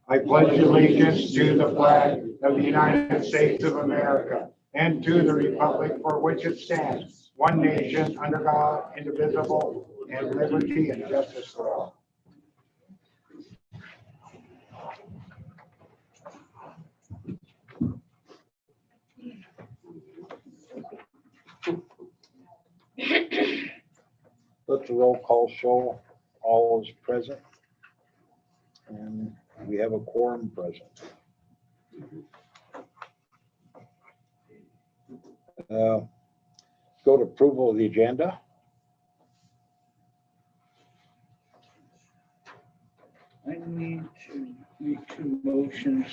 I pledge allegiance to the flag of the United States of America and to the republic for which it stands, one nation, under God, indivisible, and liberty and justice for all. Let the roll call show all is present. And we have a quorum present. Go to approval of the agenda. I need to make two motions.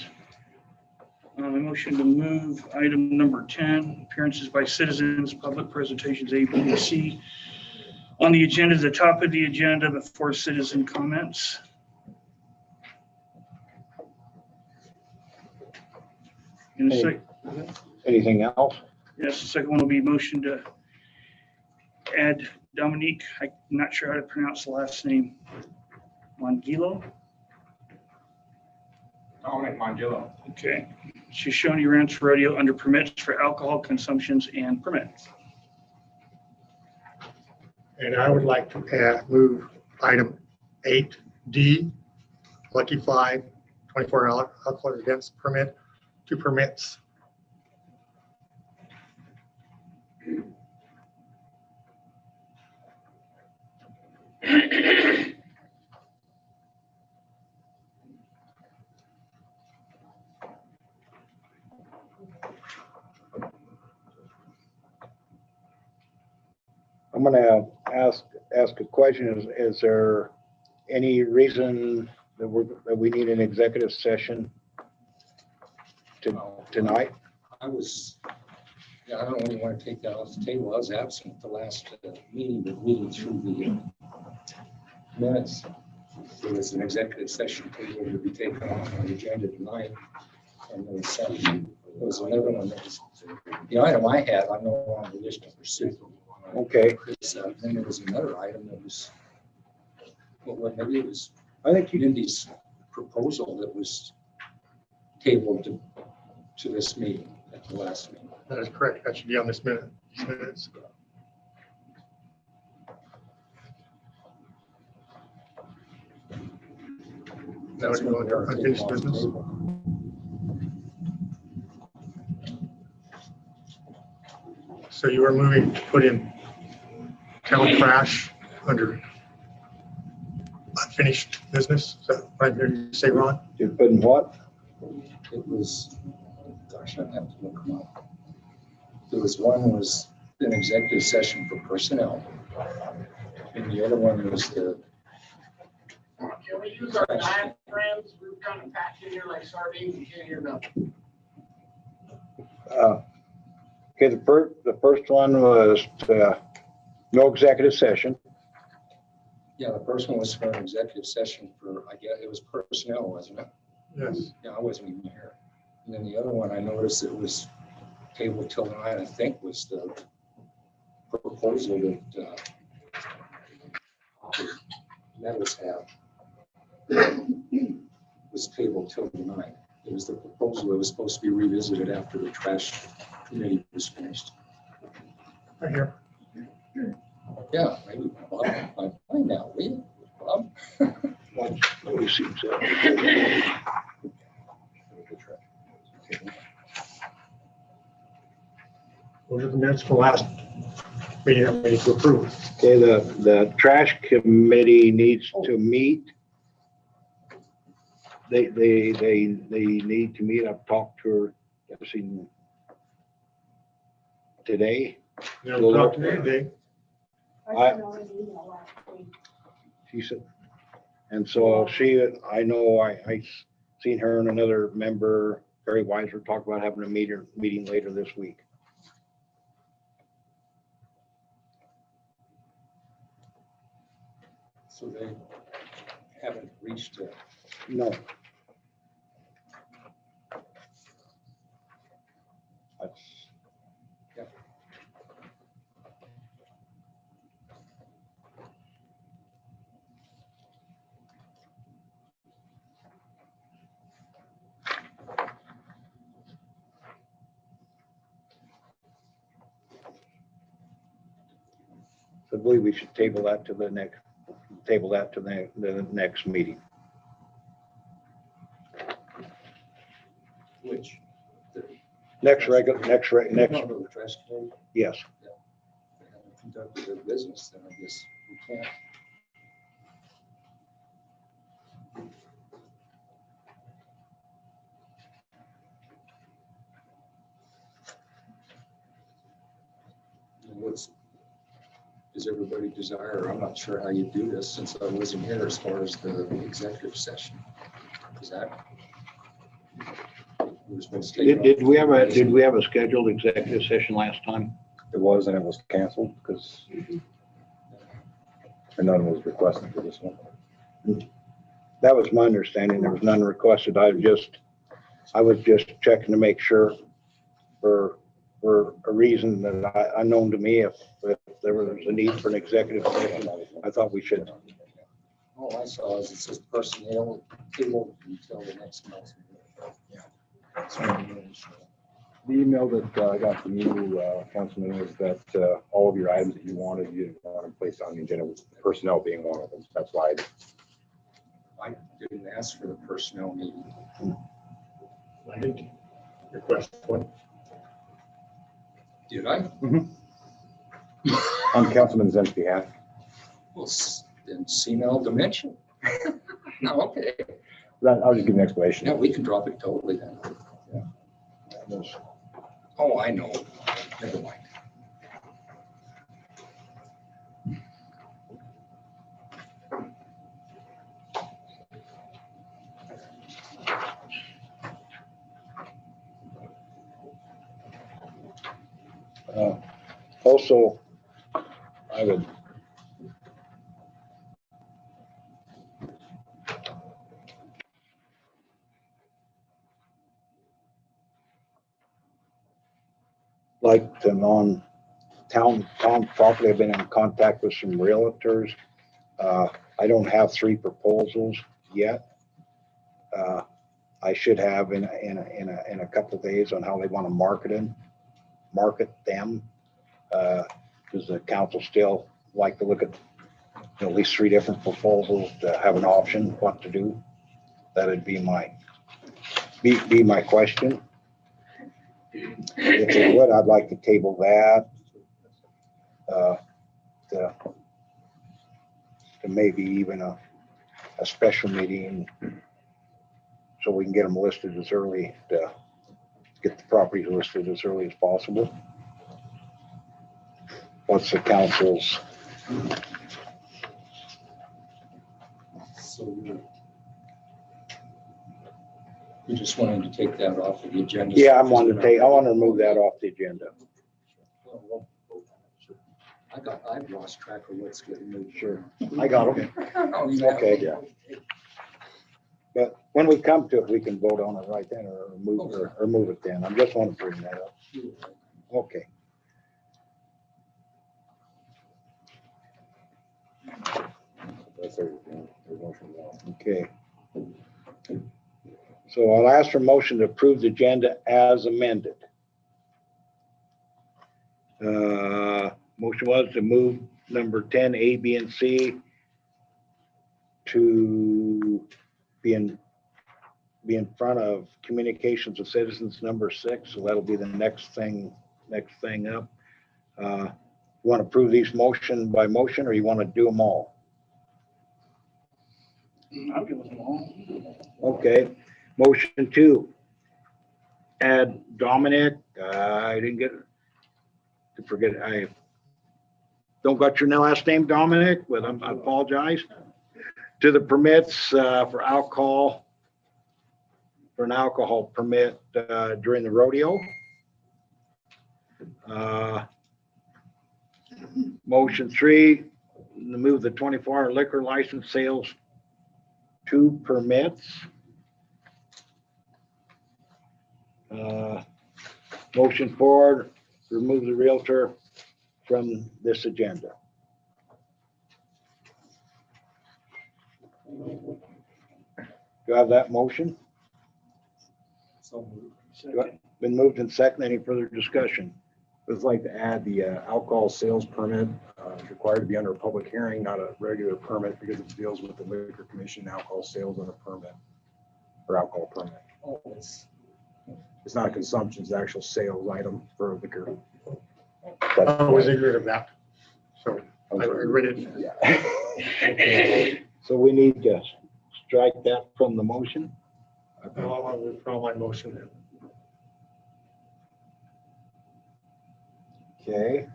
A motion to move item number 10, appearances by citizens, public presentations A, B, and C, on the agenda, the top of the agenda before citizen comments. And the Anything else? yes, the second one will be motion to add Dominique, I'm not sure how to pronounce the last name, Mongillo. Dominic Mongillo. Okay, Shoshoni Ranch Rodeo under permits for alcohol consumptions and permits. And I would like to move item 8D, Lucky Fly, 24-hour alcohol events permit to permits. I'm gonna ask a question. Is there any reason that we need an executive session tonight? I don't really want to take that off the table. I was absent at the last meeting, but reading through the minutes, there was an executive session table to be taken off on the agenda tonight. And there was another one that was, the item I had, I no longer wish to pursue. Okay, Then there was another item that was, well, maybe it was I think you Mindy's proposal that was tabled to this meeting at the last meeting. That is correct. That should be on this minute. These minutes. Now we're going to unfinished business. So you are moving to put in town crash under unfinished business. Is that what I'm hearing you say, Ron? You're putting what? It was, gosh, I'd have to look them up. There was one was an executive session for personnel. And the other one was the, Can we use our diagrams? We've kind of packed in here like sardines. You can't hear nothing. Okay, the first one was no executive session. yeah, the first one was for an executive session for, I guess it was personnel, wasn't it? Yes. Yeah, I wasn't even here. And then the other one, I noticed it was tabled till tonight, I think was the proposal that Meadows have was tabled till tonight. It was the proposal that was supposed to be revisited after the trash committee was finished. Right here. Yeah, maybe Bob might find out, will you? Bob? Nobody seems to. Those are the minutes from last meeting that we need to approve. Okay, the trash committee needs to meet. They need to meet. I've talked to her, I've seen today. They'll talk to me today. She said, and so I know I seen her and another member, Barry Weiser, talk about having a meeting later this week. So they haven't reached a No. That's, I believe we should table that to the next meeting. which. Next, No, no, the trash committee. yes. They haven't conducted their business, then I guess we can't. And does everybody desire, I'm not sure how you do this since I wasn't here as far as the executive session. Is that? Did we have a scheduled executive session last time? It was, and it was canceled because none was requested for this one. That was my understanding. There was none requested. I was just checking to make sure for a reason that unknown to me, if there was a need for an executive session, I thought we should. All I saw is it says personnel table until the next council. The email that I got from you, Councilman, was that all of your items that you wanted to place on the agenda, with personnel being one of them. That's why I didn't ask for the personnel meeting. I did request one. Did I? on Councilman Zen's behalf. Well, then senile dementia. No, okay. I'll just give an explanation. Yeah, we can drop it totally then. Oh, I know. Never mind. Also, I would like to on town property. I've been in contact with some realtors. I don't have 3 proposals yet. I should have in a couple of days on how they want to market them. Does the council still like to look at least 3 different proposals to have an option what to do? That'd be my question. If they would, I'd like to table that to maybe even a special meeting so we can get them listed as early to get the properties listed as early as possible. What's the council's? So you just wanted to take that off of the agenda? Yeah, I want to remove that off the agenda. Well, I've lost track of what's getting moved. Sure. I got them. Oh, you have? Okay, yeah. But when we come to it, we can vote on it right then or move it then. I just want to bring that up. Okay. That's everything. There's motion one. Okay. So I'll ask for motion to approve the agenda as amended. Motion was to move number 10, A, B, and C to be in front of communications with citizens number 6. So that'll be the next thing up. You want to approve these motion by motion, or you want to do them all? I'll give them all. Okay. Motion 2, add Dominic. I didn't get to forget. I don't got your last name, Dominic, but I apologize. To the permits for alcohol, for an alcohol permit during the rodeo. Motion 3, to move the 24-hour liquor license sales to permits. Motion 4, remove the realtor from this agenda. Do you have that motion? So moved. Second. Been moved and second. Any further discussion? I'd like to add the alcohol sales permit. It's required to be under a public hearing, not a regular permit, because it deals with the liquor commission, alcohol sales on a permit or alcohol permit. Oh, it's It's not a consumption, it's an actual sales item for liquor. I was ignorant of that. So I'm I sorry. read it. Yeah. Okay. So we need to strike that from the motion. I'll withdraw my motion then. Okay.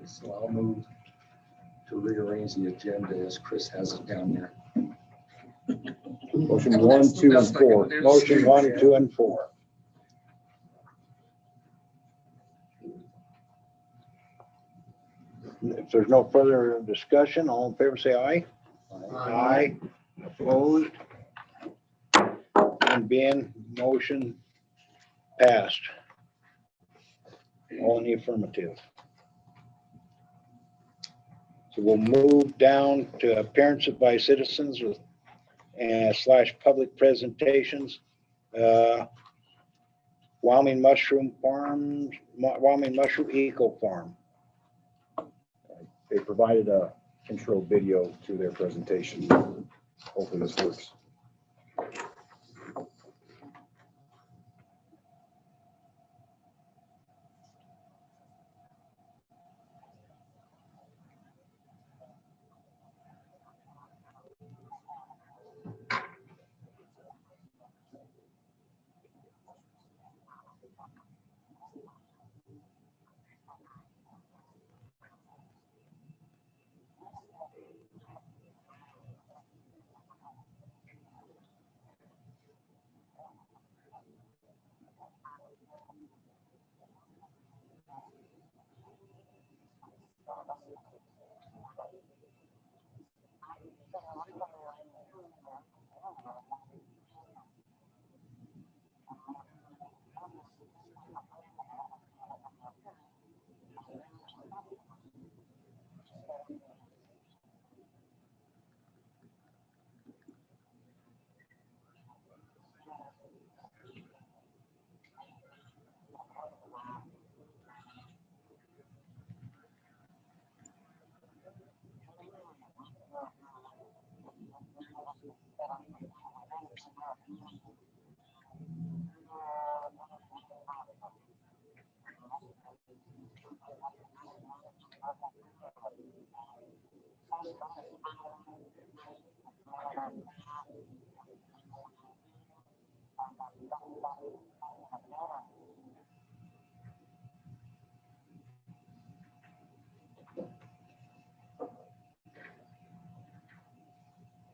So I'll move to rearrange the agenda as Chris has it down there. Motion 1, 2, and 4. Motion 1, 2, and 4. If there's no further discussion, all in favor say aye. Aye. Opposed? And being motion passed. All in the affirmative. So we'll move down to appearances by citizens with / public presentations. Wyoming Mushroom Farms, Wyoming Mushroom Eco Farm. They provided a intro video to their presentation. Hopefully this works.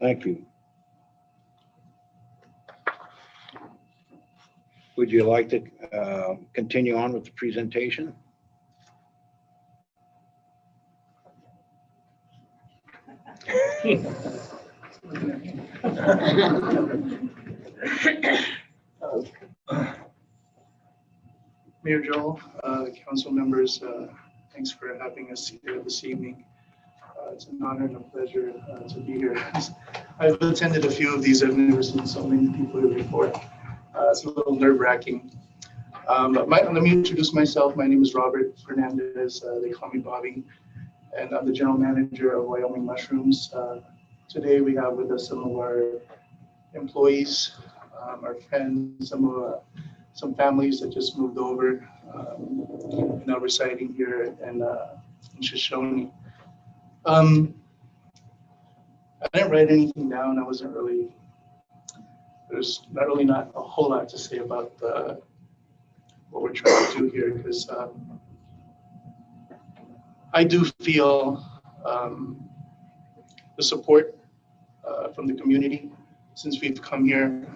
Thank you. Would you like to continue on with the presentation? Mayor Joel, council members, thanks for having us here this evening. It's an honor and a pleasure to be here. I've attended a few of these. I've never seen so many people here before. It's a little nerve-wracking. But let me introduce myself. My name is Robert Fernandez. They call me Bobby, and I'm the general manager of Wyoming Mushrooms. Today we have with us some of our employees, our friends, some families that just moved over, now residing here in Shoshoni. I didn't write anything down. There's not a whole lot to say about what we're trying to do here, because I do feel the support from the community since we've come here.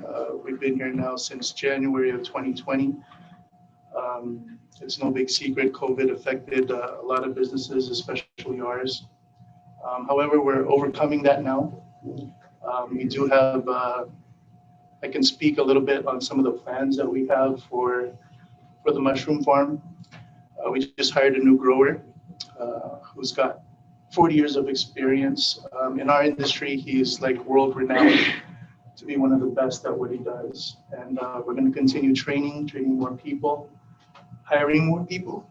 We've been here now since January of 2020. It's no big secret, COVID affected a lot of businesses, especially ours. However, we're overcoming that now. We do have, I can speak a little bit on some of the plans that we have for the mushroom farm. We just hired a new grower who's got 40 years of experience. In our industry, he's like world renowned to be one of the best at what he does. And we're going to continue training more people, hiring more people.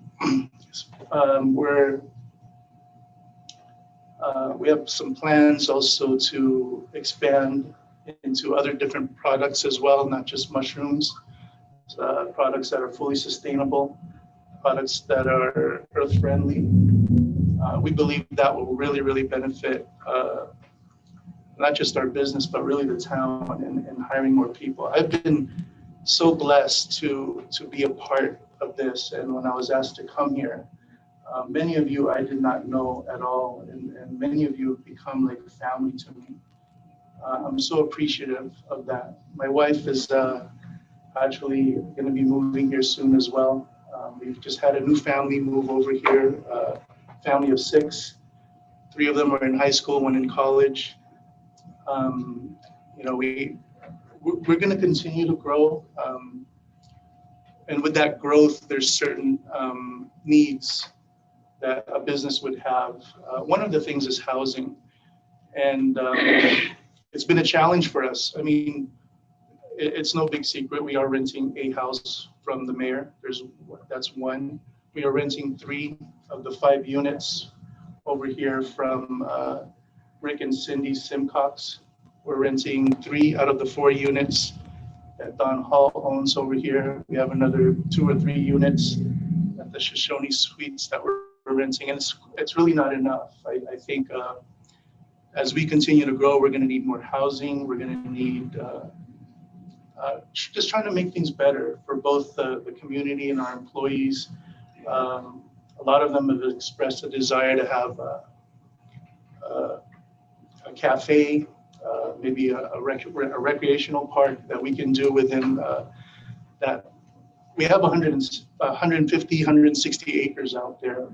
We have some plans also to expand into other different products as well, not just mushrooms. Products that are fully sustainable, products that are earth friendly. We believe that will really benefit not just our business, but really the town and hiring more people. I've been so blessed to be a part of this. And when I was asked to come here, many of you I did not know at all. And many of you have become like family to me. I'm so appreciative of that. My wife is actually going to be moving here soon as well. We've just had a new family move over here, family of 6. 3 of them are in high school, 1 in college. We're going to continue to grow. And with that growth, there's certain needs that a business would have. One of the things is housing. And it's been a challenge for us. I mean, it's no big secret. We are renting a house from the mayor. That's 1. We are renting 3 of the 5 units over here from Rick and Cindy Simcox. We're renting 3 out of the 4 units that Don Hall owns over here. We have another 2 or 3 units at the Shoshoni Suites that we're renting, and it's really not enough. I think as we continue to grow, we're going to need more housing. We're going to need just trying to make things better for both the community and our employees. A lot of them have expressed a desire to have a cafe, maybe a recreational park that we can do within that. We have 150, 160 acres out there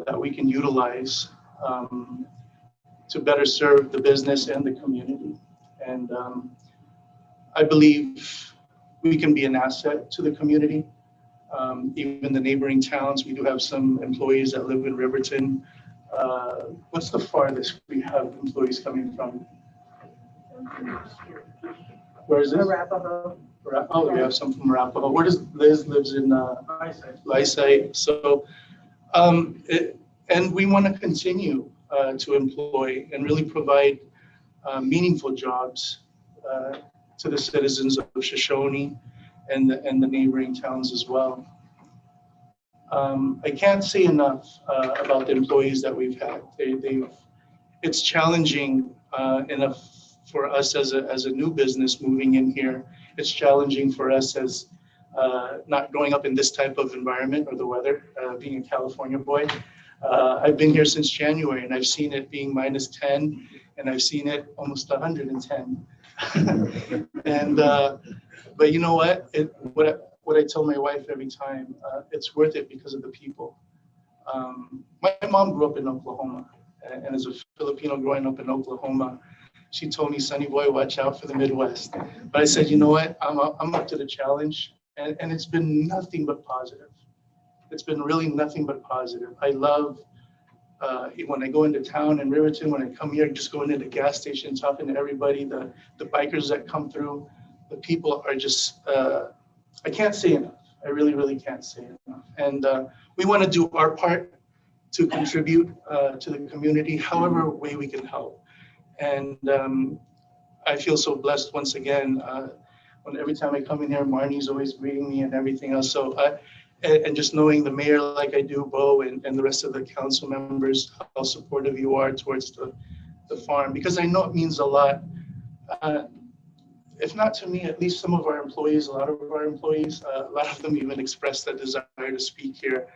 that we can utilize to better serve the business and the community. And I believe we can be an asset to the community. Even the neighboring towns, we do have some employees that live in Riverton. What's the farthest we have employees coming from? Where is it? Arapahoe. Oh, we have some from Arapahoe. Where does Liz lives in? Lysite. So, and we want to continue to employ and really provide meaningful jobs to the citizens of Shoshoni and the neighboring towns as well. I can't say enough about the employees that we've had. It's challenging enough for us as a new business moving in here. It's challenging for us as not growing up in this type of environment or the weather, being a California boy. I've been here since January, and I've seen it being -10, and I've seen it almost 110. And but you know what? What I tell my wife every time, it's worth it because of the people. My mom grew up in Oklahoma, and as a Filipino growing up in Oklahoma, she told me, "Sonny boy, watch out for the Midwest." But I said, you know what? I'm up to the challenge, and it's been nothing but positive. It's been really nothing but positive. I love When I go into town in Riverton, when I come here, just going into the gas station, talking to everybody, the bikers that come through, the people are just, I can't say enough. I really, really can't say enough. And we want to do our part to contribute to the community, however way we can help. And I feel so blessed once again. When every time I come in here, Marnie's always greeting me and everything else. So, and just knowing the mayor like I do, Bo, and the rest of the council members, how supportive you are towards the farm, because I know it means a lot. If not to me, at least some of our employees, a lot of our employees, a lot of them even expressed that desire to speak here.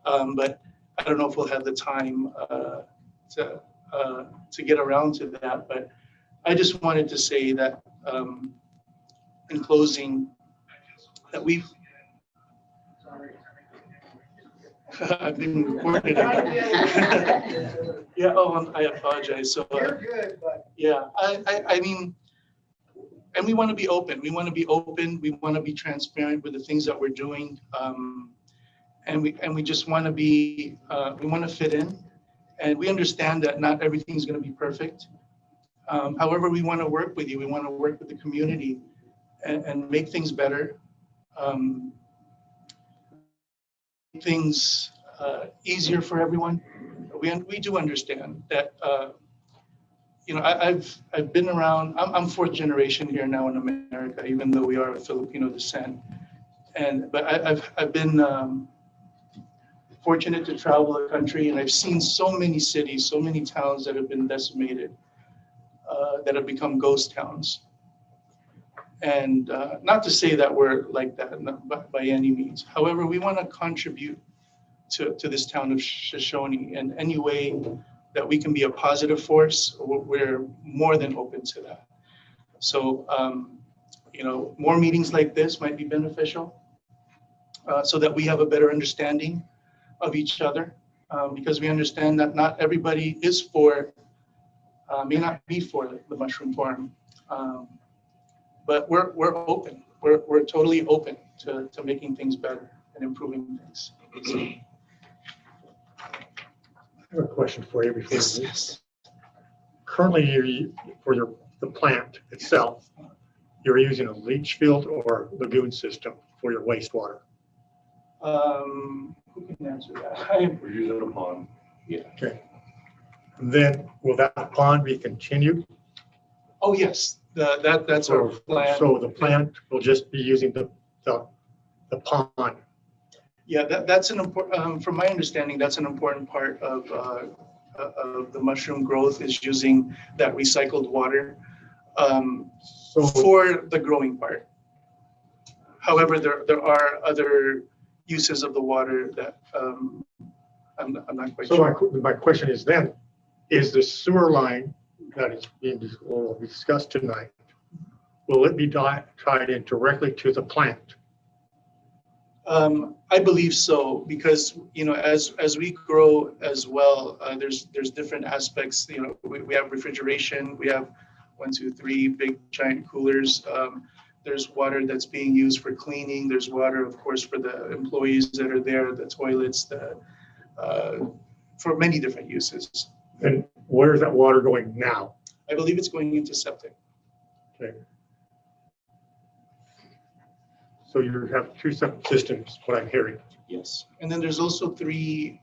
But I don't know if we'll have the time to get around to that. But I just wanted to say that in closing, that we've, I've been recorded. Yeah, oh, I apologize. So, You're good, but. yeah, I mean, and we want to be open. We want to be open. We want to be transparent with the things that we're doing. And we just want to be, we want to fit in. And we understand that not everything's going to be perfect. However, we want to work with you. We want to work with the community and make things better. Things easier for everyone. We do understand that, you know, I've been around, I'm fourth generation here now in America, even though we are of Filipino descent. But I've been fortunate to travel the country, and I've seen so many cities, so many towns that have been decimated, that have become ghost towns. And not to say that we're like that by any means. However, we want to contribute to this town of Shoshoni in any way that we can be a positive force. We're more than open to that. So, you know, more meetings like this might be beneficial, so that we have a better understanding of each other, because we understand that not everybody is for, may not be for the mushroom farm. But we're open. We're totally open to making things better and improving things. So, I have a question for you before yes, we move. yes. Currently, for the plant itself, you're using a leach field or lagoon system for your wastewater. Who can answer that? We're using a pond. Yeah. Okay. And then will that pond be continued? Oh, yes. That's our plan. So the plant will just be using the pond. Yeah, that's an important, from my understanding, that's an important part of the mushroom growth, is using that recycled water for the growing part. However, there are other uses of the water that I'm not quite sure. So my question is then, is the sewer line that is being discussed tonight, will it be tied in directly to the plant? I believe so, because, you know, as we grow as well, there's different aspects. You know, we have refrigeration. We have 1, 2, 3 big giant coolers. There's water that's being used for cleaning. There's water, of course, for the employees that are there, the toilets, for many different uses. And where is that water going now? I believe it's going into septic. Okay. So you have 2 separate systems, what I'm hearing. Yes. And then there's also 3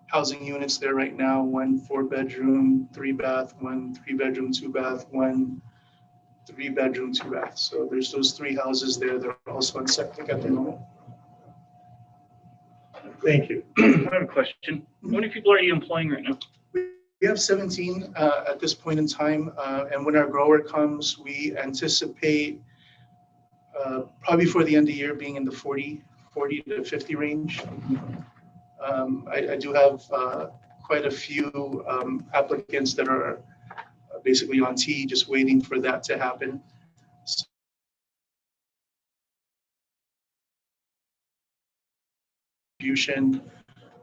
housing units there right now, 1 4-bedroom, 3-bath, 1 3-bedroom, 2-bath, 1 3-bedroom, 2-bath. So there's those 3 houses there that are also on septic at the moment. Thank you. I have a question. How many people are you employing right now? We have 17 at this point in time. And when our grower comes, we anticipate probably for the end of the year being in the 40 to 50 range. I do have quite a few applicants that are basically on T, just waiting for that to happen.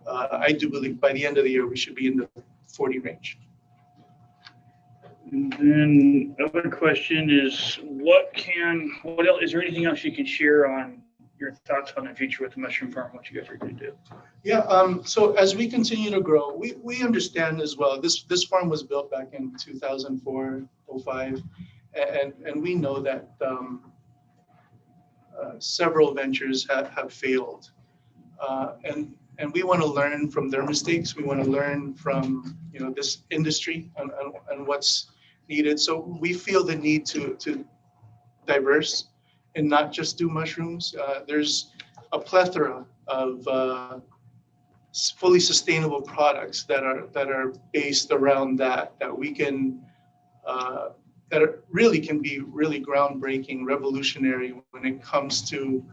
I do believe by the end of the year, we should be in the 40 range. And then other question is, what else, is there anything else you can share on your thoughts on the future with the mushroom farm, what you guys are going to do. Yeah, so as we continue to grow, we understand as well, this farm was built back in 2004, 05, and we know that several ventures have failed. And we want to learn from their mistakes. We want to learn from, this industry and what's needed. So we feel the need to diverse and not just do mushrooms. There's a plethora of fully sustainable products that are based around that we can really can be really groundbreaking, revolutionary when it comes to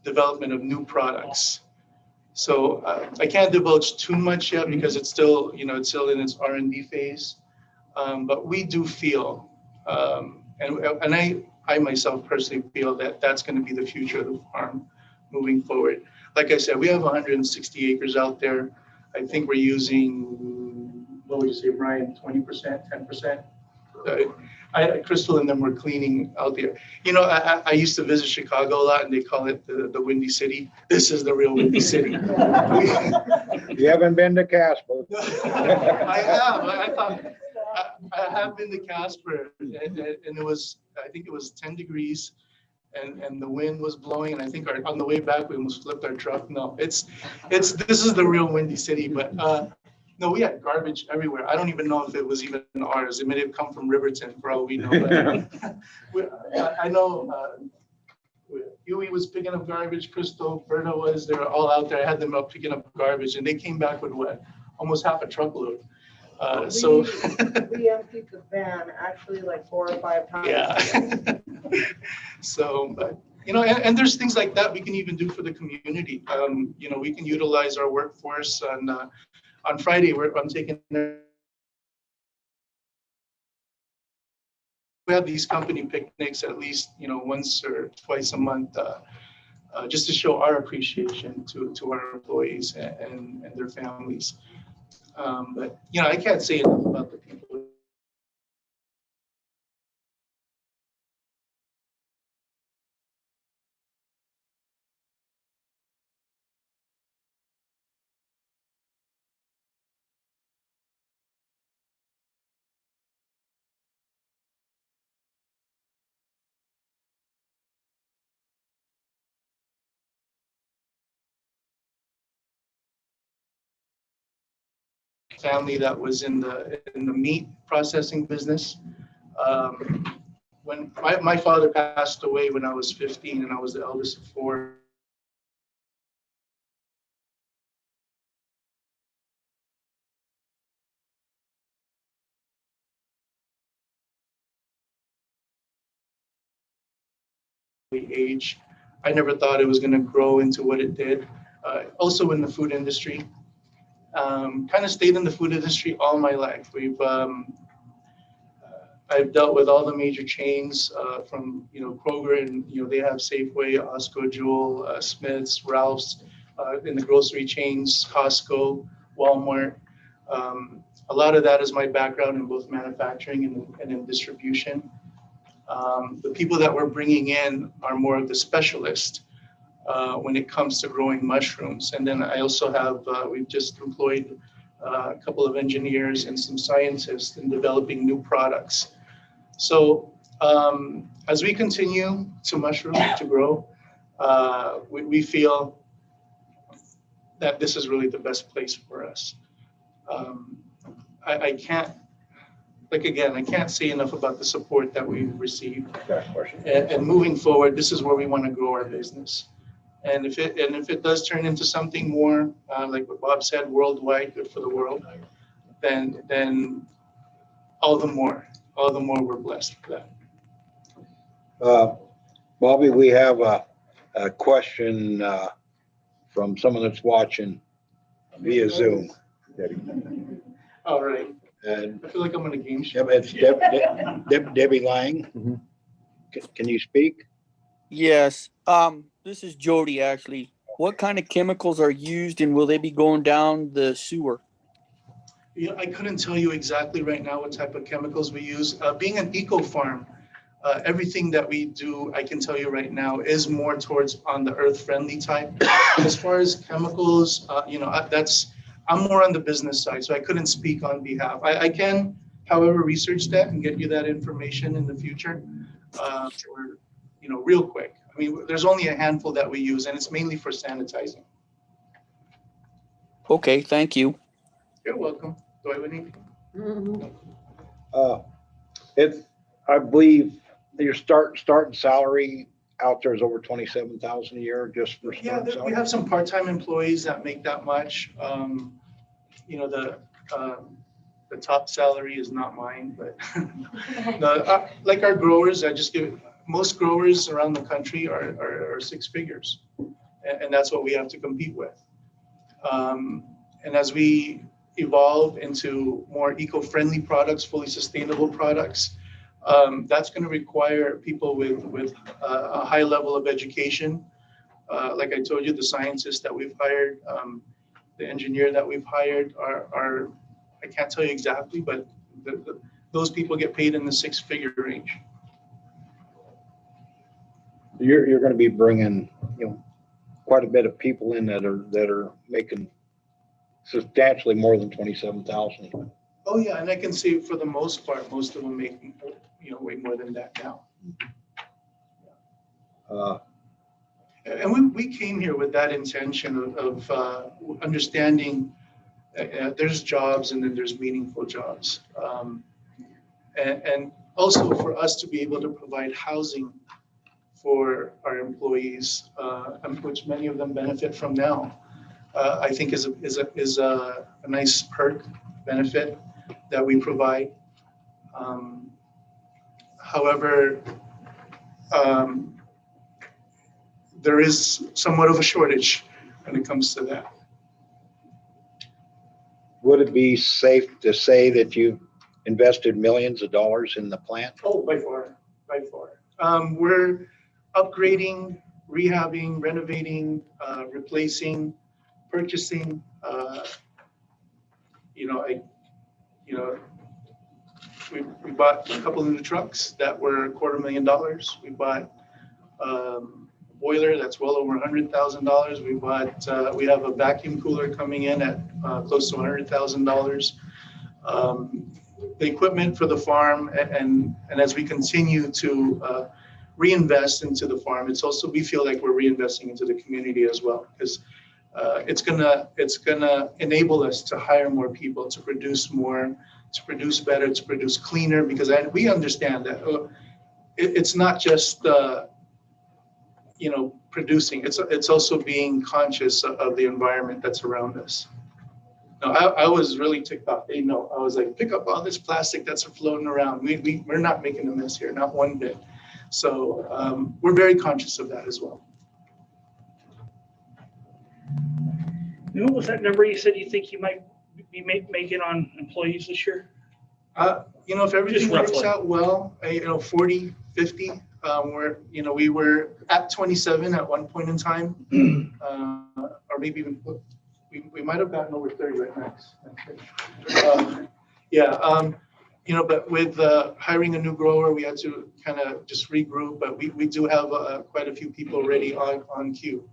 development of new products. So I can't divulge too much yet because it's still it's still in its R&D phase. But we do feel, and I myself personally feel that that's going to be the future of the farm moving forward. Like I said, we have 160 acres out there. I think we're using, what would you say, Brian, 20%, 10%? Crystal and them were cleaning out there. I used to visit Chicago a lot, and they call it the Windy City. This is the real Windy City. You haven't been to Casper. I have. I have been to Casper, and it was, I think it was 10 degrees, and the wind was blowing, and I think on the way back we almost flipped our truck. No, this is the real Windy City. But no, we had garbage everywhere. I don't even know if it was even ours. It may have come from Riverton, for all we know. But I know Huey was picking up garbage. Crystal, Berta was. They were all out there. I had them up picking up garbage, and they came back with what? Almost half a truckload. So we emptied the van actually like 4 or 5 times. Yeah. So, but and there's things like that we can even do for the community. We can utilize our workforce. On Friday, I'm taking. We have these company picnics at least once or twice a month, just to show our appreciation to our employees and their families. But I can't say enough about the people. Family that was in the meat processing business. When my father passed away when I was 15, and I was the eldest of 4. Age, I never thought it was going to grow into what it did. Also in the food industry. Kind of stayed in the food industry all my life. I've dealt with all the major chains from Kroger, and they have Safeway, Osco, Jewel, Smith's, Ralph's, in the grocery chains, Costco, Walmart. A lot of that is my background in both manufacturing and in distribution. The people that we're bringing in are more of the specialists when it comes to growing mushrooms. And then I also have, we've just employed a couple of engineers and some scientists in developing new products. So as we continue to mushroom, to grow, we feel that this is really the best place for us. I can't, I can't say enough about the support that we've received. And moving forward, this is where we want to grow our business. And if it does turn into something more, like what Bob said, worldwide, good for the world, then all the more we're blessed for that. Bobby, we have a question from someone that's watching via Zoom. All right. And I feel like I'm on a game show. it's Debbie Lang. Mm-hmm. Can you speak? Yes. This is Jody, actually. What kind of chemicals are used, and will they be going down the sewer? Yeah, I couldn't tell you exactly right now what type of chemicals we use. Being an eco farm, Everything that we do, I can tell you right now, is more towards on the earth-friendly type. As far as chemicals, I'm more on the business side, so I couldn't speak on behalf. I can, however, research that and get you that information in the future, or, real quick. I mean, there's only a handful that we use, and it's mainly for sanitizing. Okay, thank you. You're welcome. Do I have anything? I believe your starting salary out there is over 27,000 a year just for Yeah, starting we salary. have some part-time employees that make that much. The top salary is not mine, but like our growers, most growers around the country are six figures, and that's what we have to compete with. And as we evolve into more eco-friendly products, fully sustainable products, that's going to require people with a high level of education. Like I told you, the scientists that we've hired, the engineer that we've hired are I can't tell you exactly, but those people get paid in the six-figure range. You're going to be bringing, quite a bit of people in that are making substantially more than 27,000. Oh yeah, and I can say for the most part, most of them make, way more than that now. And we came here with that intention of understanding there's jobs and then there's meaningful jobs. And also for us to be able to provide housing for our employees, which many of them benefit from now, I think is a nice perk benefit that we provide. However, there is somewhat of a shortage when it comes to that. Would it be safe to say that you invested millions of dollars in the plant? Oh, by far. We're upgrading, rehabbing, renovating, replacing, purchasing. We bought a couple of new trucks that were $250,000. We bought a boiler that's well over $100,000. We have a vacuum cooler coming in at close to $100,000. The equipment for the farm, and as we continue to reinvest into the farm, we feel like we're reinvesting into the community as well, because it's gonna enable us to hire more people, to produce more, to produce better, to produce cleaner, because we understand that it's not just producing, it's also being conscious of the environment that's around us. No, I was really ticked off. I was like, pick up all this plastic that's floating around. We're not making a mess here, not one bit. So we're very conscious of that as well. What was that number you said you think you might be making on employees this year? If everything works out well, 40, 50. We were at 27 at one point in time, or maybe even we might have gotten over 30 right next. But with hiring a new grower, we had to kind of just regroup. But we do have quite a few people ready on queue,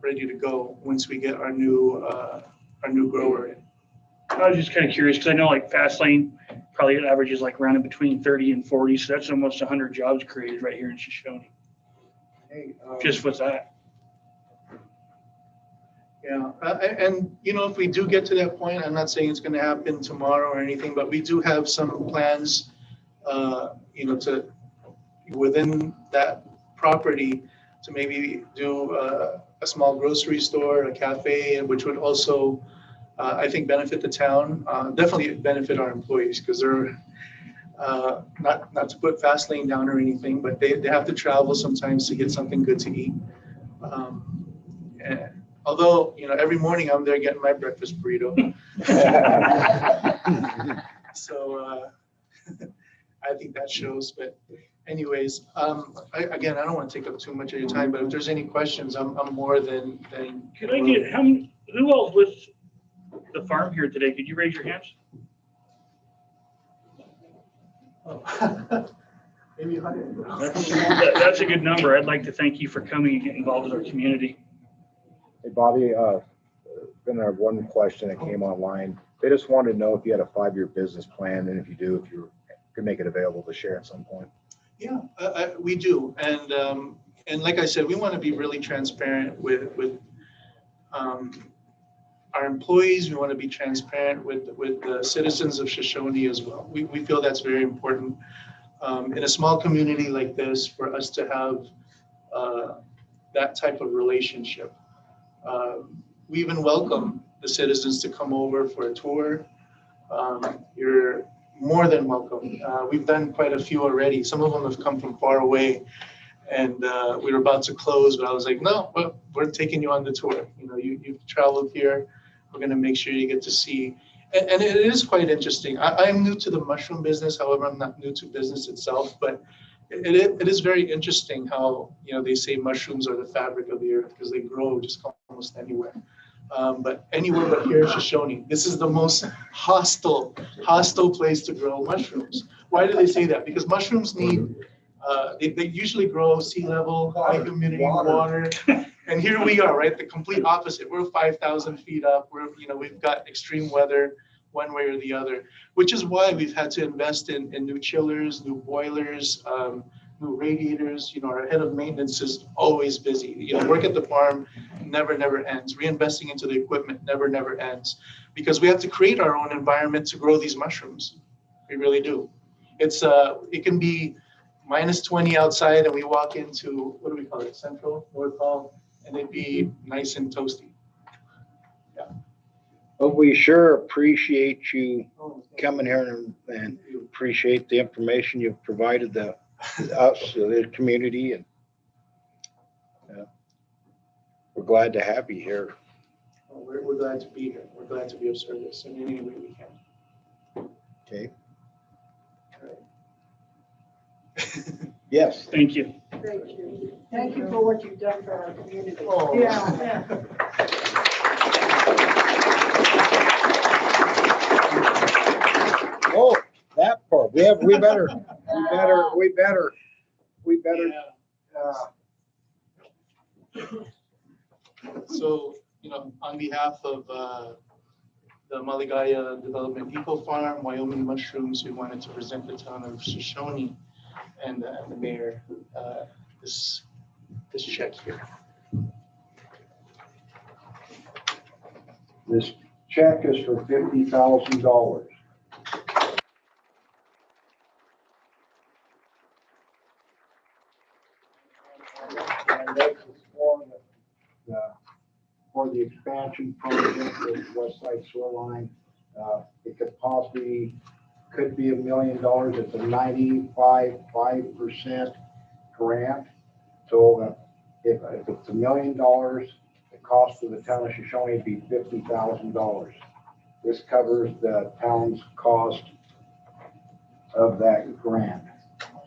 ready to go once we get our new grower in. I was just kind of curious because I know like Fastlane probably averages like around in between 30 and 40, so that's almost 100 jobs created right here in Shoshoni. Hey, Just with that. Yeah, and if we do get to that point, I'm not saying it's going to happen tomorrow or anything, but we do have some plans, to within that property to maybe do a small grocery store, a cafe, which would also, I think, benefit the town. Definitely benefit our employees because they're not to put Fastlane down or anything, but they have to travel sometimes to get something good to eat. And although, every morning I'm there getting my breakfast burrito. So I think that shows. But anyways, I don't want to take up too much of your time, but if there's any questions, I'm more than. Could I get who else with the farm here today? Could you raise your hands? Oh. That's a good number. I'd like to thank you for coming and getting involved with our community. Hey, Bobby, been one question that came online. They just wanted to know if you had a 5-year business plan, and if you do, if you could make it available to share at some point. Yeah, we do. And like I said, we want to be really transparent with our employees. We want to be transparent with the citizens of Shoshoni as well. We feel that's very important. In a small community like this, for us to have that type of relationship. We even welcome the citizens to come over for a tour. You're more than welcome. We've done quite a few already. Some of them have come from far away, and we were about to close, but I was like, no, we're taking you on the tour. You know, you've traveled here. We're going to make sure you get to see. And it is quite interesting. I'm new to the mushroom business. However, I'm not new to business itself, but it is very interesting how, you know, they say mushrooms are the fabric of the earth because they grow just almost anywhere. But anywhere but here in Shoshoni, this is the most hostile place to grow mushrooms. Why do they say that? Because mushrooms need, they usually grow sea level, high humidity, water. And here we are, right? The complete opposite. We're 5,000 feet up. We've got extreme weather one way or the other, which is why we've had to invest in new chillers, new boilers, new radiators. You know, our head of maintenance is always busy. You know, work at the farm never ends. Reinvesting into the equipment never ends, because we have to create our own environment to grow these mushrooms. We really do. It can be -20 outside, and we walk into, what do we call it? Central, North Hall, and it'd be nice and toasty. Yeah. But we sure appreciate you coming here and appreciate the information you've provided us, the community, and we're glad to have you here. Well, we're glad to be here. We're glad to be of service in any way we can. Okay. All right. Yes. Thank you. Thank you. Thank you for what you've done for our community. Oh. Yeah. Oh, that part. We better. So, you know, on behalf of the Maligaya Development Eco Farm, Wyoming Mushrooms, we wanted to present the town of Shoshoni and the mayor this check here. This check is for $50,000. And this is for the expansion project of West Side Sewer Line. It could be $1 million. It's a 95.5% grant. So if it's $1 million, the cost of the town of Shoshoni would be $50,000. This covers the town's cost of that grant.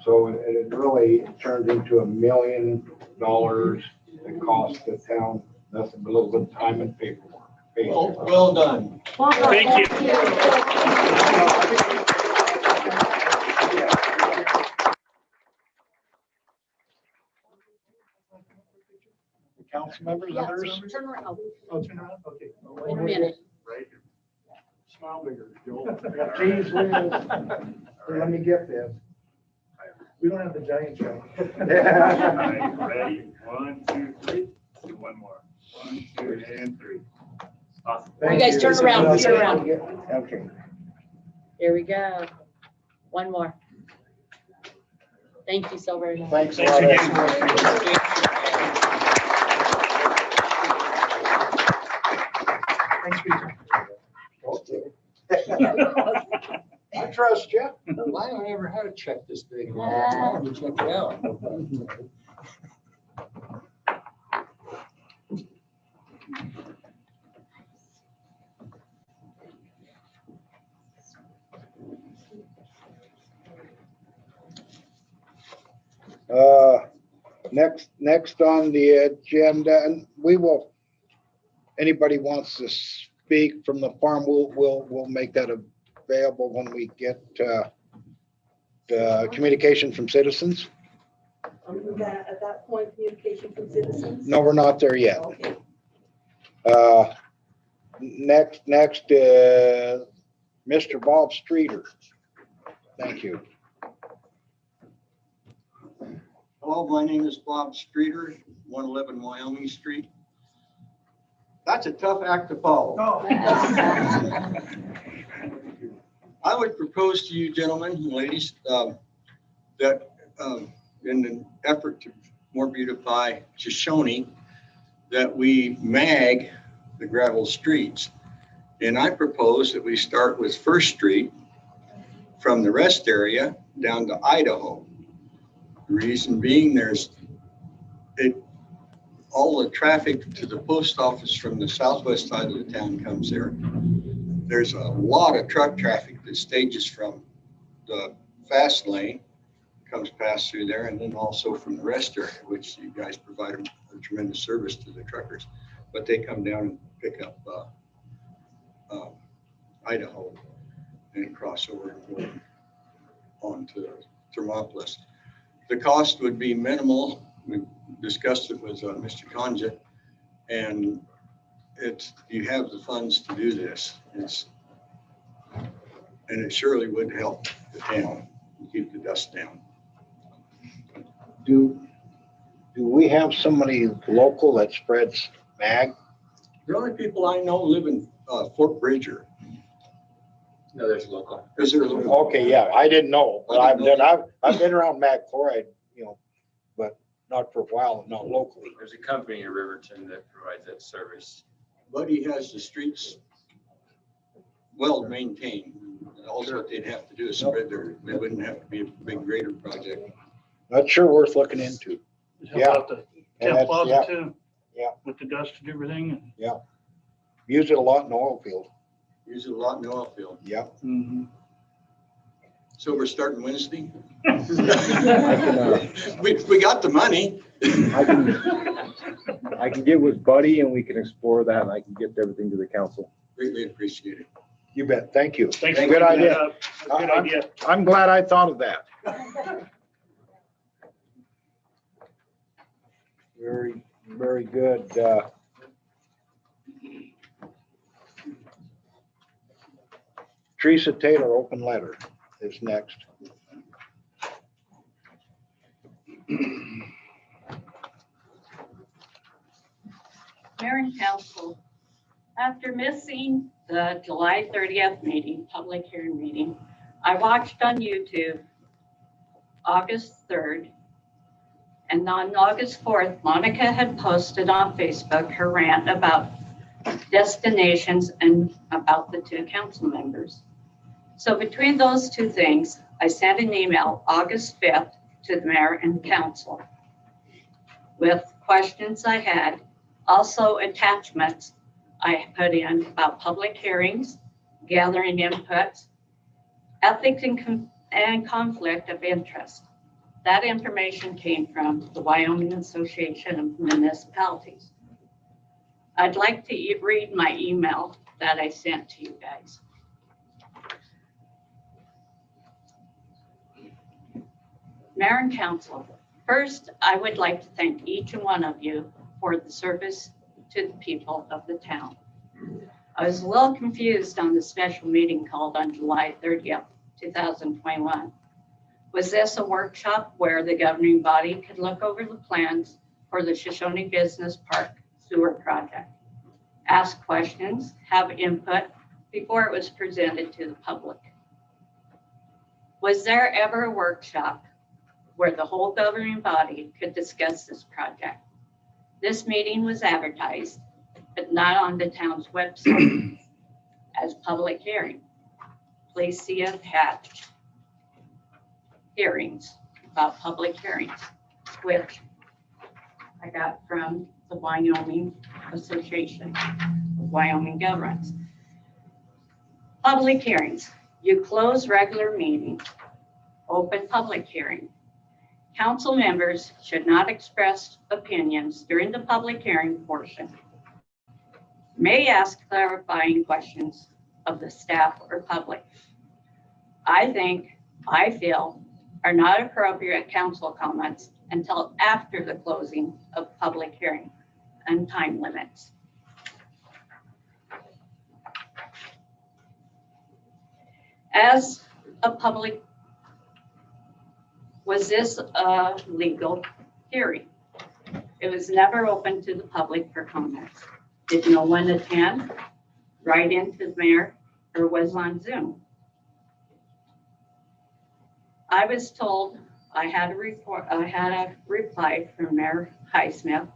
So it really turns into $1 million. It costs the town nothing but a little bit of time and paperwork. Well done. Thank you. Council members, Yeah, others? turn around. Oh, turn around, okay. In a minute. Right. Smile bigger, Joel. Please, Liz, let me get this. We don't have the giant show. Ready? 1, 2, 3. Do one more. 1, 2, and 3. Awesome. You guys turn around, turn around. Okay. Here we go. One more. Thank you so very much. Thanks a Thanks lot. again. Thanks for your time. I trust you. Why have I never had a check this big? Let me check it out. Next on the agenda, and anybody wants to speak from the farm, we'll make that available when we get to Communication from citizens? At that point, communication from citizens? No, we're not there yet. Okay. Next, Mr. Bob Streeter. Thank you. Hello, my name is Bob Streeter, 111 Wyoming Street. That's a tough act to follow. I would propose to you, gentlemen and ladies, that in an effort to more beautify Shoshoni, that we mag the gravel streets. And I propose that we start with First Street from the rest area down to Idaho. The reason being all the traffic to the post office from the southwest side of the town comes there. There's a lot of truck traffic that stages from the fast lane, comes past through there, and then also from the rest area, which you guys provide a tremendous service to the truckers. But they come down and pick up Idaho and cross over and go onto Thermopolis. The cost would be minimal. We discussed it with Mr. Conja, and you have the funds to do this. And it surely would help the town and keep the dust down. Do we have somebody local that spreads mag? The only people I know live in Fort Bridger. No, there's local. Is there a little? Okay, yeah, I didn't know, but I've been around mag chloride, but not for a while, not locally. There's a company in Riverton that provides that service. But he has the streets well maintained. Also, what they'd have to do is spread they wouldn't have to be a big grader project. That's sure worth looking into. How about the And town that's- plaza too? Yeah. With the dust and everything. Use it a lot in the oil field. Use it a lot in the oil field. Yeah. Mm-hmm. So we're starting Wednesday. I can, We got the money. I can get with Buddy and we can explore that and I can get everything to the council. Greatly appreciate it. You bet. Thank you. Thanks. Thank for Good bringing that idea. up. That's a Good idea. I'm glad I thought of that. Very, very good. Teresa Taylor, open letter is next. Mayor and council, after missing the July 30th meeting, public hearing meeting, I watched on YouTube August 3rd. And on August 4th, Monica had posted on Facebook her rant about destinations and about the two council members. So between those two things, I sent an email August 5th to the mayor and council with questions I had, also attachments I put in about public hearings, gathering inputs, ethics and conflict of interest. That information came from the Wyoming Association of Municipalities. I'd like to read my email that I sent to you guys. Mayor and council, first, I would like to thank each and one of you for the service to the people of the town. I was a little confused on the special meeting called on July 30th, 2021. Was this a workshop where the governing body could look over the plans for the Shoshoni Business Park sewer project, ask questions, have input before it was presented to the public? Was there ever a workshop where the whole governing body could discuss this project? This meeting was advertised, but not on the town's website as public hearing. Please see attached hearings about public hearings, which I got from the Wyoming Association of Wyoming Governments. Public hearings, you close regular meetings, open public hearing. Council members should not express opinions during the public hearing portion. May ask clarifying questions of the staff or public. I feel are not appropriate council comments until after the closing of public hearing and time limits. As a public, was this a legal hearing? It was never open to the public for comments. Did no one attend, write into the mayor, or was on Zoom? I was told I had a reply from Mayor Highsmith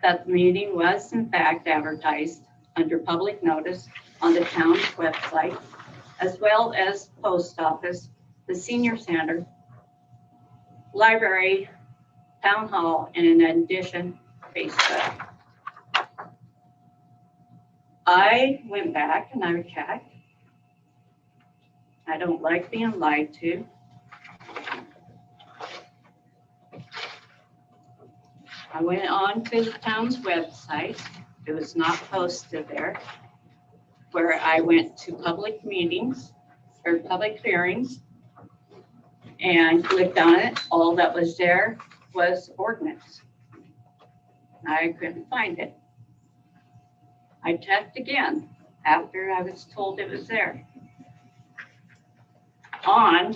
that the meeting was in fact advertised under public notice on the town's website, as well as post office, the senior center, library, town hall, and in addition, Facebook. I went back and I checked. I don't like being lied to. I went on to the town's website. It was not posted there. Where I went to public meetings or public hearings and clicked on it. All that was there was ordinance. I couldn't find it. I checked again after I was told it was there. On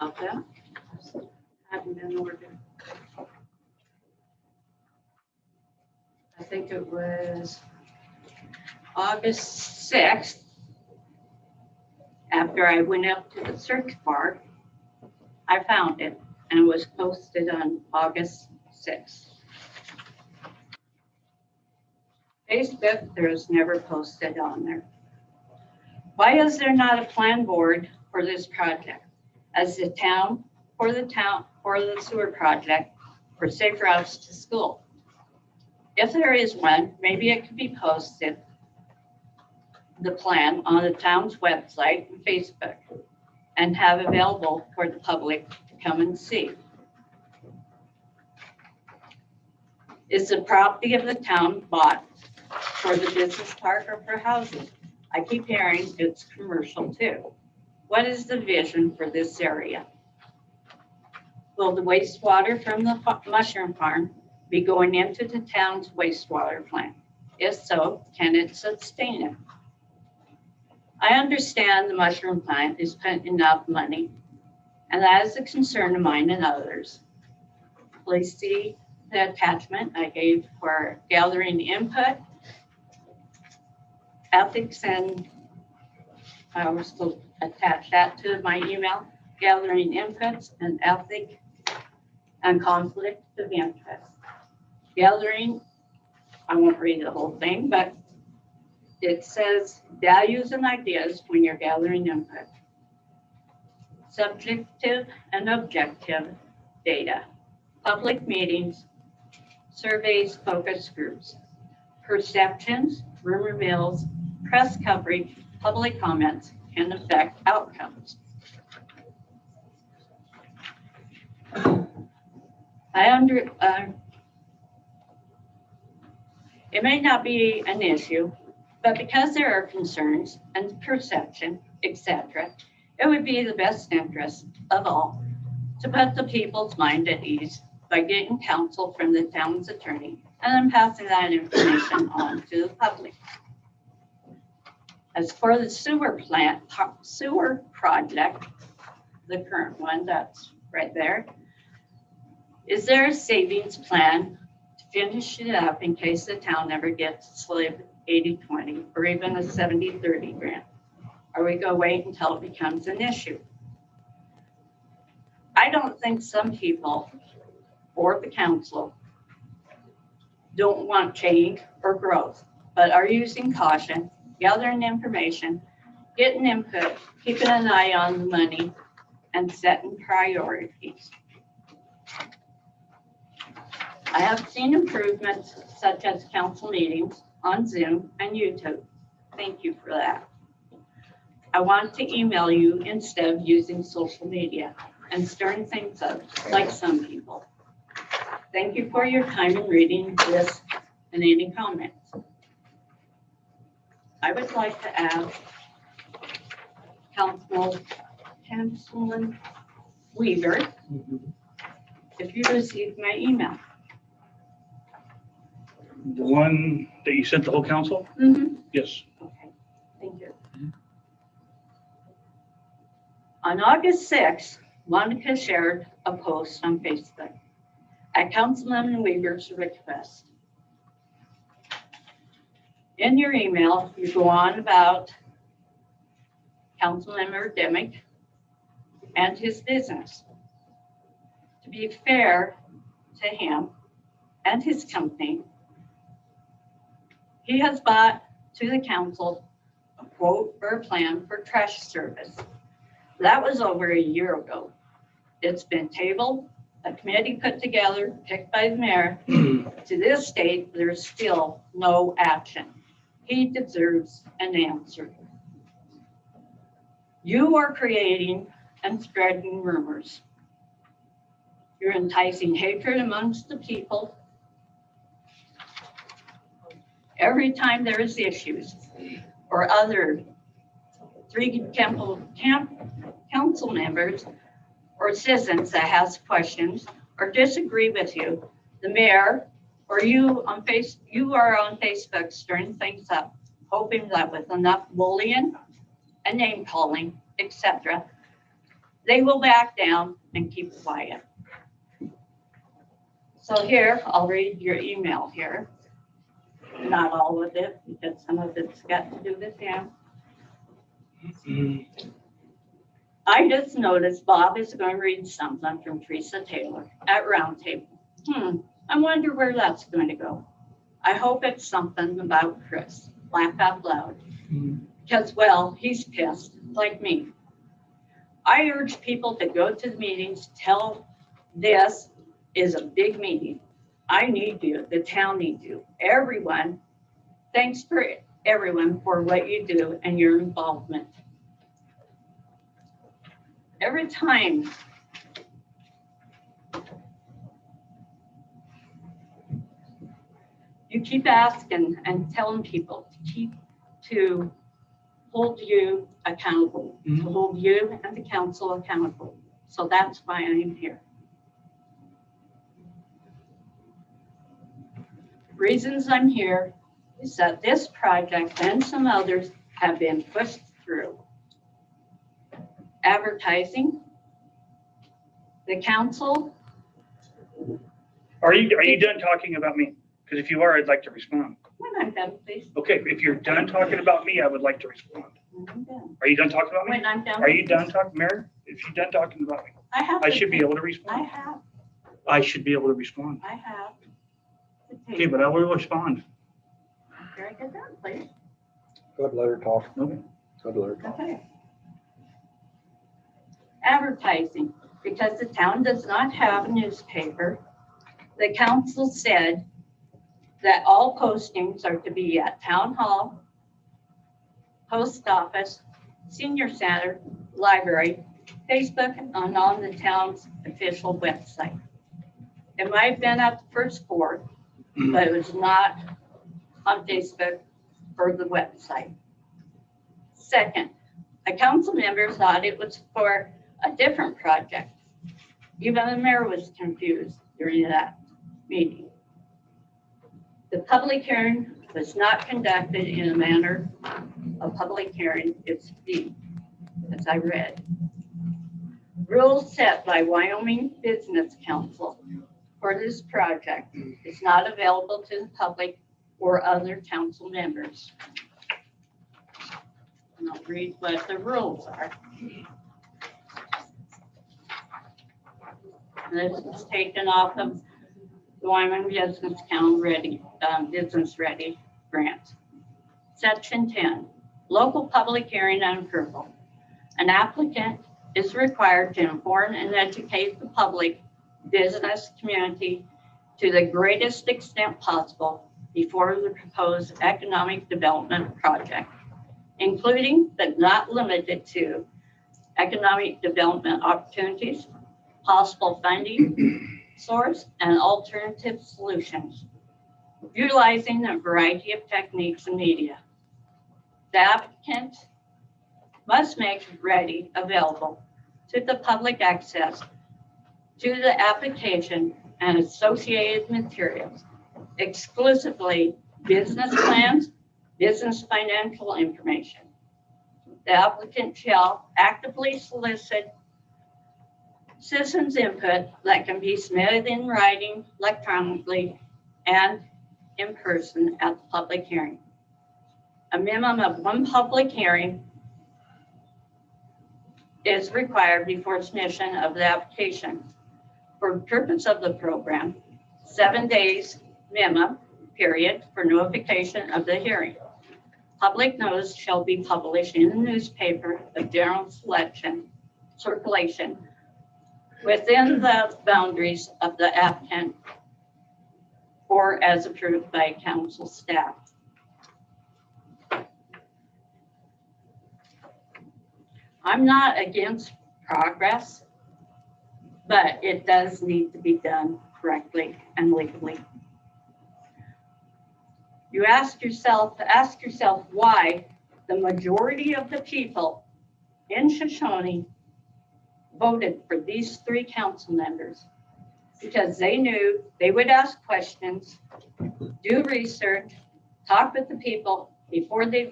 about that. Hadn't been ordered. I think it was August 6th. After I went up to the search bar, I found it and it was posted on August 6th. Facebook, there's never posted on there. Why is there not a plan board for this project? As the town, for the sewer project, for safe routes to school. If there is one, maybe it could be posted, the plan on the town's website and Facebook, and have available for the public to come and see. Is the property of the town bought for the business park or for housing? I keep hearing it's commercial too. What is the vision for this area? Will the wastewater from the mushroom farm be going into the town's wastewater plant? If so, can it sustain it? I understand the mushroom plant is putting enough money, and that is a concern of mine and others. Please see the attachment I gave for gathering input, ethics, and I was to attach that to my email, gathering inputs and ethic and conflict of interest. Gathering, I won't read the whole thing, but it says values and ideas when you're gathering input. Subjective and objective data, public meetings, surveys, focus groups, perceptions, rumor mills, press coverage, public comments can affect outcomes. It may not be an issue, but because there are concerns and perception, etc., it would be the best interest of all to put the people's mind at ease by getting counsel from the town's attorney and then passing that information on to the public. As for the sewer project, the current one that's right there, is there a savings plan to finish it up in case the town never gets a slip 80-20 or even a 70-30 grant? Or we go wait until it becomes an issue? I don't think some people or the council don't want change or growth, but are using caution, gathering information, getting input, keeping an eye on the money, and setting priorities. I have seen improvements such as council meetings on Zoom and YouTube. Thank you for that. I want to email you instead of using social media and stirring things up like some people. Thank you for your time in reading this and any comments. I would like to ask Councilman Weaver if you received my email. The one that you sent the whole council? Yes. Okay, thank you. On August 6th, Monica shared a post on Facebook at Councilman Weaver's request. In your email, you go on about Councilmember Demick and his business. To be fair to him and his company, he has brought to the council a quote or a plan for trash service. That was over a year ago. It's been tabled, a committee put together, picked by the mayor. To this date, there's still no action. He deserves an answer. You are creating and spreading rumors. You're enticing hatred amongst the people. Every time there is issues or other council members or citizens that has questions or disagree with you, the mayor or you are on Facebook stirring things up, hoping that with enough bullying and name calling, etc., they will back down and keep quiet. So here, I'll read your email here. Not all of it, because some of it's got to do with him. I just noticed Bob is going to read something from Teresa Taylor at Roundtable. I wonder where that's going to go. I hope it's something about Chris. Laugh out loud. Because, well, he's pissed, like me. I urge people to go to the meetings, tell this is a big meeting. I need you, the town needs you, everyone. Thanks for everyone for what you do and your involvement. Every time you keep asking and telling people to hold you accountable, to hold you and the council accountable. So that's why I'm here. Reasons I'm here is that this project and some others have been pushed through. Advertising, the council. Are you done talking about me? Because if you are, I'd like to respond. When I'm done, please. Okay, if you're done talking about me, I would like to respond. When I'm done. Are you done talking about me? When I'm done. Are you done talking, Mayor? If you're done talking about me, I should be able to I respond. have. I should be able to respond. I have. Okay, but I will respond. Very good, done, please. Good, let her talk. Okay. Good, let her talk. Okay. Advertising, because the town does not have a newspaper, the council said that all postings are to be at town hall, post office, senior center, library, Facebook, and on the town's official website. It might have been at the first floor, but it was not on Facebook or the website. Second, a council member thought it was for a different project. Even the mayor was confused during that meeting. The public hearing was not conducted in a manner a public hearing is to be, as I read. Rules set by Wyoming Business Council for this project is not available to the public or other council members. And I'll read what the rules are. This is taken off of the Wyoming Business Council Business Ready grant. Section 10, local public hearing and approval. An applicant is required to inform and educate the public business community to the greatest extent possible before the proposed economic development project including but not limited to economic development opportunities, possible funding source, and alternative solutions, utilizing a variety of techniques and media. The applicant must make ready available to the public access to the application and associated materials, exclusively business plans, business financial information. The applicant shall actively solicit citizens' input that can be submitted in writing, electronically, and in person at the public hearing. A minimum of one public hearing is required before submission of the application. For the purpose of the program, 7 days minimum period for notification of the hearing. Public notice shall be published in the newspaper of general circulation within the boundaries of the applicant or as approved by council staff. I'm not against progress, but it does need to be done correctly and legally. You ask yourself why the majority of the people in Shoshoni voted for these 3 council members, because they knew they would ask questions, do research, talk with the people before they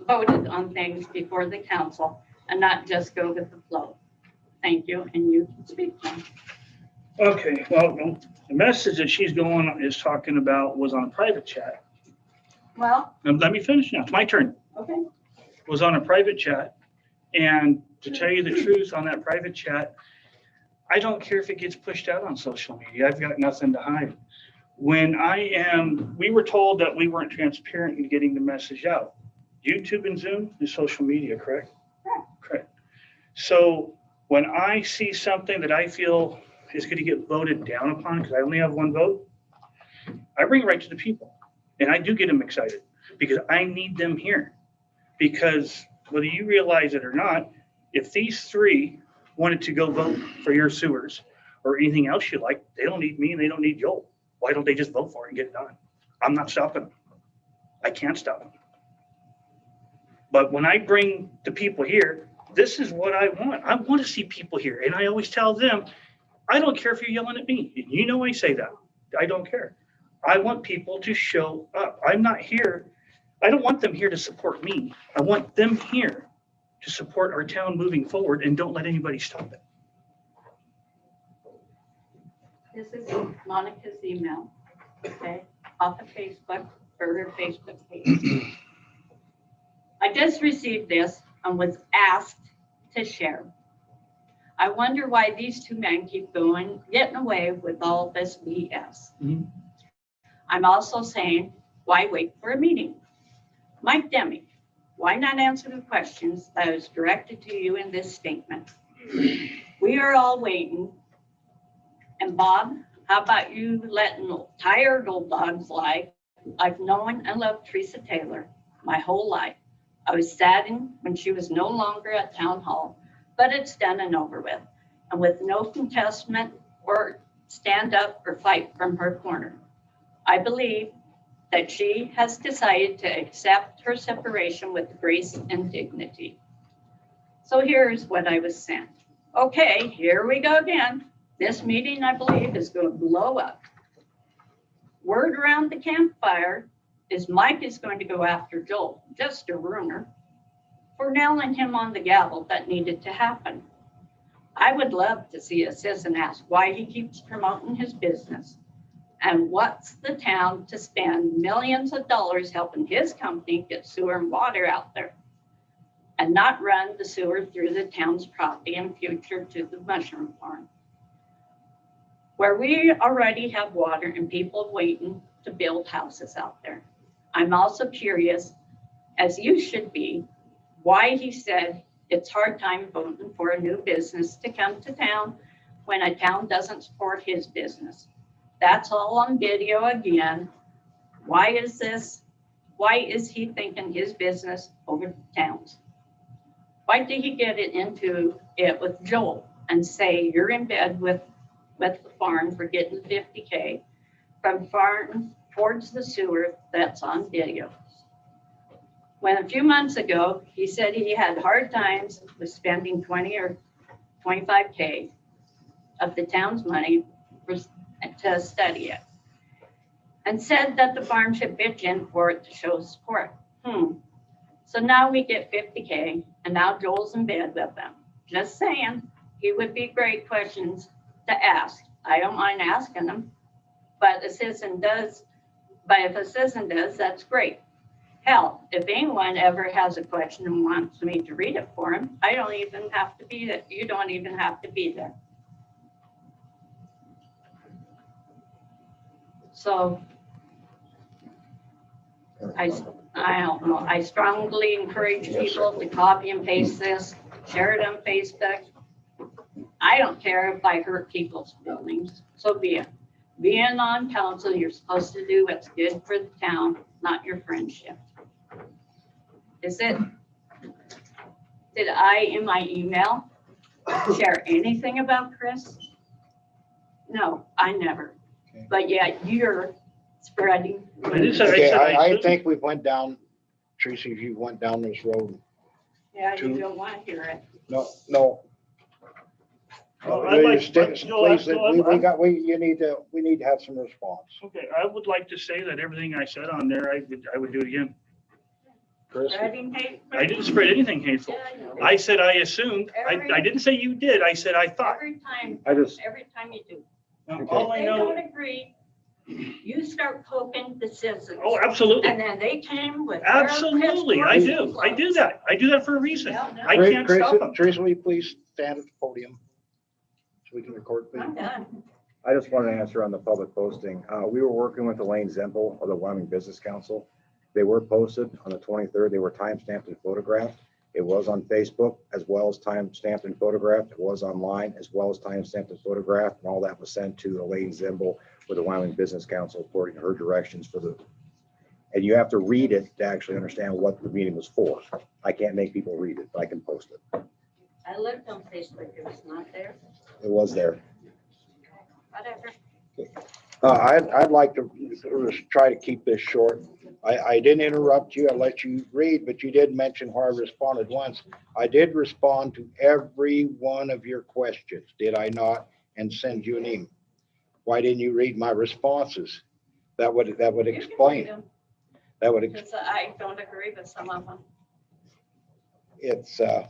voted on things before the council, and not just go with the flow. Thank you, and you can speak now. Okay, well, the message that she's talking about was on a private chat. Well, And let me finish now. It's my turn. okay. Was on a private chat. And to tell you the truth, on that private chat, I don't care if it gets pushed out on social media. I've got nothing to hide. We were told that we weren't transparent in getting the message out. YouTube and Zoom is social media, correct? Correct. So when I see something that I feel is going to get voted down upon, because I only have 1 vote, I bring it right to the people. And I do get them excited because I need them here. Because whether you realize it or not, if these 3 wanted to go vote for your sewers or anything else you like, they don't need me and they don't need Joel. Why don't they just vote for it and get it done? I'm not stopping them. I can't stop them. But when I bring the people here, this is what I want. I want to see people here. And I always tell them, I don't care if you're yelling at me. You know I say that. I don't care. I want people to show up. I'm not here. I don't want them here to support me. I want them here to support our town moving forward, and don't let anybody stop it. This is Monica's email, okay, off of Facebook, or her Facebook page. I just received this and was asked to share. I wonder why these 2 men keep getting away with all this BS. I'm also saying, why wait for a meeting? Mike Demme, why not answer the questions that was directed to you in this statement? We are all waiting. And Bob, how about you letting tired old dogs lie? I've known and loved Teresa Taylor my whole life. I was saddened when she was no longer at town hall, but it's done and over with. And with no contestment or stand up or fight from her corner. I believe that she has decided to accept her separation with grace and dignity. So here's what I was sent. Okay, here we go again. This meeting, I believe, is going to blow up. Word around the campfire is Mike is going to go after Joel, just a rumor, for nailing him on the gavel that needed to happen. I would love to see a citizen ask why he keeps promoting his business. And what's the town to spend millions of dollars helping his company get sewer and water out there and not run the sewer through the town's property and future to the mushroom farm, where we already have water and people waiting to build houses out there. I'm also curious, as you should be, why he said it's hard time voting for a new business to come to town when a town doesn't support his business. That's all on video again. Why is this? Why is he thinking his business over the town's? Why did he get it into it with Joel and say you're in bed with the farm for getting 50K from farm towards the sewer that's on video? When a few months ago, he said he had hard times with spending 20 or 25K of the town's money to study it, and said that the farm should pitch in for it to show support. So now we get 50K, and now Joel's in bed with them. Just saying, he would be great questions to ask. I don't mind asking them, but a citizen does. But if a citizen does, that's great. Hell, if anyone ever has a question and wants me to read it for him, I don't even have to be there. You don't even have to be there. So I don't know. I strongly encourage people to copy and paste this, share it on Facebook. I don't care if I hurt people's feelings. So be it. Being on council, you're supposed to do what's good for the town, not your friendship. Is it? Did I, in my email, share anything about Chris? No, I never. But yet you're spreading. Okay, I think we went down, Tracy, you went down this road. Yeah, you don't want to hear it. No. I'd like- Please, no, I- you need to have some response. Okay, I would like to say that everything I said on there, I would do it again. Chris? Spreading hate. I didn't spread anything hateful. Yeah, I know. I said I assumed. I didn't say you did. I said I thought. Every time you do. Now, all I They know. don't agree. You start poking the citizens. Oh, absolutely. And then they came with. their Absolutely, I do. pitchforks. I do that. I do that for a reason. Yeah, no. I can't stop them. Teresa, will you please stand at the podium so we can record, please? I'm done. I just wanted to answer on the public posting. We were working with Elaine Zempel of the Wyoming Business Council. They were posted on the 23rd. They were time-stamped and photographed. It was on Facebook as well as time-stamped and photographed. It was online as well as time-stamped and photographed. And all that was sent to Elaine Zempel with the Wyoming Business Council, according to her directions for the, and you have to read it to actually understand what the meeting was for. I can't make people read it, but I can post it. I looked on Facebook, it was not there. It was there. Whatever. I'd like to try to keep this short. I didn't interrupt you. I let you read, but you did mention where I responded once. I did respond to every one of your questions, did I not? And send you an email. Why didn't you read my responses? That would explain. That would, Because I don't agree with some of them. it's, I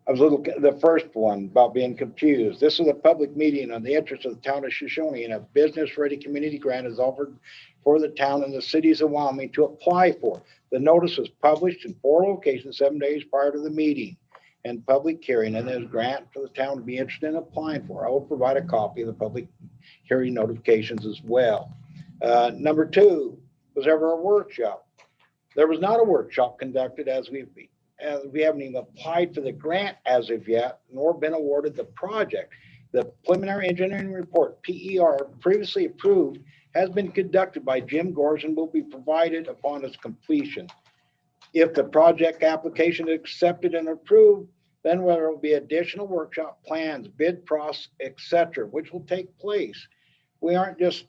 was a little, the first one about being confused. This is a public meeting on the interest of the town of Shoshoni, and a business-ready community grant is offered for the town and the cities of Wyoming to apply for. The notice was published in 4 locations 7 days prior to the meeting and public hearing, and there's a grant for the town to be interested in applying for. I will provide a copy of the public hearing notifications as well. Number 2, was ever a workshop? There was not a workshop conducted as we haven't even applied for the grant as of yet, nor been awarded the project. The preliminary engineering report, PER, previously approved, has been conducted by Jim Gores and will be provided upon its completion. If the project application is accepted and approved, then there will be additional workshop plans, bid process, etc., which will take place. We aren't just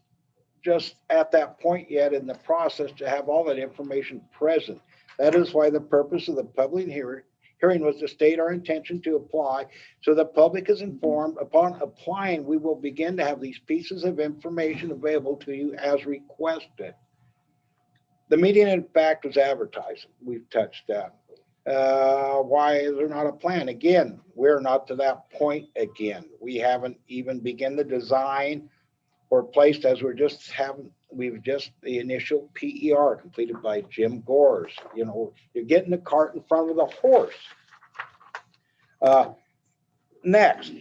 at that point yet in the process to have all that information present. That is why the purpose of the public hearing was to state our intention to apply, so the public is informed. Upon applying, we will begin to have these pieces of information available to you as requested. The meeting, in fact, was advertised. We've touched that. Why is there not a plan? Again, we're not to that point again. We haven't even begun the design or placed as we've just the initial PER completed by Jim Gores. You know, you're getting the cart in front of the horse. Next,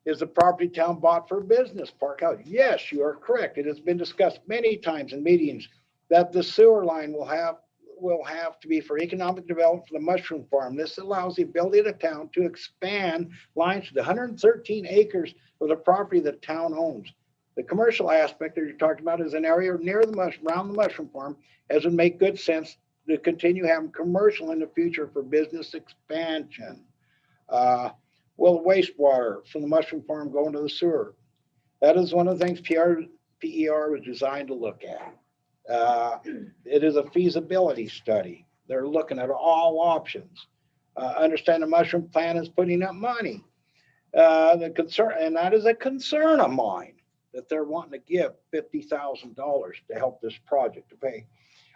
is the property town bought for a business park house? Yes, you are correct. It has been discussed many times in meetings that the sewer line will have to be for economic development for the mushroom farm. This allows the ability of the town to expand lines to the 113 acres of the property the town owns. The commercial aspect that you're talking about is an area near around the mushroom farm, as would make good sense to continue having commercial in the future for business expansion. Well, wastewater from the mushroom farm going to the sewer. That is one of the things PER was designed to look at. It is a feasibility study. They're looking at all options. Understand the mushroom plant is putting up money. The concern, and that is a concern of mine, that they're wanting to give $50,000 to help this project to pay.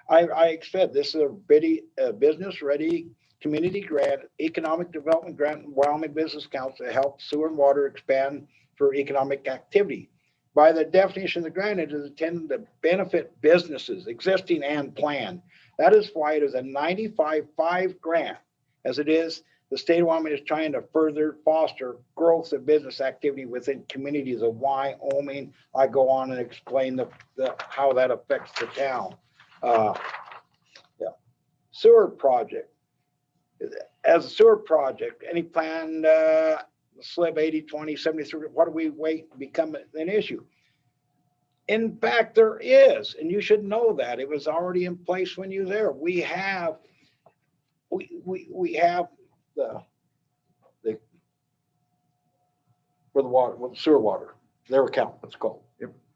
I said this is a business-ready community grant, economic development grant in Wyoming Business Council to help sewer and water expand for economic activity. By the definition of the grant, it is intended to benefit businesses, existing and planned. That is why it is a 95-5 grant, as it is the state of Wyoming is trying to further foster growth of business activity within communities of Wyoming. I go on and explain how that affects the town. Sewer project. As a sewer project, any plan slip 80, 20, 73, what do we wait to become an issue? In fact, there is, and you should know that. It was already in place when you were there. We have the for the water, with sewer water, their account, it's called.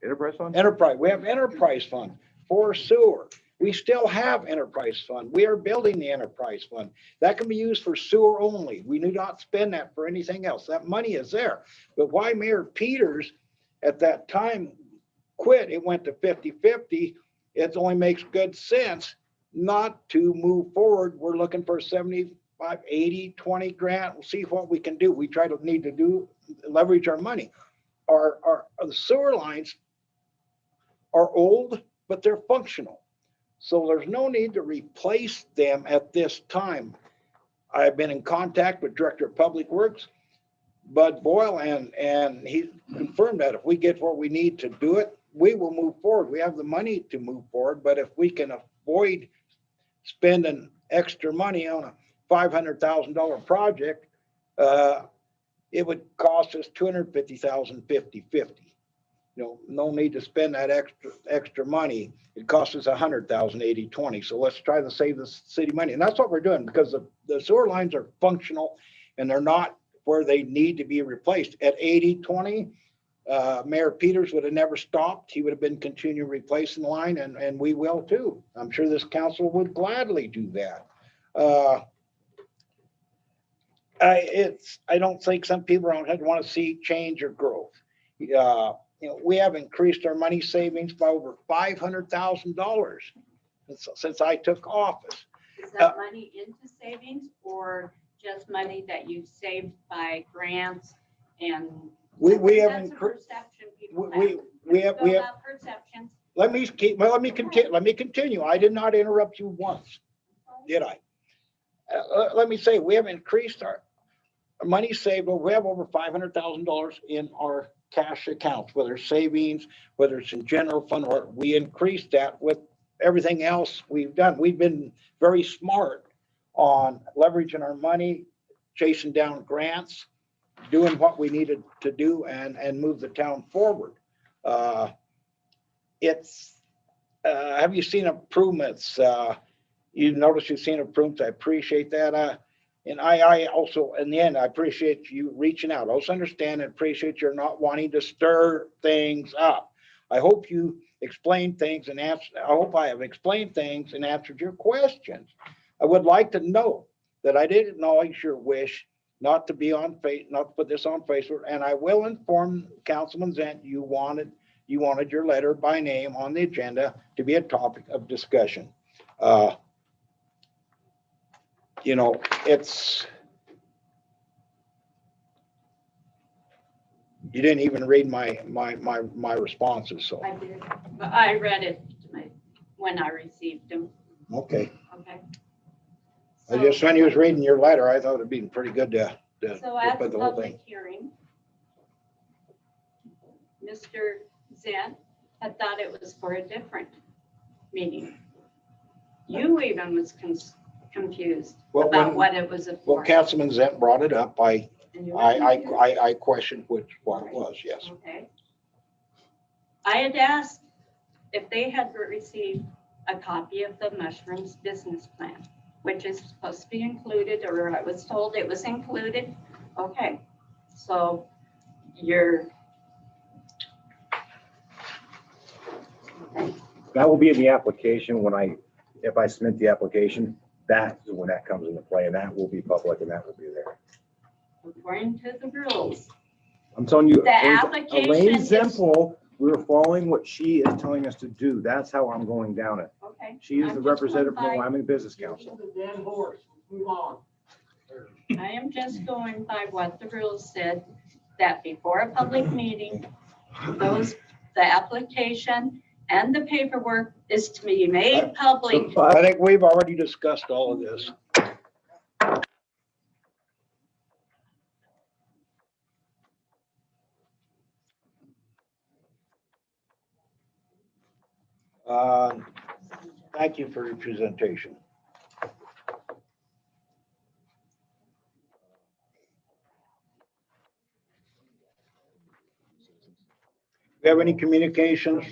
Enterprise fund? Enterprise. We have enterprise fund for sewer. We still have enterprise fund. We are building the enterprise fund. That can be used for sewer only. We do not spend that for anything else. That money is there. But why Mayor Peters at that time quit, it went to 50-50. It only makes good sense not to move forward. We're looking for 75, 80, 20 grant. We'll see what we can do. We need to do leverage our money. The sewer lines are old, but they're functional. So there's no need to replace them at this time. I've been in contact with Director of Public Works, Bud Boyle, and he confirmed that if we get what we need to do it, we will move forward. We have the money to move forward, but if we can avoid spending extra money on a $500,000 project, it would cost us $250,000 50-50. No need to spend that extra money. It costs us $100,000 80-20. So let's try to save the city money. And that's what we're doing, because the sewer lines are functional and they're not where they need to be replaced. At 80-20, Mayor Peters would have never stopped. He would have been continuing replacing the line, and we will too. I'm sure this council would gladly do that. I don't think some people want to see change or growth. We have increased our money savings by over $500,000 since I took office. Is that money into savings or just money that you've saved by grants and? We have increased. Perceptions. Let me continue. I did not interrupt you once, did I? Let me say, we have increased our money saved. We have over $500,000 in our cash accounts, whether it's savings, whether it's in general fund, or we increased that with everything else we've done. We've been very smart on leveraging our money, chasing down grants, doing what we needed to do, and move the town forward. Have you seen improvements? You notice you've seen improvements. I appreciate that. And I also, in the end, I appreciate you reaching out. I also understand and appreciate you're not wanting to stir things up. I hope you explain things and answer. I hope I have explained things and answered your questions. I would like to know that I did acknowledge your wish not to be on not to put this on Facebook, and I will inform Councilman Zent you wanted your letter by name on the agenda to be a topic of discussion. You didn't even read my responses, so. I did, but I read it when I received them. Okay. Okay. I just, when you was reading your letter, I thought it'd be pretty good to So at the put the whole thing. public hearing, Mr. Zent had thought it was for a different meeting. You even was confused about what it was for. Well, Councilman Zent brought it up. And you were confused? I questioned what it was, yes. Okay. I had asked if they had received a copy of the mushrooms business plan, which is supposed to be included, or I was told it was included. Okay, so you're. That will be in the application if I submit the application, that is when that comes into play, and that will be public, and that will be there. According to the rules, I'm telling you, the application Elaine is. Zempel, we're following what she is telling us to do. That's how I'm going down it. Okay. She is I'm the just representative from the going by- Wyoming Business Council. I am just going by what the rules said, that before a public meeting, the application and the paperwork is to be made public. I think we've already discussed all of this. Thank you for your presentation. Do you have any communications?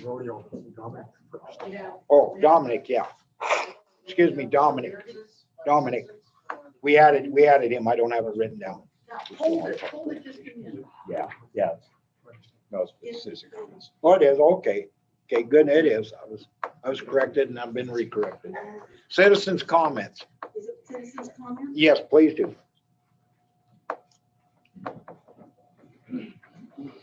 Oh, Dominic, yeah. Excuse me, Dominic. Dominic. We added him. I don't have it written down. Yeah. No, it's citizen comments. Oh, it is, okay. Okay, good, it is. I was corrected and I've been re-corrected. Citizens' comments. Is it citizens' comments? Yes, please do.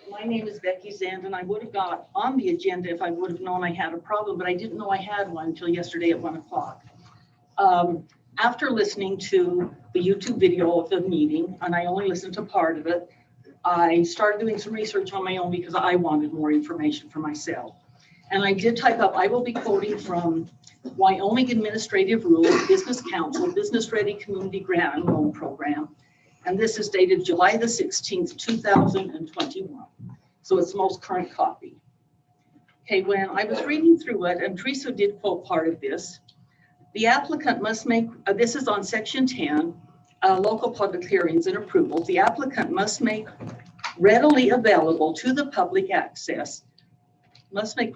My name is Becky Zand, and I would have got on the agenda if I would have known I had a problem, but I didn't know I had one until yesterday at 1 o'clock. After listening to the YouTube video of the meeting, and I only listened to part of it, I started doing some research on my own because I wanted more information for myself. And I did type up, I will be quoting from Wyoming Administrative Rules, Business Council, Business Ready Community Grant and Loan Program. And this is dated July the 16th, 2021. So it's the most current copy. Okay, when I was reading through it, and Teresa did quote part of this, the applicant must make, this is on section 10, local public hearings and approvals. The applicant must make readily available to the public access, must make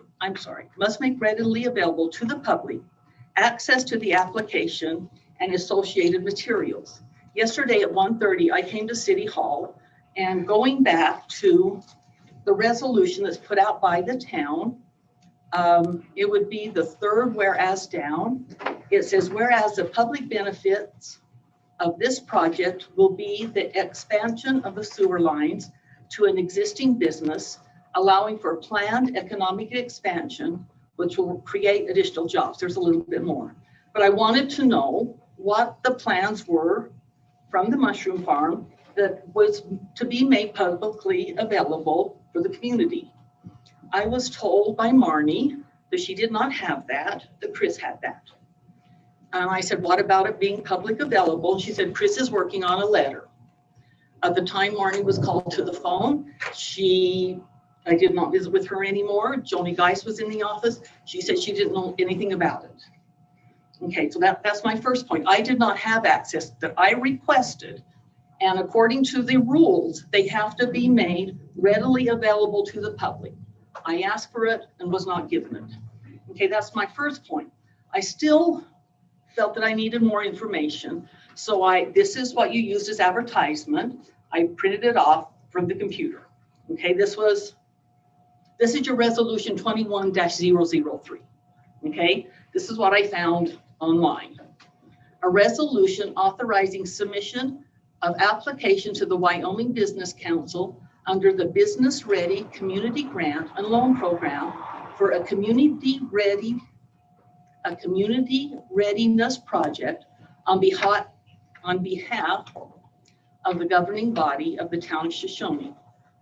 readily available to the public access to the application and associated materials. Yesterday at 1:30, I came to City Hall, and going back to the resolution that's put out by the town, it would be the third whereas down. It says, whereas the public benefits of this project will be the expansion of the sewer lines to an existing business, allowing for planned economic expansion, which will create additional jobs. There's a little bit more. But I wanted to know what the plans were from the mushroom farm that was to be made publicly available for the community. I was told by Marnie that she did not have that Chris had that. And I said, what about it being public available? And she said, Chris is working on a letter. At the time Marnie was called to the phone, I did not visit with her anymore. Joni Geis was in the office. She said she didn't know anything about it. Okay, so that's my first point. I did not have access that I requested. And according to the rules, they have to be made readily available to the public. I asked for it and was not given it. Okay, that's my first point. I still felt that I needed more information. So this is what you used as advertisement. I printed it off from the computer. Okay, this is your resolution 21-003. Okay, this is what I found online. A resolution authorizing submission of application to the Wyoming Business Council under the Business Ready Community Grant and Loan Program for a community readiness project on behalf of the governing body of the town of Shoshoni.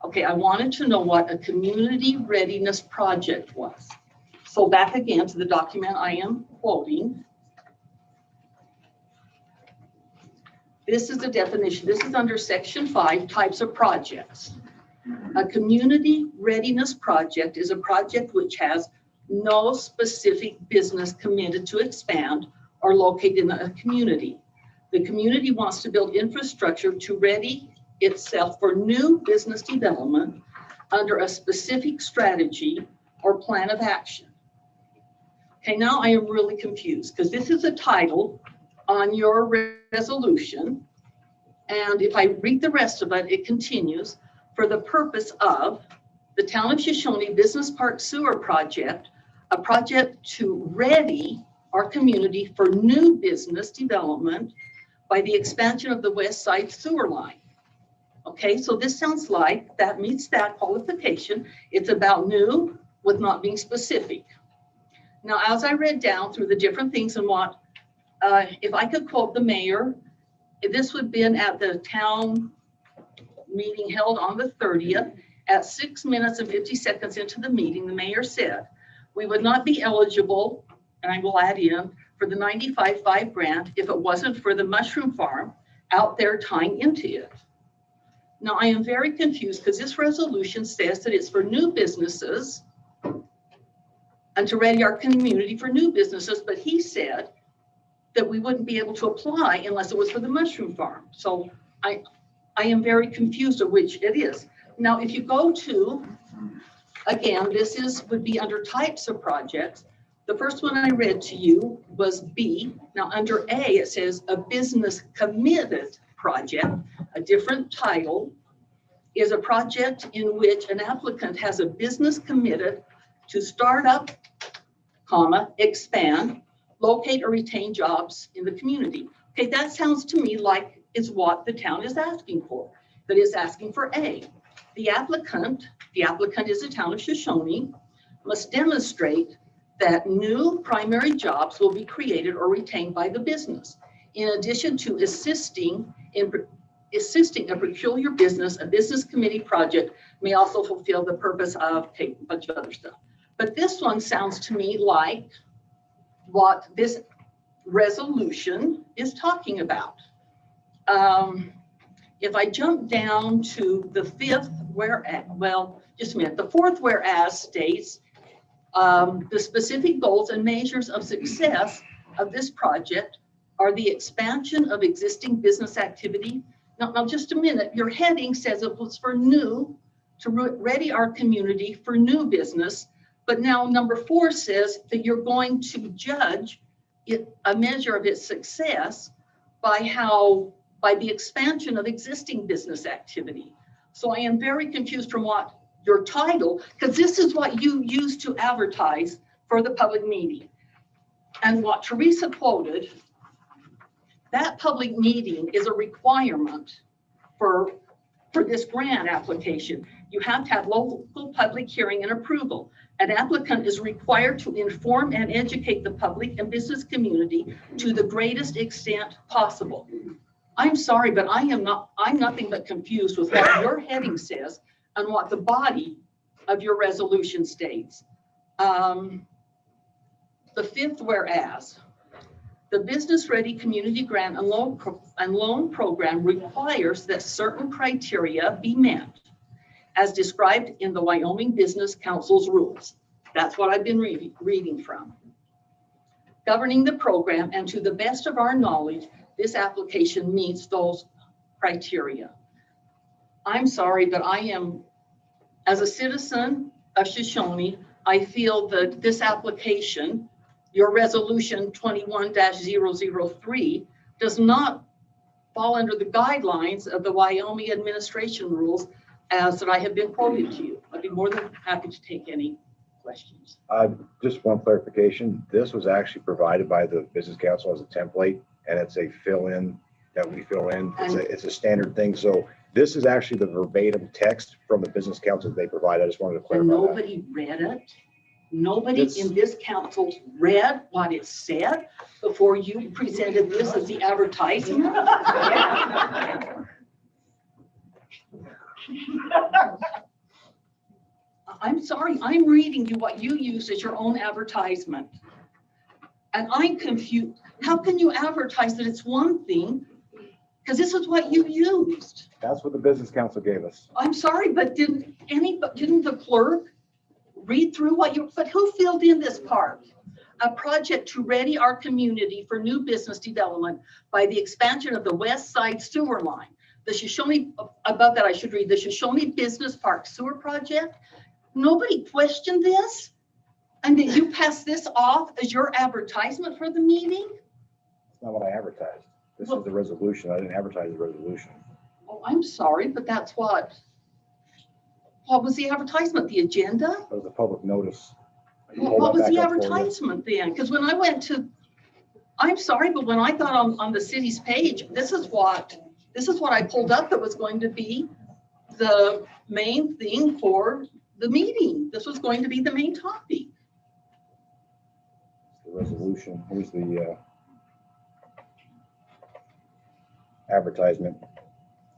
Okay, I wanted to know what a community readiness project was. So back again to the document I am quoting. This is the definition. This is under section 5, types of projects. A community readiness project is a project which has no specific business committed to expand or locate in a community. The community wants to build infrastructure to ready itself for new business development under a specific strategy or plan of action. Okay, now I am really confused because this is a title on your resolution. And if I read the rest of it, it continues, for the purpose of the Town of Shoshone Business Park Sewer Project, a project to ready our community for new business development by the expansion of the West Side Sewer Line. Okay, so this sounds like that meets that qualification. It's about new with not being specific. Now, as I read down through the different things and what, if I could quote the mayor, this would have been at the town meeting held on the 30th. At 6 minutes and 50 seconds into the meeting, the mayor said, we would not be eligible, and I will add in, for the 95.5 grant if it wasn't for the mushroom farm out there tying into it. Now, I am very confused because this resolution says that it's for new businesses and to ready our community for new businesses, but he said that we wouldn't be able to apply unless it was for the mushroom farm. So I am very confused of which it is. Now, if you go to, again, would be under types of projects. The first one I read to you was B. Now, under A, it says a business committed project. A different title is a project in which an applicant has a business committed to start up, comma, expand, locate or retain jobs in the community. Okay, that sounds to me like is what the town is asking for, that is asking for A. The applicant is the town of Shoshone, must demonstrate that new primary jobs will be created or retained by the business. In addition to assisting a peculiar business, a business committee project may also fulfill the purpose of a bunch of other stuff. But this one sounds to me like what this resolution is talking about. If I jump down to the fifth, the fourth whereas states the specific goals and measures of success of this project are the expansion of existing business activity. Now, just a minute, your heading says it was for new, to ready our community for new business. But now number 4 says that you're going to judge a measure of its success by the expansion of existing business activity. So I am very confused from what your title, because this is what you use to advertise for the public meeting. And what Teresa quoted, that public meeting is a requirement for this grant application. You have to have local public hearing and approval. An applicant is required to inform and educate the public and business community to the greatest extent possible. I'm sorry, but I'm nothing but confused with what your heading says and what the body of your resolution states. The fifth whereas, the Business Ready Community Grant and Loan Program requires that certain criteria be met as described in the Wyoming Business Council's rules. That's what I've been reading from. Governing the program, and to the best of our knowledge, this application meets those criteria. I'm sorry, but I am, as a citizen of Shoshone, I feel that this application, your resolution 21-003, does not fall under the guidelines of the Wyoming administration rules as that I have been quoted to you. I'd be more than happy to take any questions. Just one clarification. This was actually provided by the Business Council as a template, and it's a fill-in that we fill in. It's a standard thing. So this is actually the verbatim text from the Business Council that they provide. I just wanted to clarify that. Nobody read it. Nobody in this council read what it said before you presented this as the advertisement. I'm sorry, I'm reading you what you use as your own advertisement. And I'm confused. How can you advertise that it's one thing? Because this is what you used. That's what the Business Council gave us. I'm sorry, but didn't the clerk read through but who filled in this part? A project to ready our community for new business development by the expansion of the West Side Sewer Line. The Shoshone, above that I should read, the Shoshone Business Park Sewer Project. Nobody questioned this? And then you pass this off as your advertisement for the meeting? That's not what I advertised. This Well- is the resolution. I didn't advertise the resolution. Oh, I'm sorry, but that's what was the advertisement? The agenda? It was a public notice. I What pulled what that was the back up for you. advertisement then? Because when I went to, I'm sorry, but when I got on the city's page, this is what I pulled up that was going to be the main thing for the meeting. This was going to be the main topic. The resolution, here's the advertisement.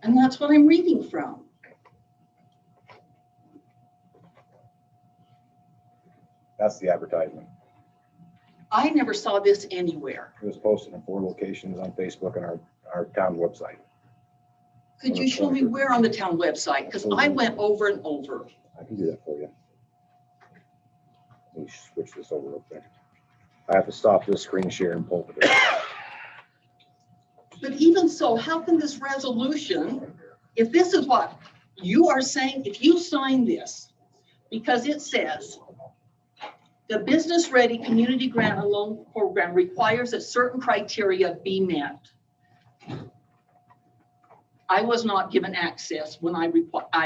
And that's what I'm reading from. That's the advertisement. I never saw this anywhere. It was posted in 4 locations on Facebook and our town website. Could you show me where on the town website? Because I went over and over. I can do that for you. Let me switch this over real quick. I have to stop this screen share and pull it. But even so, how can this resolution, if this is what you are saying, if you sign this, because it says the Business Ready Community Grant and Loan Program requires that certain criteria be met. I was not given access when I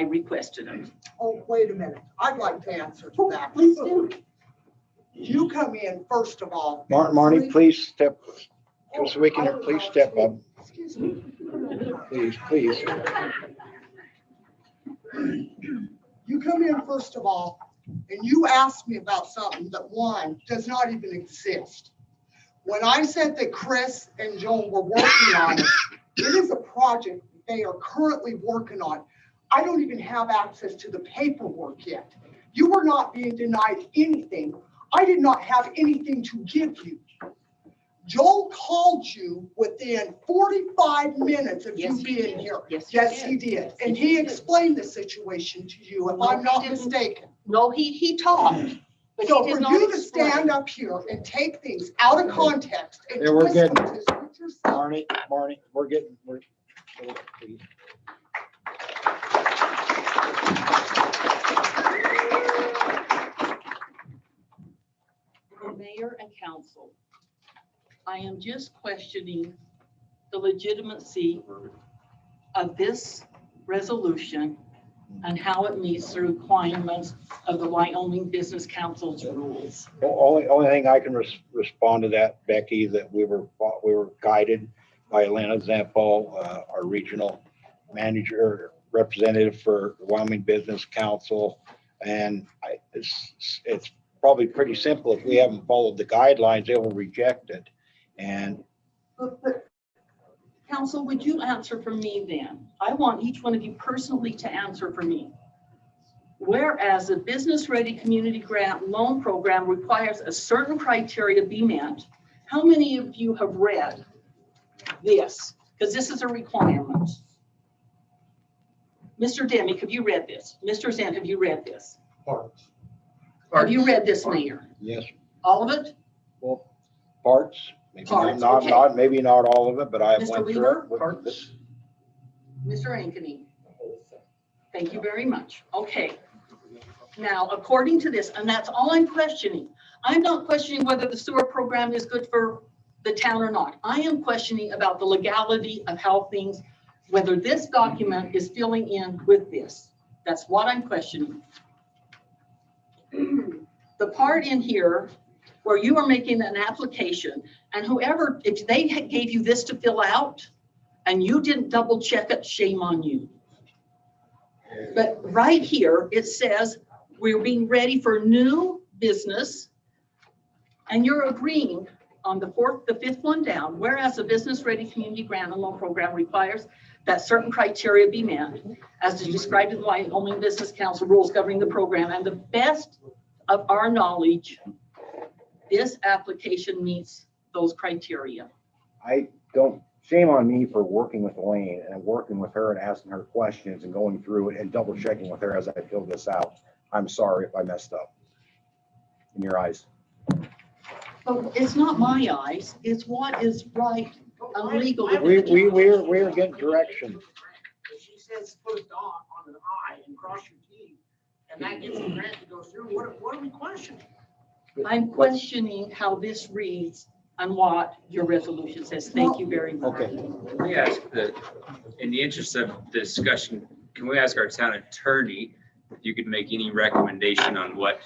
requested it. Oh, wait a minute. I'd like to answer to that. Please do. You come in, first of all. Marnie, please step, just so we can, please step up. Excuse me. Please, please. You come in, first of all, and you ask me about something that, one, does not even exist. When I said that Chris and Joel were working on it, it is a project they are currently working on. I don't even have access to the paperwork yet. You were not being denied anything. I did not have anything to give you. Joel called you within 45 minutes of you being here. Yes, he did. And he explained the situation to you, if I'm not mistaken. No, he talked. But So he for did not you to explain. stand up here and take things out of context and Yeah, we're twist them getting- to suit yourself. Marnie, we're please. Mayor and council, I am just questioning the legitimacy of this resolution and how it meets the requirements of the Wyoming Business Council's rules. Only thing I can respond to that, Becky, that we were guided by Elena Zampol, our regional manager, representative for the Wyoming Business Council. And it's probably pretty simple. If we haven't followed the guidelines, they will reject it. And But council, would you answer for me then? I want each one of you personally to answer for me. Whereas the Business Ready Community Grant Loan Program requires a certain criteria be met, how many of you have read this? Because this is a requirement. Mr. Demick, have you read this? Mr. Zent, have you read this? Parts. Have you read this, Mayor? yes, All of it? well, parts, maybe Parts, not, okay. maybe not all of it, but I Mr. went through Weaver? it. with Parts. this. Mr. Ankeny? Thank you very much. Okay. Now, according to this, and that's all I'm questioning. I'm not questioning whether the sewer program is good for the town or not. I am questioning about the legality of how things, whether this document is filling in with this. That's what I'm questioning. The part in here where you are making an application and whoever, if they gave you this to fill out and you didn't double check it, shame on you. But right here, it says we're being ready for new business. And you're agreeing on the fifth one down, whereas the Business Ready Community Grant and Loan Program requires that certain criteria be met as described in the Wyoming Business Council rules governing the program. And the best of our knowledge, this application meets those criteria. I don't, shame on me for working with Elaine and working with her and asking her questions and going through it and double checking with her as I filled this out. I'm sorry if I messed up in your eyes. But it's not my eyes, it's what is right and legal. We're getting direction. She says put a dot on an I and cross your T and that gets the grant to go through, what are we questioning? I'm questioning how this reads on what your resolution says. Thank you very much. Okay. Let me ask that, in the interest of discussion, can we ask our town attorney if you could make any recommendation on what?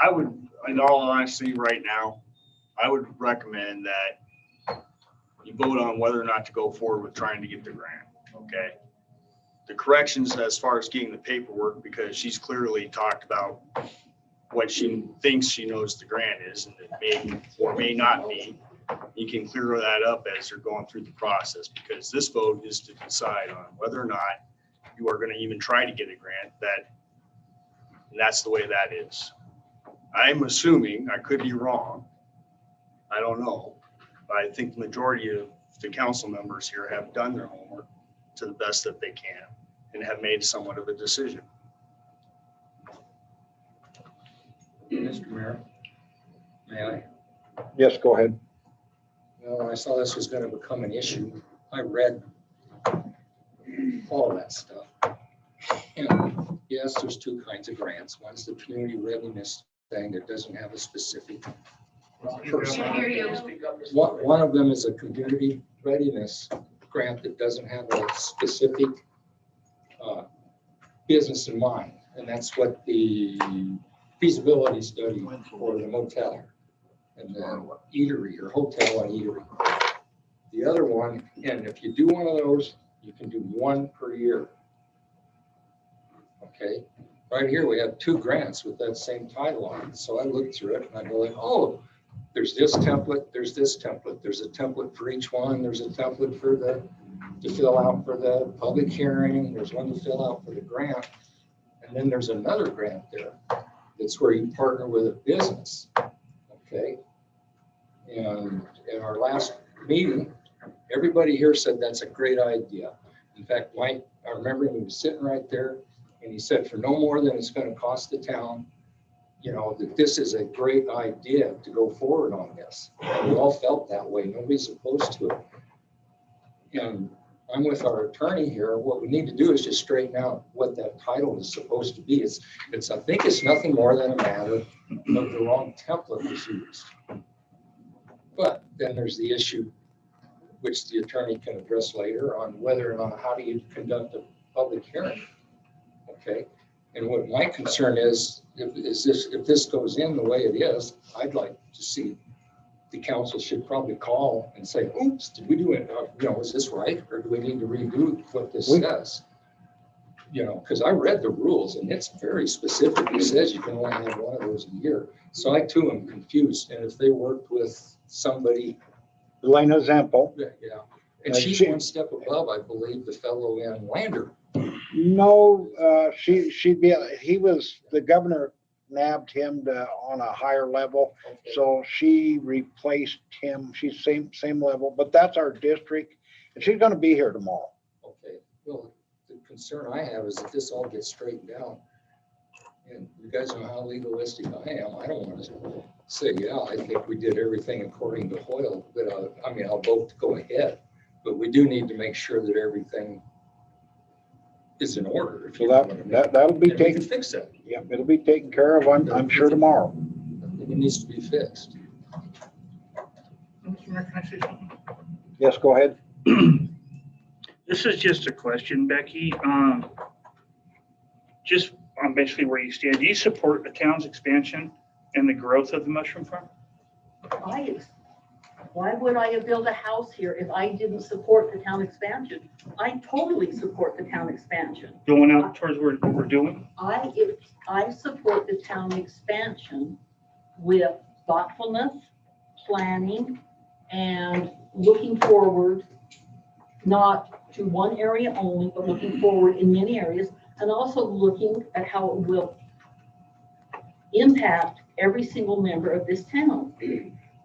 I would, in all honesty, right now, I would recommend that you vote on whether or not to go forward with trying to get the grant, okay? The corrections as far as getting the paperwork, because she's clearly talked about what she thinks she knows the grant is, and it may or may not be. You can clear that up as you're going through the process, because this vote is to decide on whether or not you are going to even try to get a grant. And that's the way that is. I'm assuming, I could be wrong, I don't know, but I think the majority of the council members here have done their homework to the best that they can and have made somewhat of a decision. Mr. Mayor, may I? Yes, go ahead. Well, I saw this was going to become an issue. I read all that stuff. And yes, there's two kinds of grants. One's the community readiness thing that doesn't have a specific person. One of them is a community readiness grant that doesn't have a specific business in mind. And that's what the feasibility study for the motel and the eatery or hotel and eatery. The other one, and if you do one of those, you can do one per year. Okay, right here we have two grants with that same title on it. So I looked through it and I go like, oh, there's this template, there's this template, there's a template for each one, there's a template for to fill out for the public hearing, there's one to fill out for the grant, and then there's another grant there. That's where you partner with a business. Okay, and in our last meeting, everybody here said that's a great idea. In fact, Mike, I remember he was sitting right there and he said, for no more than it's going to cost the town, you know, that this is a great idea to go forward on this. And we all felt that way. Nobody's opposed to it. And I'm with our attorney here. What we need to do is just straighten out what that title is supposed to be. I think it's nothing more than a matter of the wrong template was used. But then there's the issue, which the attorney can address later, on whether or not how do you conduct a public hearing. Okay, and what my concern is, if this goes in the way it is, I'd like to see the council should probably call and say, oops, did we do it? You know, is this right? Or do we need to redo what this says? You know, because I read the rules and it's very specific. It says you can only have one of those a year. So I too am confused. And if they worked with somebody. Elena Zempel. Yeah. And she's one step above, I believe, the fellow in Lander. No, she'd be, the governor nabbed him on a higher level. Okay. So she replaced him. She's same level, but that's our district. And she's going to be here tomorrow. Okay. Well, the concern I have is that this all gets straightened out. And you guys know how legalistic I am. I don't want to say, yeah, I think we did everything according to Hoyle, but I mean, I'll vote to go ahead. But we do need to make sure that everything is in order. If So that'll be taken. Fix that. Yeah, it'll be taken care of. I'm sure tomorrow. It needs to be fixed. Mr. Mayor, can I say something? Yes, go ahead. This is just a question, Becky. Just on basically where you stand, do you support the town's expansion and the growth of the mushroom farm? Why would I have built a house here if I didn't support the town expansion? I totally support the town expansion. Going out towards what we're doing? I support the town expansion with thoughtfulness, planning, and looking forward, not to one area only, but looking forward in many areas, and also looking at how it will impact every single member of this town.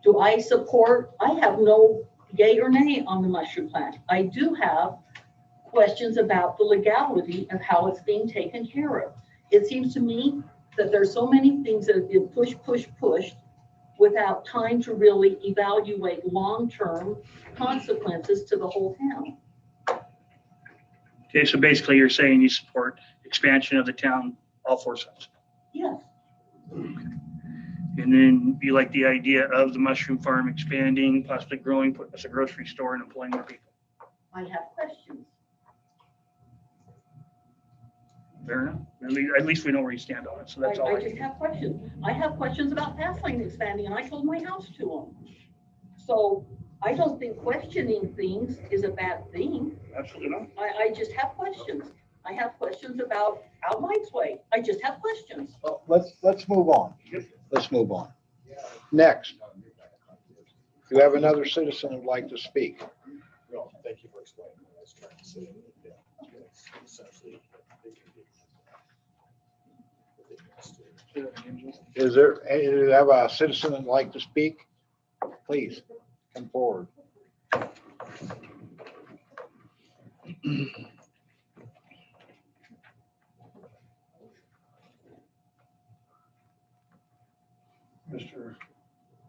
Do I support? I have no yay or nay on the mushroom plant. I do have questions about the legality of how it's being taken care of. It seems to me that there's so many things that have been pushed without time to really evaluate long-term consequences to the whole town. Okay, so basically you're saying you support expansion of the town All 4 sides. Yes. And then you like the idea of the mushroom farm expanding, possibly growing, putting us a grocery store and employing more people. I have questions. Fair enough. At least we know where you stand on it, so that's all. I just have questions. I have questions about fast lane expanding, and I sold my house to them. So I don't think questioning things is a bad thing. Absolutely not. I just have questions. I have questions about Al Mike's way. I just have questions. Well, let's move on. Let's move on. Next. Do you have another citizen who'd like to speak? No, thank you for explaining what I was trying to say. Yeah, essentially, they can be. Is there, do you have a citizen that'd like to speak? Please, come forward. Mr.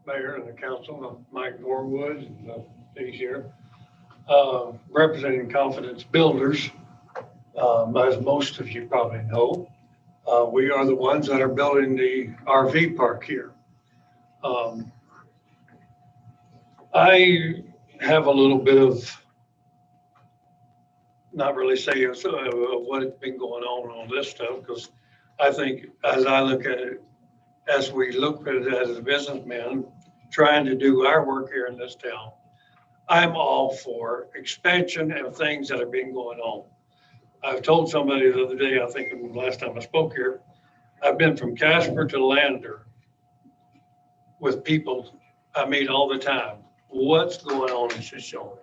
Mayor and the council, I'm Mike Norwood, and he's here. Representing Confidence Builders, as most of you probably know, we are the ones that are building the RV park here. I have a little bit of, not really say of what's been going on all this stuff, because I think as I look at it, as we look at it as a businessman trying to do our work here in this town, I'm all for expansion and things that have been going on. I've told somebody the other day, I think the last time I spoke here, I've been from Casper to Lander with people I meet all the time. What's going on in Shoshoni?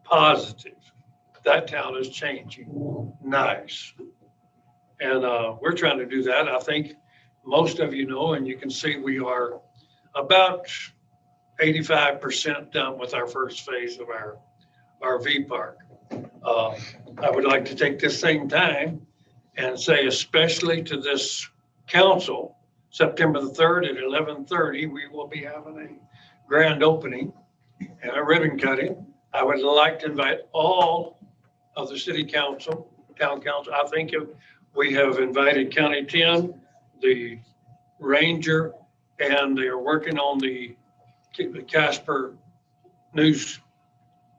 Positive. That town is changing. Nice. And we're trying to do that. I think most of you know, and you can see we are about 85% done with our first phase of our RV park. I would like to take this same time and say, especially to this council, September the 3rd at 11:30, we will be having a grand opening and a ribbon cutting. I would like to invite all of the city council, town council. I think we have invited County 10, the Ranger, and they are working on the Casper News,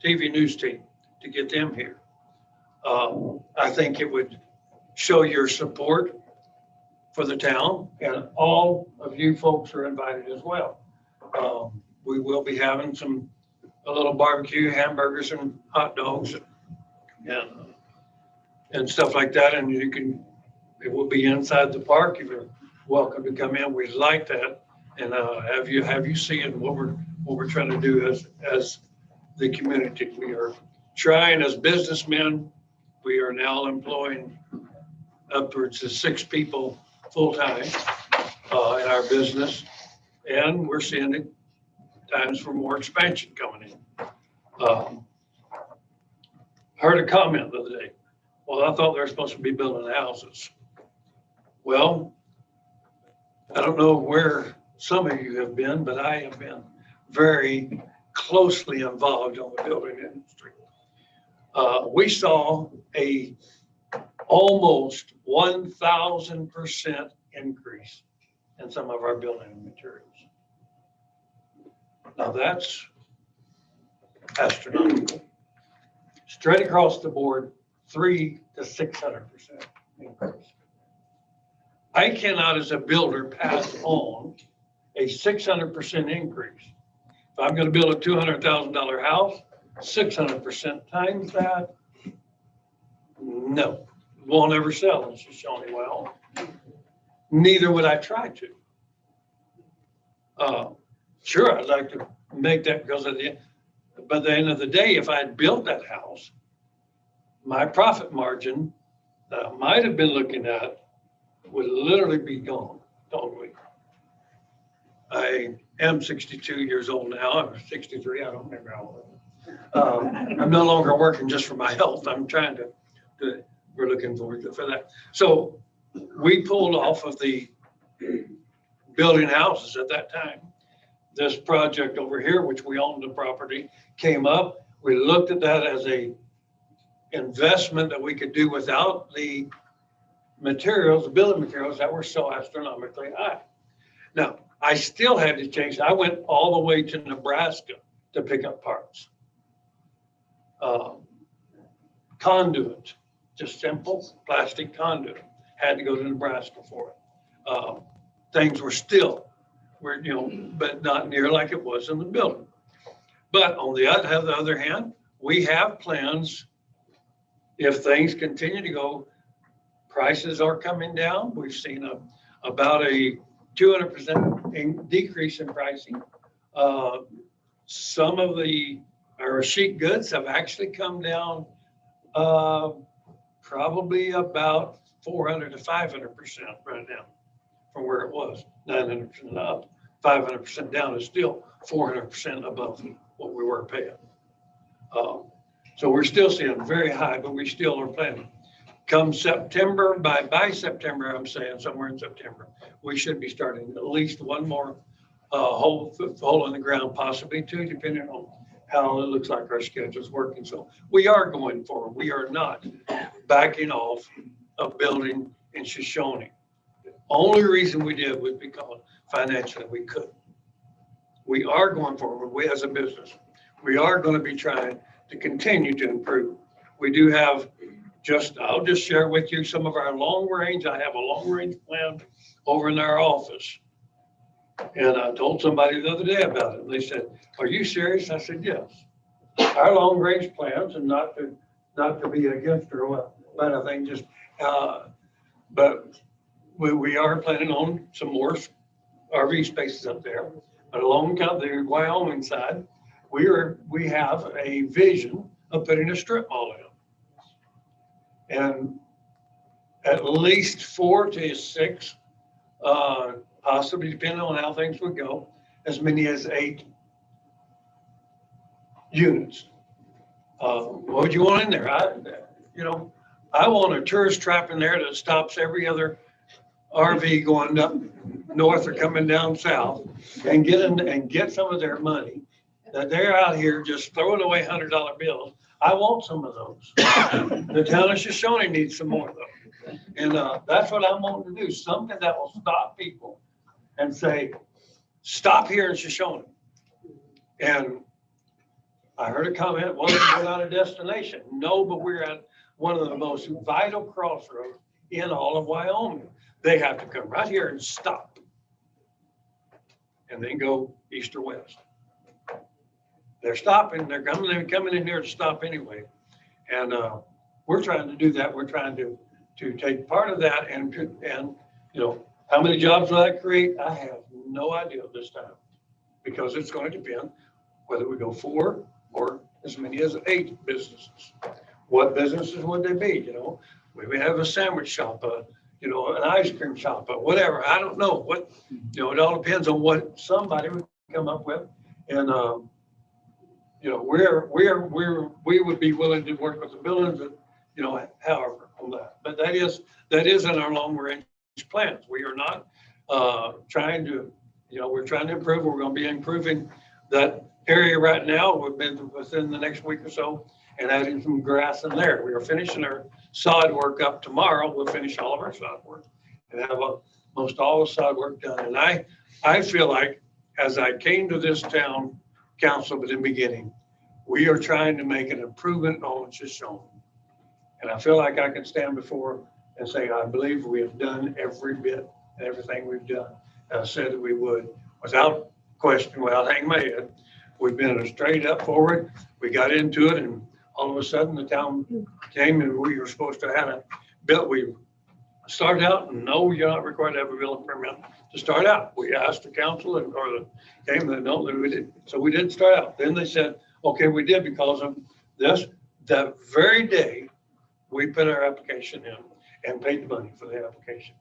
TV news team to get them here. I think it would show your support for the town, and all of you folks are invited as well. We will be having a little barbecue, hamburgers and hot dogs and stuff like that. And it will be inside the park. You're welcome to come in. We'd like that. And have you seen what we're trying to do as the community. We are trying as businessmen. We are now employing upwards of 6 people full-time in our business. And we're seeing it times for more expansion coming in. Heard a comment the other day. Well, I thought they were supposed to be building houses. Well, I don't know where some of you have been, but I have been very closely involved on the building industry. We saw a almost 1,000% increase in some of our building materials. Now that's astronomical. Straight across the board, 300 to 600% increase. I cannot, as a builder, pass on a 600% increase. If I'm going to build a $200,000 house, 600% times that, no, won't ever sell in Shoshoni. Well, neither would I try to. Sure, I'd like to make that because at the end of the day, if I had built that house, my profit margin that I might have been looking at would literally be gone, totally. I am 62 years old now. I'm 63. I don't remember how old. I'm no longer working just for my health. I'm trying to we're looking forward for that. So we pulled off of the building houses at that time. This project over here, which we owned the property, came up. We looked at that as a investment that we could do without the materials, building materials that were so astronomically high. Now, I still had to change. I went all the way to Nebraska to pick up parts. Conduit, just simple plastic conduit. Had to go to Nebraska for it. Things were still, but not near like it was in the building. But on the other hand, we have plans. If things continue to go, prices are coming down. We've seen about a 200% decrease in pricing. Some of our sheet goods have actually come down probably about 400 to 500% right now from where it was. 900% up, 500% down is still 400% above what we were paying. So we're still seeing very high, but we still are planning. Come September, by September, I'm saying somewhere in September, we should be starting at least one more hole in the ground, possibly two, depending on how it looks like our schedule's working. So we are going forward. We are not backing off of building in Shoshoni. The only reason we did was because financially we couldn't. We are going forward. We as a business, we are going to be trying to continue to improve. We do have I'll just share with you some of our long range. I have a long range plan over in our office. And I told somebody the other day about it. And they said, "Are you serious?" I said, "Yes." Our long range plans, and not to be against or what, but I think just, but we are planning on some more RV spaces up there. But along the Wyoming side, we have a vision of putting a strip mall in. And at least 4 to 6, possibly depending on how things would go, as many as 8 units. What would you want in there? I want a tourist trap in there that stops every other RV going up north or coming down south and get some of their money that they're out here just throwing away $100 bills. I want some of those. The town of Shoshoni needs some more of those. And that's what I'm wanting to do, something that will stop people and say, stop here in Shoshoni. And I heard a comment, well, we're not a destination. No, but we're at one of the most vital crossroads in all of Wyoming. They have to come right here and stop and then go east or west. They're stopping, they're coming in here to stop anyway. And we're trying to do that. We're trying to take part of that and how many jobs will that create? I have no idea this time, because it's going to depend whether we go 4 or as many as 8 businesses. What businesses would they be? We have a sandwich shop, an ice cream shop, whatever. I don't know what, it all depends on what somebody would come up with. And, we would be willing to work with the buildings, however on that. But that is in our long range plans. We are not trying to, we're trying to improve. We're going to be improving that area right now. We've been within the next week or so and adding some grass in there. We are finishing our sod work up tomorrow. We'll finish all of our sod work and have most all the sod work done. And I feel like as I came to this town council in the beginning, we are trying to make an improvement on Shoshoni. And I feel like I can stand before and say, I believe we have done every bit and everything we've done. I said that we would, without question, without hanging my head. We've been straight up forward. We got into it, and all of a sudden the town came and we were supposed to have we started out, and no, you're not required to have a building permit to start out. We asked the council or the came, no, we didn't. So we didn't start out. Then they said, okay, we did because of this. That very day, we put our application in and paid the money for the application.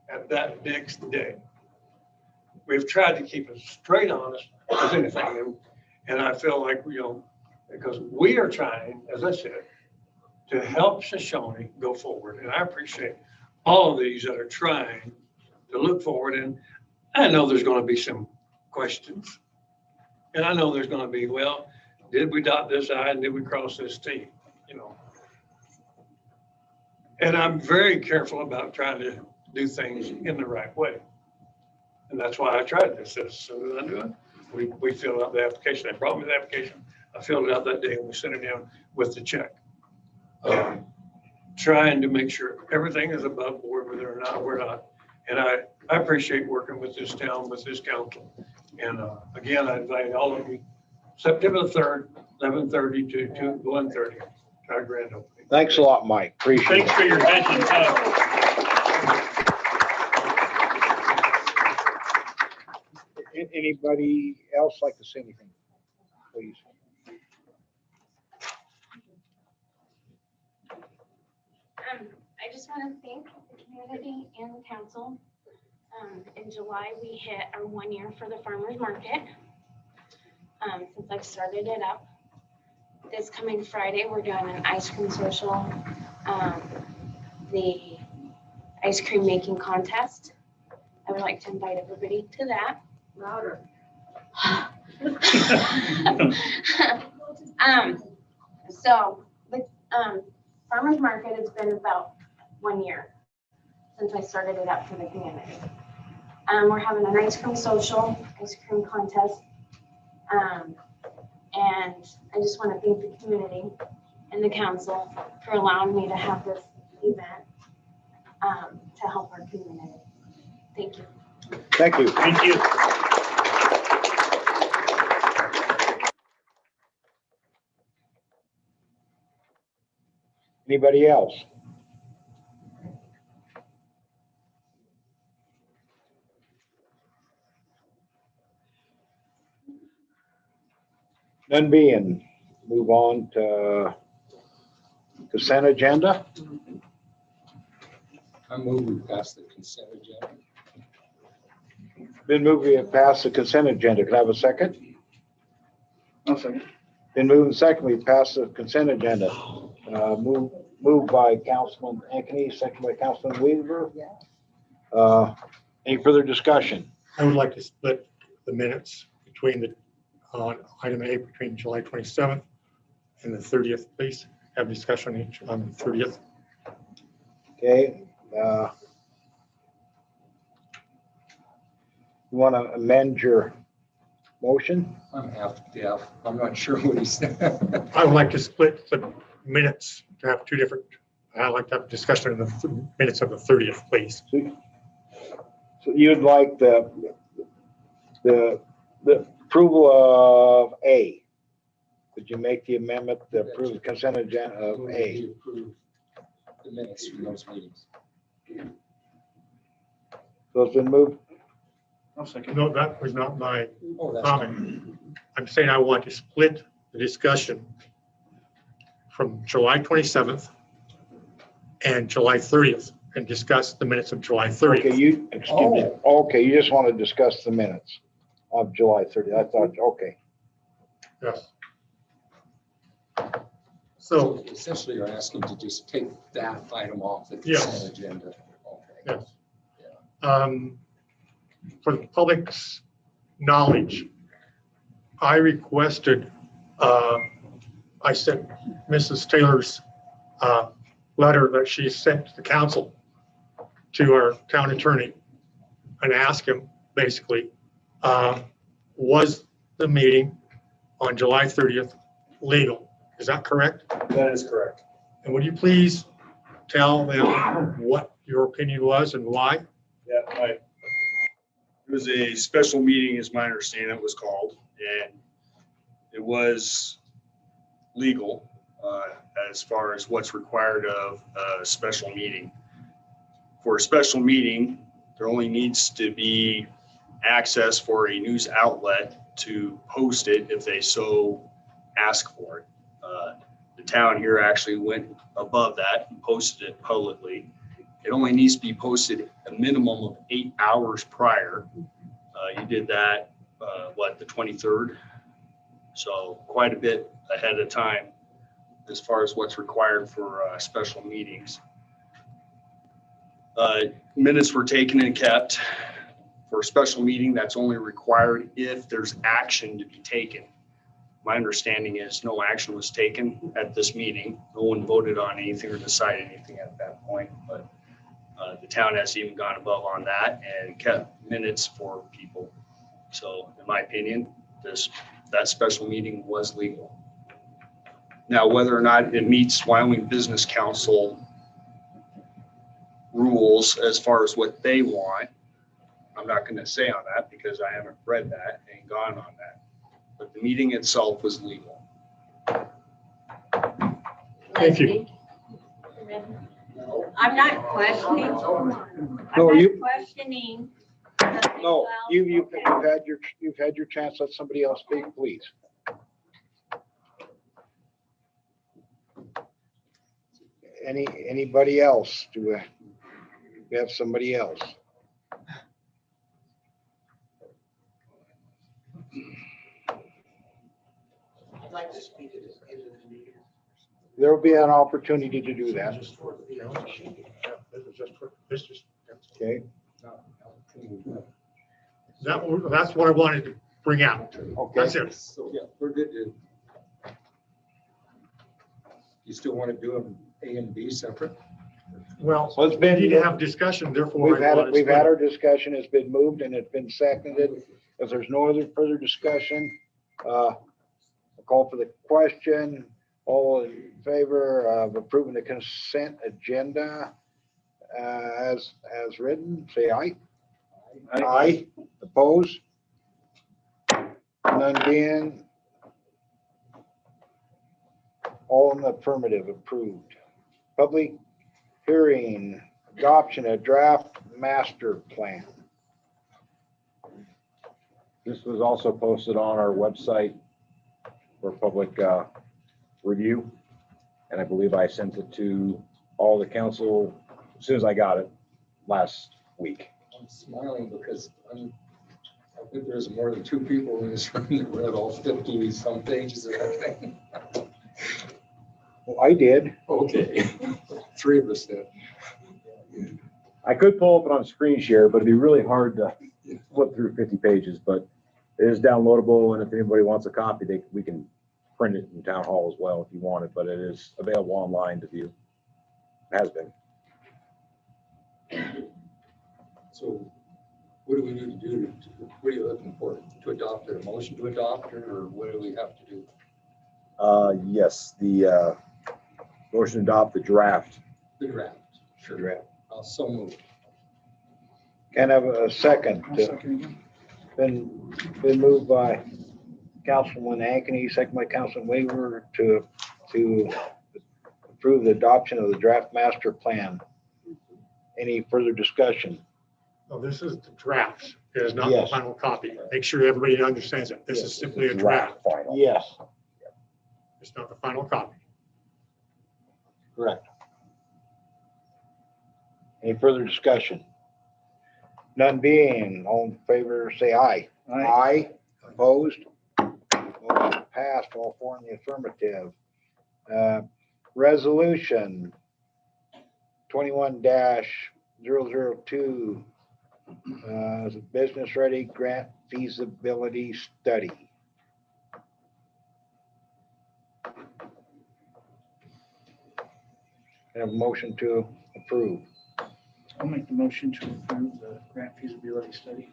At that next day, we've tried to keep it straight honest as anything. And I feel like, because we are trying, as I said, to help Shoshoni go forward. And I appreciate all of these that are trying to look forward. And I know there's going to be some questions. And I know there's going to be, well, did we dot this I and did we cross this T? And I'm very careful about trying to do things in the right way. And that's why I tried this. As soon as I do it, we filled out the application. They brought me the application. I filled it out that day and we sent it down with the check. Trying to make sure everything is above board, whether or not we're not. And I appreciate working with this town, with this council. And again, I invite all of you, September the 3rd, 11:30 to 1:30, our grand opening. Thanks a lot, Mike. Appreciate it. Thanks for your attention. Anybody else like to say anything, please? I just want to thank the community and the council. In July, we hit our 1 year for the farmer's market. Since I've started it up. This coming Friday, we're doing an ice cream social, the ice cream making contest. I would like to invite everybody to that. Louder. So the farmer's market has been about 1 year since I started it up for the community. We're having an ice cream social, ice cream contest. And I just want to thank the community and the council for allowing me to have this event to help our community. Thank you. Thank you. Thank you. Anybody else? None being, move on to consent agenda. I move we pass the consent agenda. Been moved, we have passed the consent agenda. Can I have a second? I'll second. Been moved and second, we passed the consent agenda. Moved by Councilman Ankeny, second by Councilman Weaver. Any further discussion? I would like to split the minutes between the, on item A, between July 27th and the 30th, please. Have discussion each on the 30th. Okay. You want to amend your motion? I'm half deaf. I'm not sure what he said. I would like to split the minutes to have two different, I'd like to have a discussion in the minutes of the 30th, please. So you'd like the approval of A. Could you make the amendment to approve the consent agenda of A? Approve the minutes from those meetings. So it's been moved. I'll second. No, that was not my Oh, that's comment. I'm saying I want to split the discussion from July 27th and July 30th and discuss the minutes of July 30th. Okay, you, excuse me. Okay, you just want to discuss the minutes of July 30th. I thought, okay. Yes. So essentially you're asking to just take that item off the Yes. consent agenda. Okay. yes. For the public's knowledge, I requested, I sent Mrs. Taylor's letter that she sent to the council to our town attorney and asked him basically, was the meeting on July 30th legal? Is that correct? That is correct. And would you please tell them what your opinion was and why? Yeah, it was a special meeting, is my understanding it was called, and it was legal as far as what's required of a special meeting. For a special meeting, there only needs to be access for a news outlet to post it if they so ask for it. The town here actually went above that and posted it publicly. It only needs to be posted a minimum of 8 hours prior. You did that, the 23rd? So quite a bit ahead of time as far as what's required for special meetings. Minutes were taken and kept. For a special meeting, that's only required if there's action to be taken. My understanding is no action was taken at this meeting. No one voted on anything or decided anything at that point, but the town has even gone above on that and kept minutes for people. So in my opinion, that special meeting was legal. Now, whether or not it meets Wyoming Business Council rules as far as what they want, I'm not going to say on that because I haven't read that and gone on that. But the meeting itself was legal. Thank you. I'm not questioning. No, I'm you- not questioning. No, you've had your chance. Let somebody else speak, please. Anybody else? Do we have somebody else? I'd like to speak at the end of the meeting. There will be an opportunity to do that. Just for the just for business. Okay, That's what I wanted to bring out. okay. That's it. So, yeah, we're good to. You still want to do them A and B separate? Well, Well, it's we been- need to have discussion, therefore. We've I had, want to we've had split our discussion. It's been moved and it's been seconded. If there's no other further discussion, I'll call for the question. All in favor of approving the consent agenda as written, say aye. Aye. Opposed? None being. All in the affirmative, approved. Public hearing, adoption of draft master plan. This was also posted on our website for public review. And I believe I sent it to all the council as soon as I got it last week. I'm smiling because I think there's more than two people in this room that read all 50 some pages of that thing. Well, I did. Okay, 3 of us did. I could pull up it on screen share, but it'd be really hard to flip through 50 pages, but it is downloadable. And if anybody wants a copy, we can print it in town hall as well if you want it, but it is available online to view. It has been. So what do we need to do? What are you looking for? To adopt it, a motion to adopt it, or what do we have to do? Yes, the motion to adopt the draft. The draft. Sure. Draft. I'll so move. Can I have a second? I'll second again. Been moved by Councilman Ankeny, second by Councilman Weaver to approve the adoption of the draft master plan. Any further discussion? Oh, this is the draft. It is not the Yes. final copy. Make sure everybody understands that. This is simply a draft. Final. Yes, It's not the final copy. correct. Any further discussion? None being, all in favor, say aye. Aye. Opposed? Motion passed, all four in the affirmative. Resolution 21-002, business ready grant feasibility study. Have a motion to approve. I'll make the motion to approve the grant feasibility study.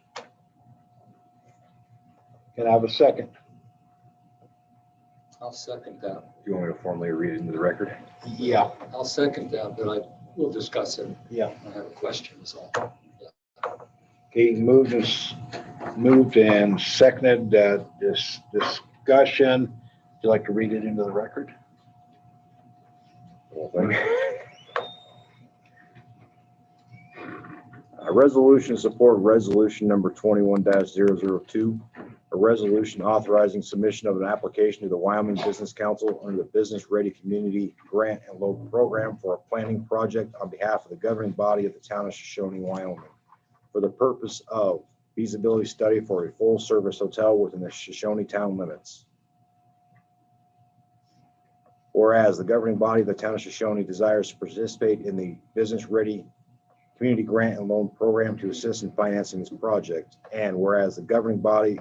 Can I have a second? I'll second that. Do you want me to formally read it into the record? Yeah. I'll second that, but I will discuss it. Yeah. I have a question, so. Okay, moved and seconded, this discussion. Would you like to read it into the record? A resolution to support resolution number 21-002, a resolution authorizing submission of an application to the Wyoming Business Council under the Business Ready Community Grant and Loan Program for a planning project on behalf of the governing body of the town of Shoshoni, Wyoming, for the purpose of feasibility study for a full-service hotel within the Shoshoni town limits. Whereas the governing body of the town of Shoshoni desires to participate in the Business Ready Community Grant and Loan Program to assist in financing this project. And whereas the governing body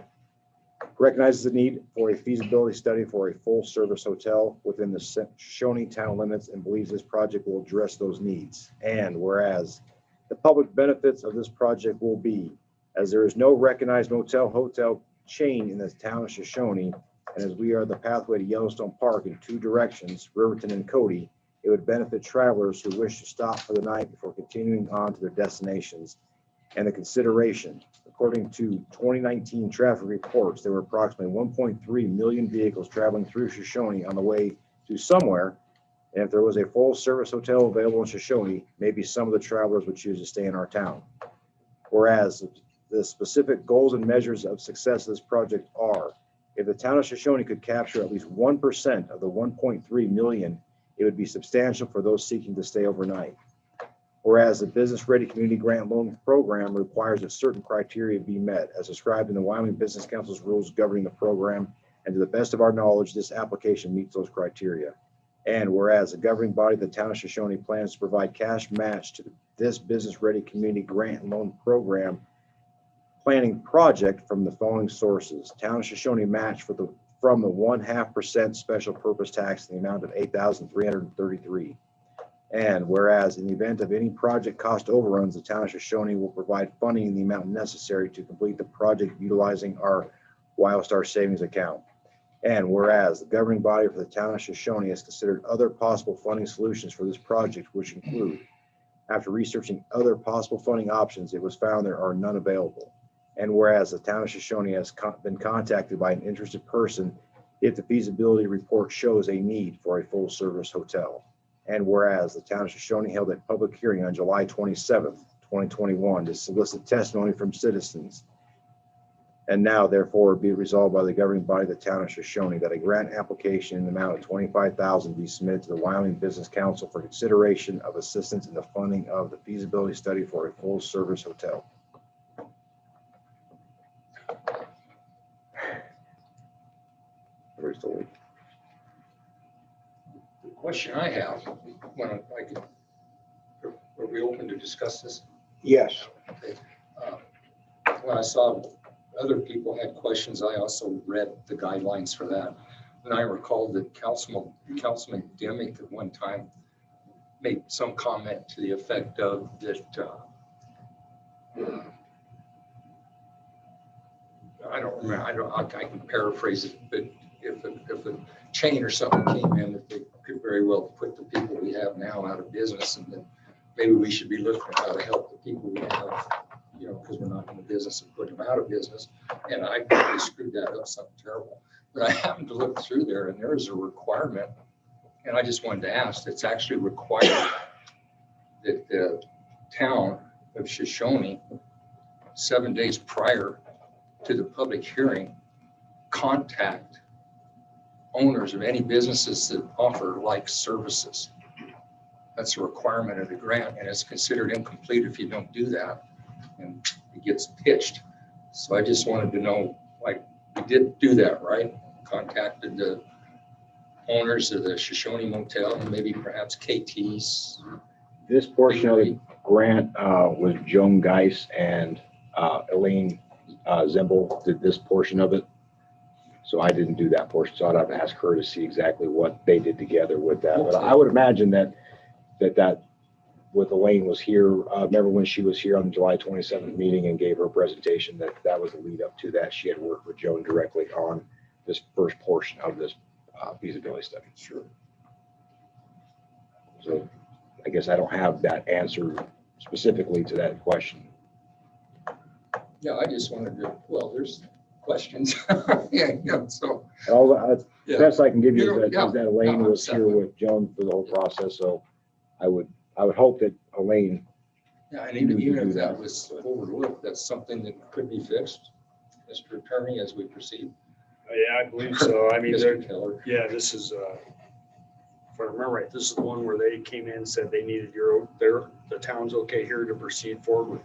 recognizes the need for a feasibility study for a full-service hotel within the Shoshone town limits and believes this project will address those needs. And whereas the public benefits of this project will be, as there is no recognized hotel chain in the town of Shoshone, and as we are the pathway to Yellowstone Park in two directions, Riverton and Cody, it would benefit travelers who wish to stop for the night before continuing on to their destinations. And the consideration, according to 2019 traffic reports, there were approximately 1.3 million vehicles traveling through Shoshone on the way to somewhere. And if there was a full-service hotel available in Shoshone, maybe some of the travelers would choose to stay in our town. Whereas the specific goals and measures of success of this project are, if the town of Shoshone could capture at least 1% of the 1.3 million, it would be substantial for those seeking to stay overnight. Whereas the Business Ready Community Grant Loan Program requires that certain criteria be met as described in the Wyoming Business Council's rules governing the program, and to the best of our knowledge, this application meets those criteria. And whereas the governing body of the town of Shoshone plans to provide cash match to this Business Ready Community Grant Loan Program planning project from the following sources: town of Shoshone match from the 0.5% special purpose tax in the amount of $8,333. And whereas in the event of any project cost overruns, the town of Shoshone will provide funding in the amount necessary to complete the project utilizing our WildStar savings account. And whereas the governing body for the town of Shoshone has considered other possible funding solutions for this project, which include, after researching other possible funding options, it was found there are none available. And whereas the town of Shoshone has been contacted by an interested person if the feasibility report shows a need for a full-service hotel. And whereas the town of Shoshone held a public hearing on July 27th, 2021 to solicit testimony from citizens. And now therefore be resolved by the governing body of the town of Shoshone that a grant application in the amount of $25,000 be submitted to the Wyoming Business Council for consideration of assistance in the funding of the feasibility study for a full-service hotel. Where's the link? The question I have, are we open to discuss this? Yes. Okay. When I saw other people had questions, I also read the guidelines for that. And I recall that Councilman Demick at one time made some comment to the effect of that, I don't remember, I can paraphrase it, but if a chain or something came in, that they could very well put the people we have now out of business, and then maybe we should be looking at how to help the people we have, you know, because we're not in the business of putting them out of business. And I probably screwed that up something terrible. But I happened to look through there, and there is a requirement, and I just wanted to ask, it's actually required that the town of Shoshone, 7 days prior to the public hearing, contact owners of any businesses that offer like services. That's a requirement of the grant, and it's considered incomplete if you don't do that, and it gets pitched. So I just wanted to know, like, we did do that, right? Contacted the owners of the Shoshone Motel and maybe perhaps KT's. This portion of the grant was Joan Geis and Elaine Zembel did this portion of it. So I didn't do that portion. So I'd have to ask her to see exactly what they did together with that. But I would imagine that with Elaine was here. Remember when she was here on the July 27th meeting and gave her presentation, that was the lead up to that. She had worked with Joan directly on this first portion of this feasibility study. Sure. So I guess I don't have that answer specifically to that question. Yeah, I just wanted to, well, there's questions. Yeah, so. The best I can give you is that Elaine No, was here with Joan for the whole process. So I would hope that Elaine. Yeah, and even if that was overlooked, that's something that could be fixed, Mr. Attorney, as we proceed. Yeah, I believe so. I mean, Mr. Keller. yeah, this is, if I remember right, this is the one where they came in and said they needed the town's okay here to proceed forward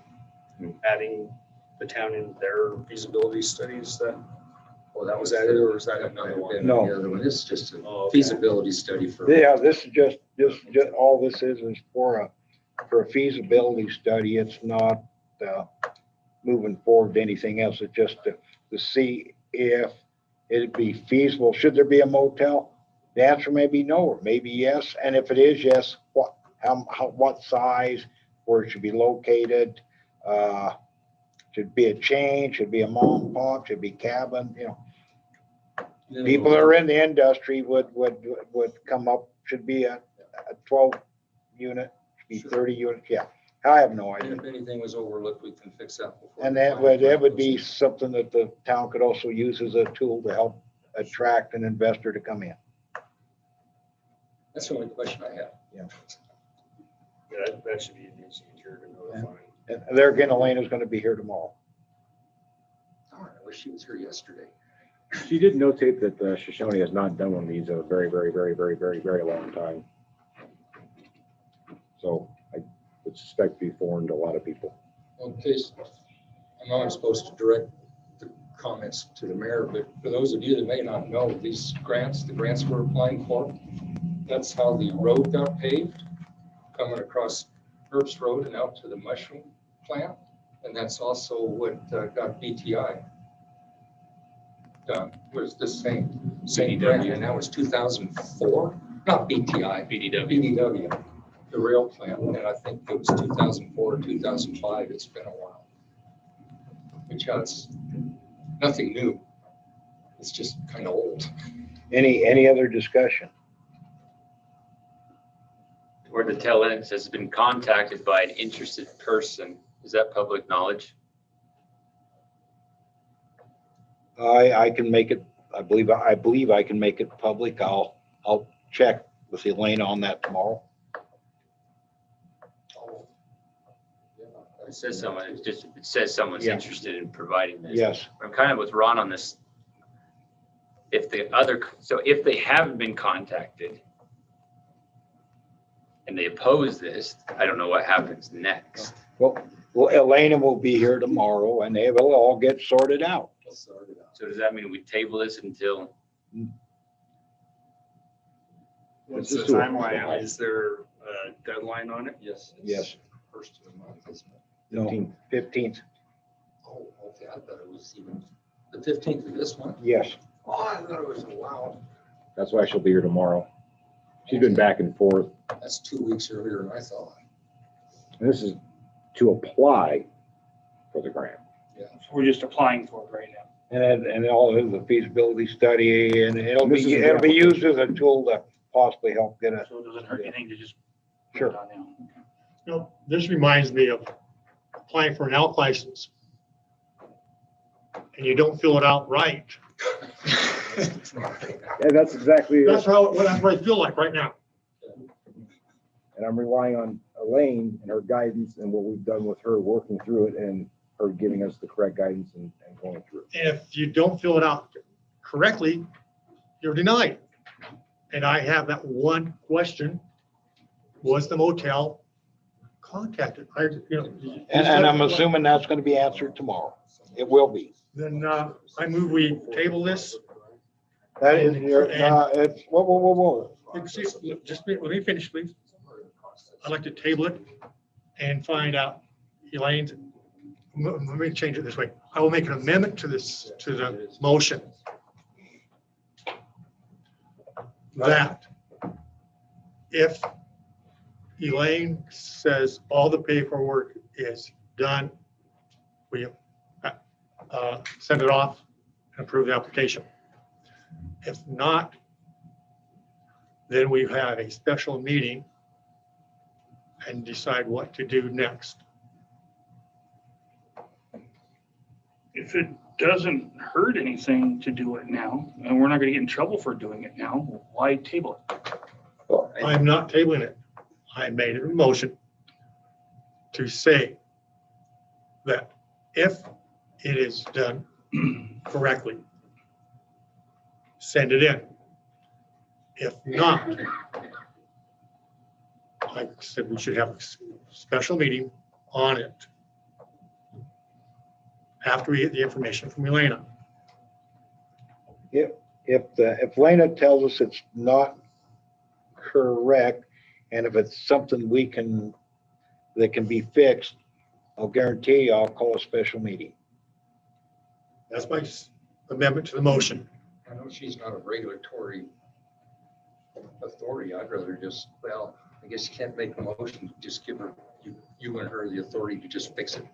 with adding the town in their feasibility studies. That was that it, or is that another one? No. The other one. This is just a feasibility study for. Yeah, this is just all this is for a feasibility study. It's not moving forward to anything else. It's just to see if it'd be feasible. Should there be a motel? The answer may be no, or maybe yes. And if it is yes, what size, where it should be located? Should be a chain, should be a mom and pop, should be cabin, People that are in the industry would come up, should be a 12 unit, should be 30 units, yeah. I have no And idea. if anything was overlooked, we can fix that before. And that would be something that the town could also use as a tool to help attract an investor to come in. That's the only question I have. Yeah. Yeah, that should be an easier to notify. And there again, Elena's gonna be here tomorrow. Darn, I wish she was here yesterday. She did notate that Shoshoni has not done one of these in a very, very, very, very, very, very long time. So I would suspect be foreign to a lot of people. Okay, I know I'm supposed to direct the comments to the mayor, but for those of you that may not know, these grants, the grants we're applying for, that's how the road got paved, coming across Herbst Road and out to the mushroom plant. And that's also what got BTI done, was the same grant, and that was 2004, not BTI, BDW, the rail plant, and I think it was 2004 or 2005, it's been a while. Which has nothing new, it's just kind of old. Any other discussion? Where the tail end says has been contacted by an interested person. Is that public knowledge? I can make it, I believe I can make it public. I'll check with Elena on that tomorrow. It says someone, it says someone's Yeah. interested in providing this. Yes. I'm kind of with Ron on this. If they haven't been contacted and they oppose this, I don't know what happens next. Well, Elena will be here tomorrow and they will all get sorted out. So does that mean we table this until? What's the timeline? Is there a deadline on it? Yes. Yes. First of the month, isn't it? No, 15th. Oh, okay, I thought it was even the 15th of this month. Yes. Oh, I thought it was allowed. That's why she'll be here tomorrow. She's been back and forth. That's 2 weeks earlier than I thought. And this is to apply for the grant. Yeah. We're just applying for it right now. And all of the feasibility study and it'll This is be an used as a tool to possibly help get a. So it doesn't hurt anything to just put Sure. it on now. This reminds me of applying for an elk license. And you don't fill it out right. Yeah, that's exactly it. That's what I feel like right now. And I'm relying on Elaine and her guidance and what we've done with her working through it and her giving us the correct guidance and going through. And if you don't fill it out correctly, you're denied. And I have that one question: was the motel contacted? And I'm assuming that's going to be answered tomorrow. It will be. Then I move we table this. That is your, it's, whoa. Just let me finish, please. I'd like to table it and find out Elaine's, let me change it this way. I will make an amendment to this, to the motion. That if Elaine says all the paperwork is done, we send it off and approve the application. If not, then we have a special meeting and decide what to do next. If it doesn't hurt anything to do it now, and we're not gonna get in trouble for doing it now, why table it? I'm not tabling it. I made a motion to say that if it is done correctly, send it in. If not, like I said, we should have a special meeting on it after we get the information from Elena. If Lena tells us it's not correct, and if it's something that can be fixed, I'll guarantee you I'll call a special meeting. That's my amendment to the motion. I know she's not a regulatory authority. I'd rather just, well, I guess you can't make a motion, just give her, you and her the authority to just fix it.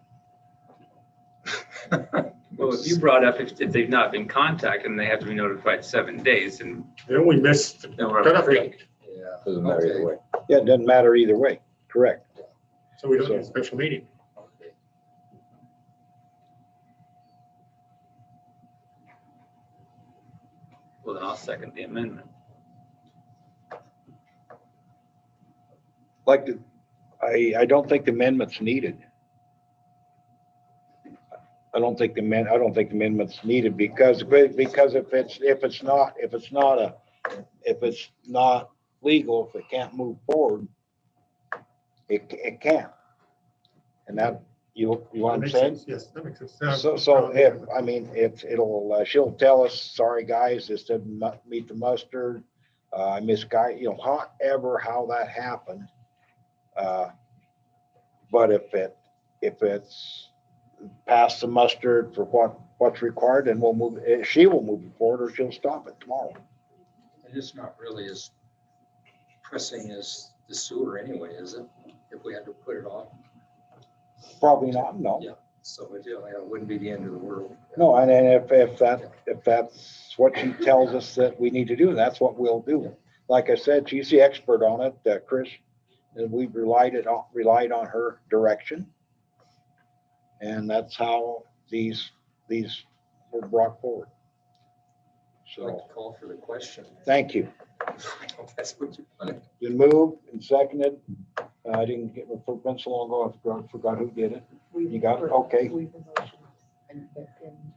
Well, if you brought up if they've not been contacted and they have to be notified 7 days and. Then we missed the Then we're cutoff free. date. Yeah. Doesn't matter either way. Yeah, it doesn't matter either way. Correct. So we don't need a special meeting. Well, then I'll second the amendment. Like, I don't think the amendment's needed. I don't think the amendment's needed because if it's not legal, if it can't move forward, it can't. And that, you know what I'm Makes saying? sense. Yes, that makes sense. So she'll tell us, sorry, guys, this didn't meet the mustard. I misguided, you know, how that happened. But if it's past the mustard for what's required, then we'll move, she will move it forward or she'll stop it tomorrow. And it's not really as pressing as the sewer anyway, is it? If we had to put it off. Probably not, no. Yeah, so it wouldn't be the end of the world. No, and then if that's what she tells us that we need to do, that's what we'll do. Like I said, she's the expert on it, Chris, and we've relied on her direction. And that's how these were brought forward. I'd like So, to call for the question. thank you. That's what you wanted. Been moved and seconded. I didn't get my pencil on, I forgot who did it. You got it? Okay.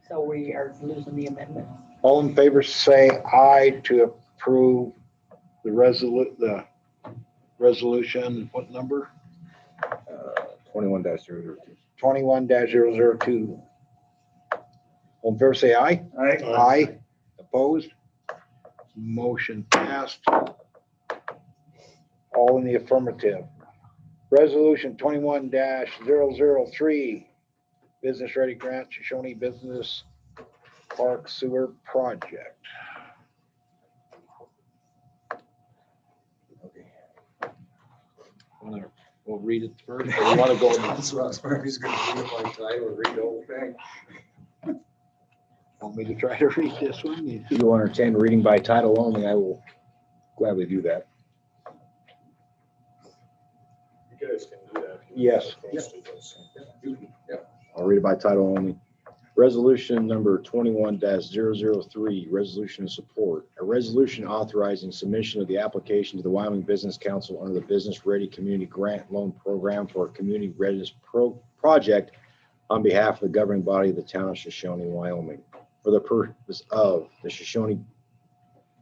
So we are losing the amendment. All in favor, say aye to approve the resolution, what number? 21-002. 21-002. All in favor, say aye. Aye. Aye. Opposed? Motion passed. All in the affirmative. Resolution 21-003, Business Ready Grant, Shoshoni Business Park Sewer Project. We'll read it first. Or you want to go? That's what I was wondering, who's gonna read my title and read the whole thing. Want me to try to read this one? If you will entertain reading by title only, I will gladly do that. You guys can do that. Yes. I'll read it by title only. Resolution number 21-003, resolution of support. A resolution authorizing submission of the application to the Wyoming Business Council under the Business Ready Community Grant Loan Program for a community readiness project on behalf of the governing body of the town of Shoshoni, Wyoming, for the purpose of the Shoshoni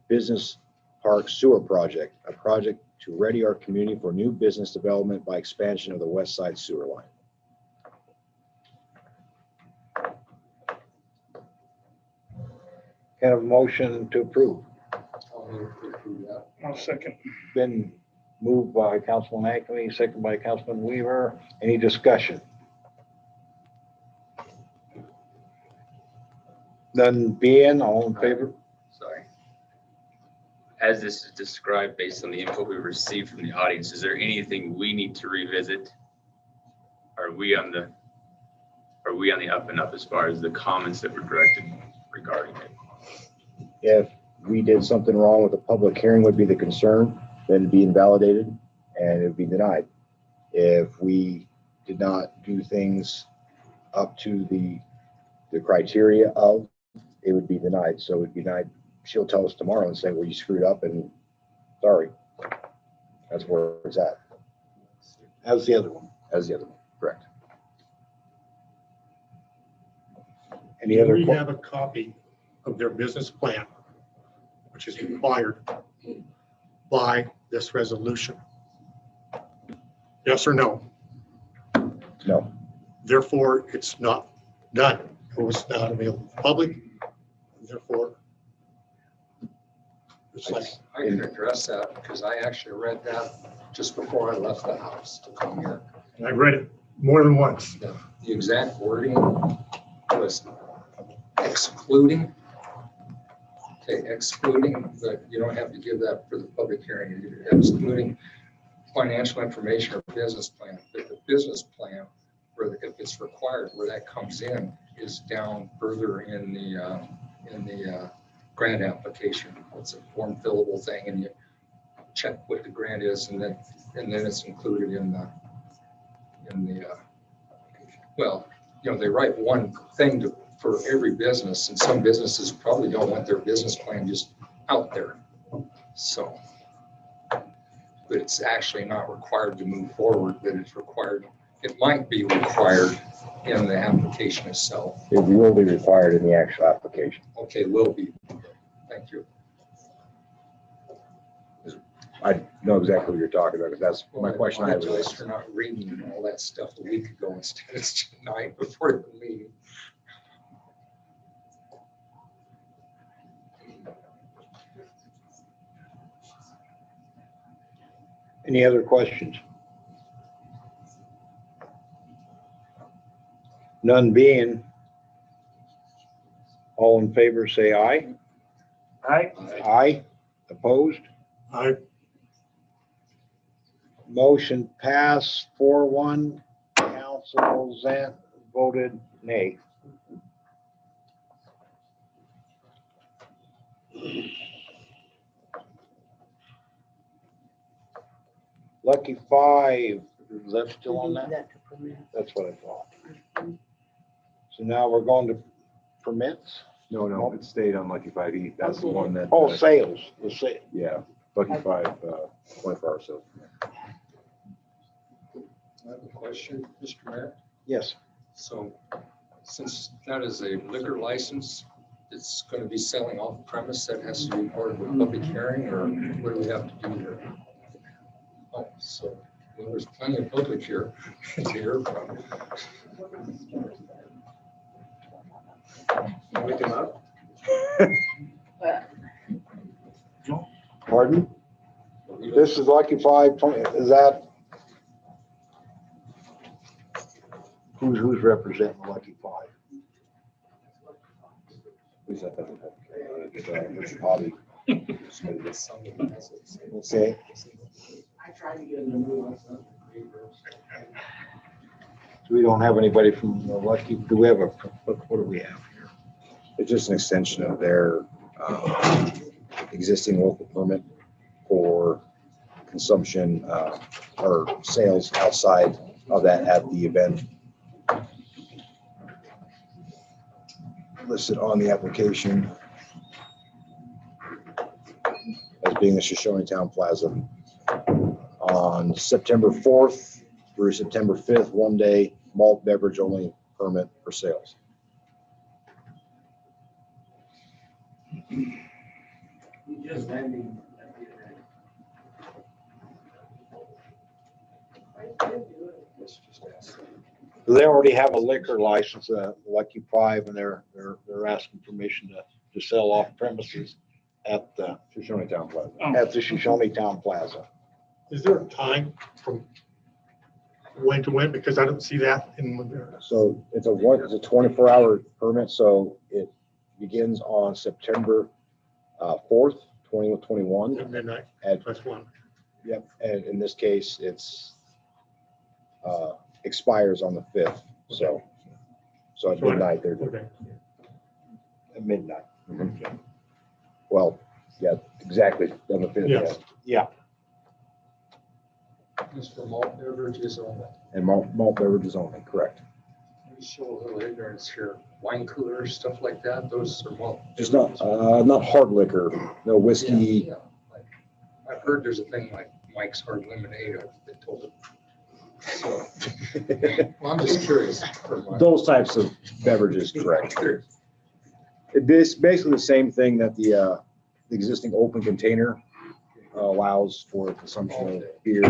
Business Park Sewer Project, a project to ready our community for new business development by expansion of the west side sewer line. Kind of motion to approve. I'll move to approve that. I'll second. Been moved by Councilman Acme, second by Councilman Weaver. Any discussion? None being, all in favor? Sorry. As this is described based on the info we received from the audience, is there anything we need to revisit? Are we on the up and up as far as the comments that were directed regarding it? If we did something wrong with the public hearing would be the concern, then it'd be invalidated and it would be denied. If we did not do things up to the criteria of, it would be denied. So it would be denied. She'll tell us tomorrow and say, well, you screwed up and sorry. That's where it's at. How's the other one? As the other one, correct. Any other? We have a copy of their business plan, which is required by this resolution. Yes or no? No. Therefore, it's not done. It was not available to the public. Therefore, it's like, I can address that because I actually read that just before I left the house to come here. and I read it more than once. The exact wording was excluding Okay, excluding, but you don't have to give that for the public hearing, you're excluding financial information or business plan. But the business plan, where if it's required, where that comes in is down further in the grant application. It's a form fillable thing, and you check what the grant is, and then it's included in the well, you know, they write one thing for every business, and some businesses probably don't want their business plan just out there. So, but it's actually not required to move forward, but it's required, it might be required in the application itself. It will be required in the actual application. Okay, will be. Thank you. I know exactly what you're talking about, because that's my question. I apologize for not reading all that stuff a week ago instead of tonight before the meeting. Any other questions? None being, all in favor, say aye. Aye. Aye. Opposed? Aye. Motion passed 4-1. Council Zant voted nay. Lucky 5, is that still on that? That's what I thought. So now we're going to permits? No, it stayed on Lucky 5E. That's the one that. Oh, sales, the sale. Yeah, Lucky 5, 24-hour sales. I have a question, Mr. Mayor. Yes. So since that is a liquor license, it's going to be selling off premise, that has to be part of a public hearing, or what do we have to do here? Oh, so well, there's plenty of public here to hear from. Wake them up. Pardon? This is Lucky 5, is that? Who's representing Lucky 5? Who's that? Mr. Hobby. Okay. I tried to get in the room. We don't have anybody from the Lucky, do we have a, what do we have here? It's just an extension of their existing local permit for consumption or sales outside of that at the event listed on the application as being the Shoshoni Town Plaza on September 4th through September 5th, 1 day malt beverage only permit for sales. Just ending. They already have a liquor license, Lucky 5, and they're asking permission to sell off premises at the Shoshoni Town Plaza. At the Shoshoni Town Plaza. Is there a time from when to when? Because I don't see that in there. So it's a 24-hour permit, so it begins on September 4th, 2021. At midnight, plus 1. Yep, and in this case, it's expires on the 5th, so at midnight, they're Okay. at midnight. Mhm. Well, yeah, exactly, on the 5th, Yes. yeah. Just for malt beverages only. And malt beverages only, correct. We show a little ignorance here. Wine coolers, stuff like that, those are malt. Just not hard liquor, no whiskey. Yeah. Like, I've heard there's a thing like Mike's Hard Lemonade, I've been told it. So, well, I'm just curious. Those types of beverages, correct. It's basically the same thing that the existing open container allows for consumption of beer,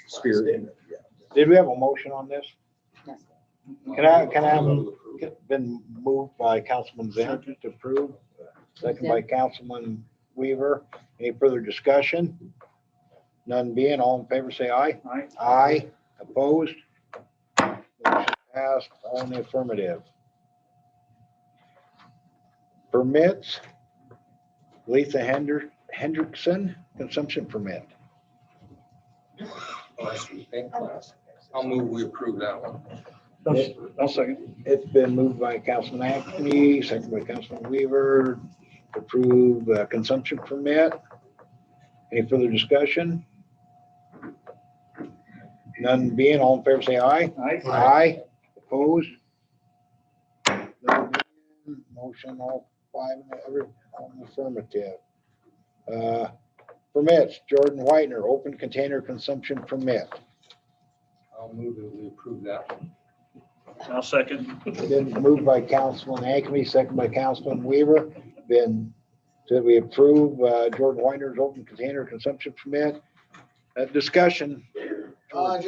spirit. Did we have a motion on this? Can I have been moved by Councilman Zant to approve? Second by Councilman Weaver. Any further discussion? None being, all in favor, say aye. Aye. Aye. Opposed? Motion passed, all in the affirmative. Permits, Letha Hendrickson, consumption permit. I'll move, we approve that one. I'll second. It's been moved by Councilman Acme, second by Councilman Weaver, to approve consumption permit. Any further discussion? None being, all in favor, say aye. Aye. Aye. Opposed? None being, motion all five, all in the affirmative. Permits, Jordan Whitener, open container consumption permit. I'll move that we approve that one. I'll second. Been moved by Councilman Acme, second by Councilman Weaver. Been, did we approve Jordan Whitener's open container consumption permit? Discussion. I'll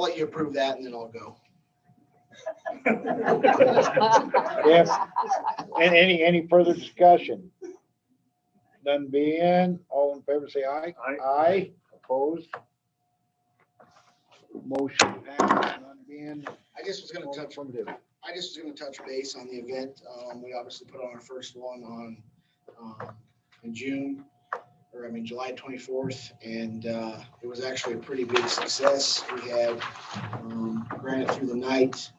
let you approve that and then I'll go. Yes. And any further discussion? None being, all in favor, say aye. Aye. Aye. Opposed? Motion passed. None being. I just was gonna touch base on the event. We obviously put on our first one in July 24th, and it was actually a pretty big success. We had granted through the night.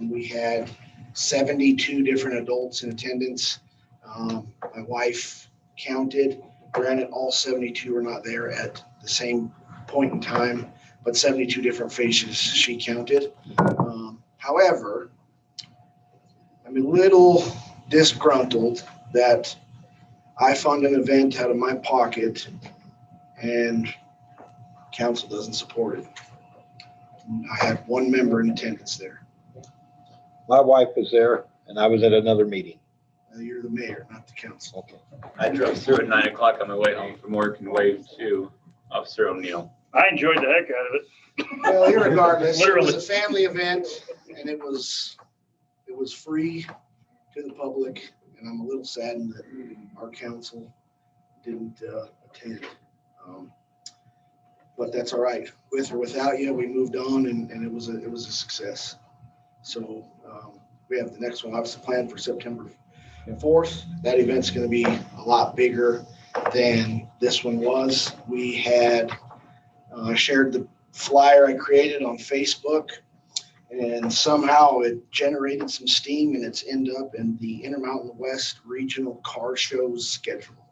We had 72 different adults in attendance. My wife counted. Granted, all 72 were not there at the same point in time, but 72 different faces she counted. However, I'm a little disgruntled that I fund an event out of my pocket and council doesn't support it. I had one member in attendance there. My wife was there and I was at another meeting. You're the mayor, not the council. Okay. I drove through at 9 o'clock on my way home from work and waved to Officer O'Neill. I enjoyed the heck out of it. Well, irregardless, it Literally. was a family event and it was free to the public. And I'm a little saddened that our council didn't attend. But that's all right. With or without you, we moved on and it was a success. So we have the next one obviously planned for September 4th. That event's going to be a lot bigger than this one was. We had shared the flyer I created on Facebook, and somehow it generated some steam and it's ended up in the Intermountain West Regional Car Show's schedule.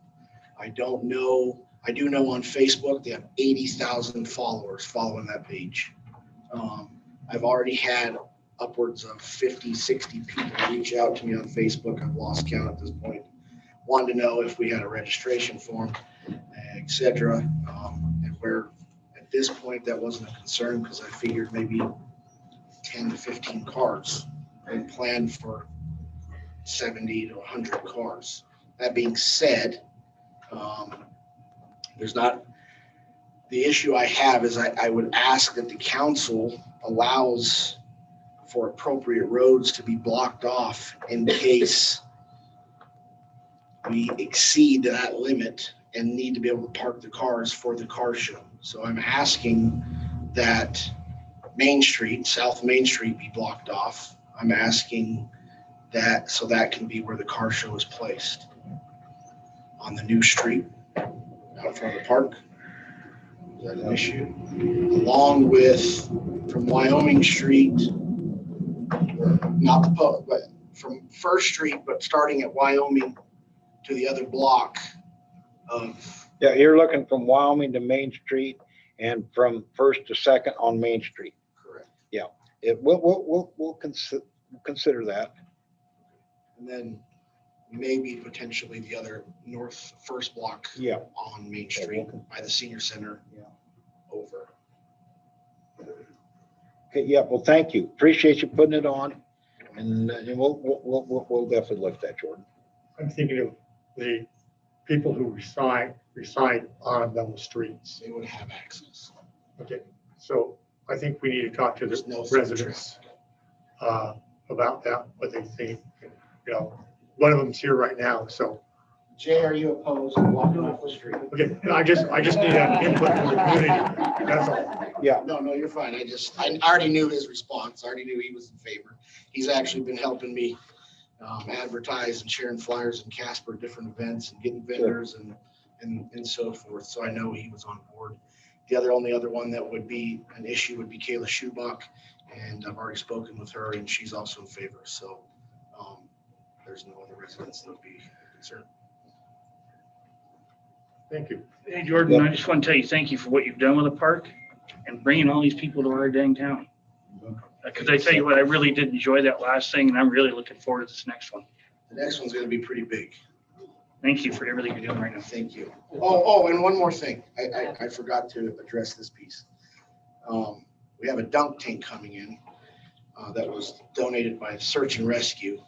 I don't know. I do know on Facebook they have 80,000 followers following that page. I've already had upwards of 50, 60 people reach out to me on Facebook. I've lost count at this point. Wanted to know if we had a registration form, etc. And where at this point that wasn't a concern because I figured maybe 10 to 15 cars and planned for 70 to 100 cars. That being said, there's not, the issue I have is I would ask that the council allows for appropriate roads to be blocked off in case we exceed that limit and need to be able to park the cars for the car show. So I'm asking that Main Street, South Main Street be blocked off. I'm asking that so that can be where the car show is placed on the new street out in front of the park. Is that an issue? Along with from Wyoming Street, not the pub, but from First Street, but starting at Wyoming to the other block of. Yeah, you're looking from Wyoming to Main Street and from First to Second on Main Street. Correct. Yeah, we'll consider that. And then maybe potentially the other north first block. Yeah. On Main Street by the senior center. Yeah. Over. Okay, yeah, well, thank you. Appreciate you putting it on. And we'll definitely look at that, Jordan. I'm thinking of the people who reside on those streets. They would have access. Okay, so I think we need to talk to the residents about that, what they think. You know, one of them's here right now, so. Jay, are you opposed to walking off the street? Okay, I just need an input from the community, that's all. Yeah. No, you're fine. I already knew his response. I already knew he was in favor. He's actually been helping me advertise and sharing flyers in Casper, different events and getting vendors and so forth. So I know he was on board. The only other one that would be an issue would be Kayla Schubach, and I've already spoken with her and she's also in favor. So there's no other residents that would be concerned. Thank you. Hey, Jordan, I just want to tell you, thank you for what you've done with the park and bringing all these people to our dang town. Because I tell you what, I really did enjoy that last thing, and I'm really looking forward to this next one. The next one's going to be pretty big. Thank you for everything you're doing right now. Thank you. Oh, and one more thing. I forgot to address this piece. We have a dunk tank coming in that was donated by Search and Rescue.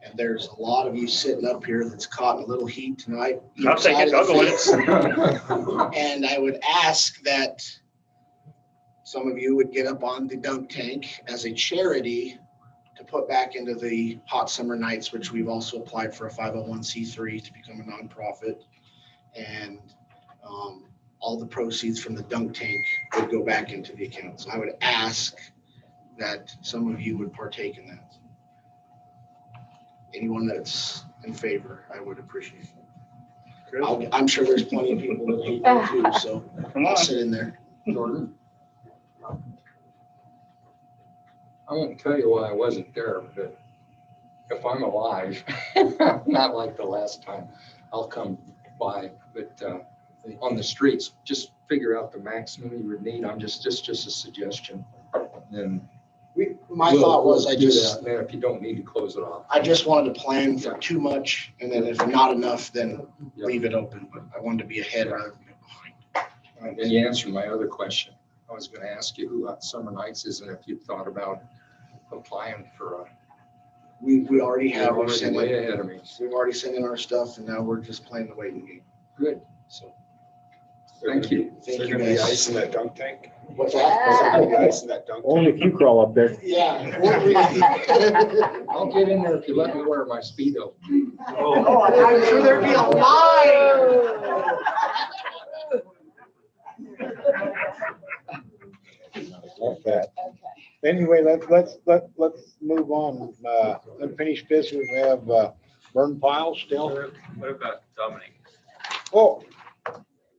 And there's a lot of you sitting up here that's caught in a little heat tonight. I'll take it. I'll go with it. And I would ask that some of you would get up on the dunk tank as a charity to put back into the Hot Summer Nights, which we've also applied for a 501c3 to become a nonprofit. And all the proceeds from the dunk tank would go back into the account. So I would ask that some of you would partake in that. Anyone that's in favor, I would appreciate it. I'm sure there's plenty of people that hate that too, so I'll sit in there. Jordan. I won't tell you why I wasn't there, but if I'm alive, not like the last time, I'll come by. But on the streets, just figure out the maximum you would need. I'm just a suggestion. Then My thought was we'll do that. Then if you don't need to close it off. I just wanted to plan for too much, and then if not enough, then leave it open. But I wanted to be ahead rather than behind. And you answered my other question. I was going to ask you who Hot Summer Nights is, and if you thought about applying for a. We already have. You're already way ahead of me. We've already sent in our stuff, and now we're just playing the waiting game. Good. So. Thank you. Thank you, There's gonna be guys. ice in that dunk tank. What's that? There's gonna be ice in that dunk tank. Only if you crawl up there. Yeah. I'll get in there if you let me wear my Speedo. Oh, I'm sure there'd be a line. Like that. Anyway, let's move on. Unfinished business, we have burn piles still. What about Dominic? Oh,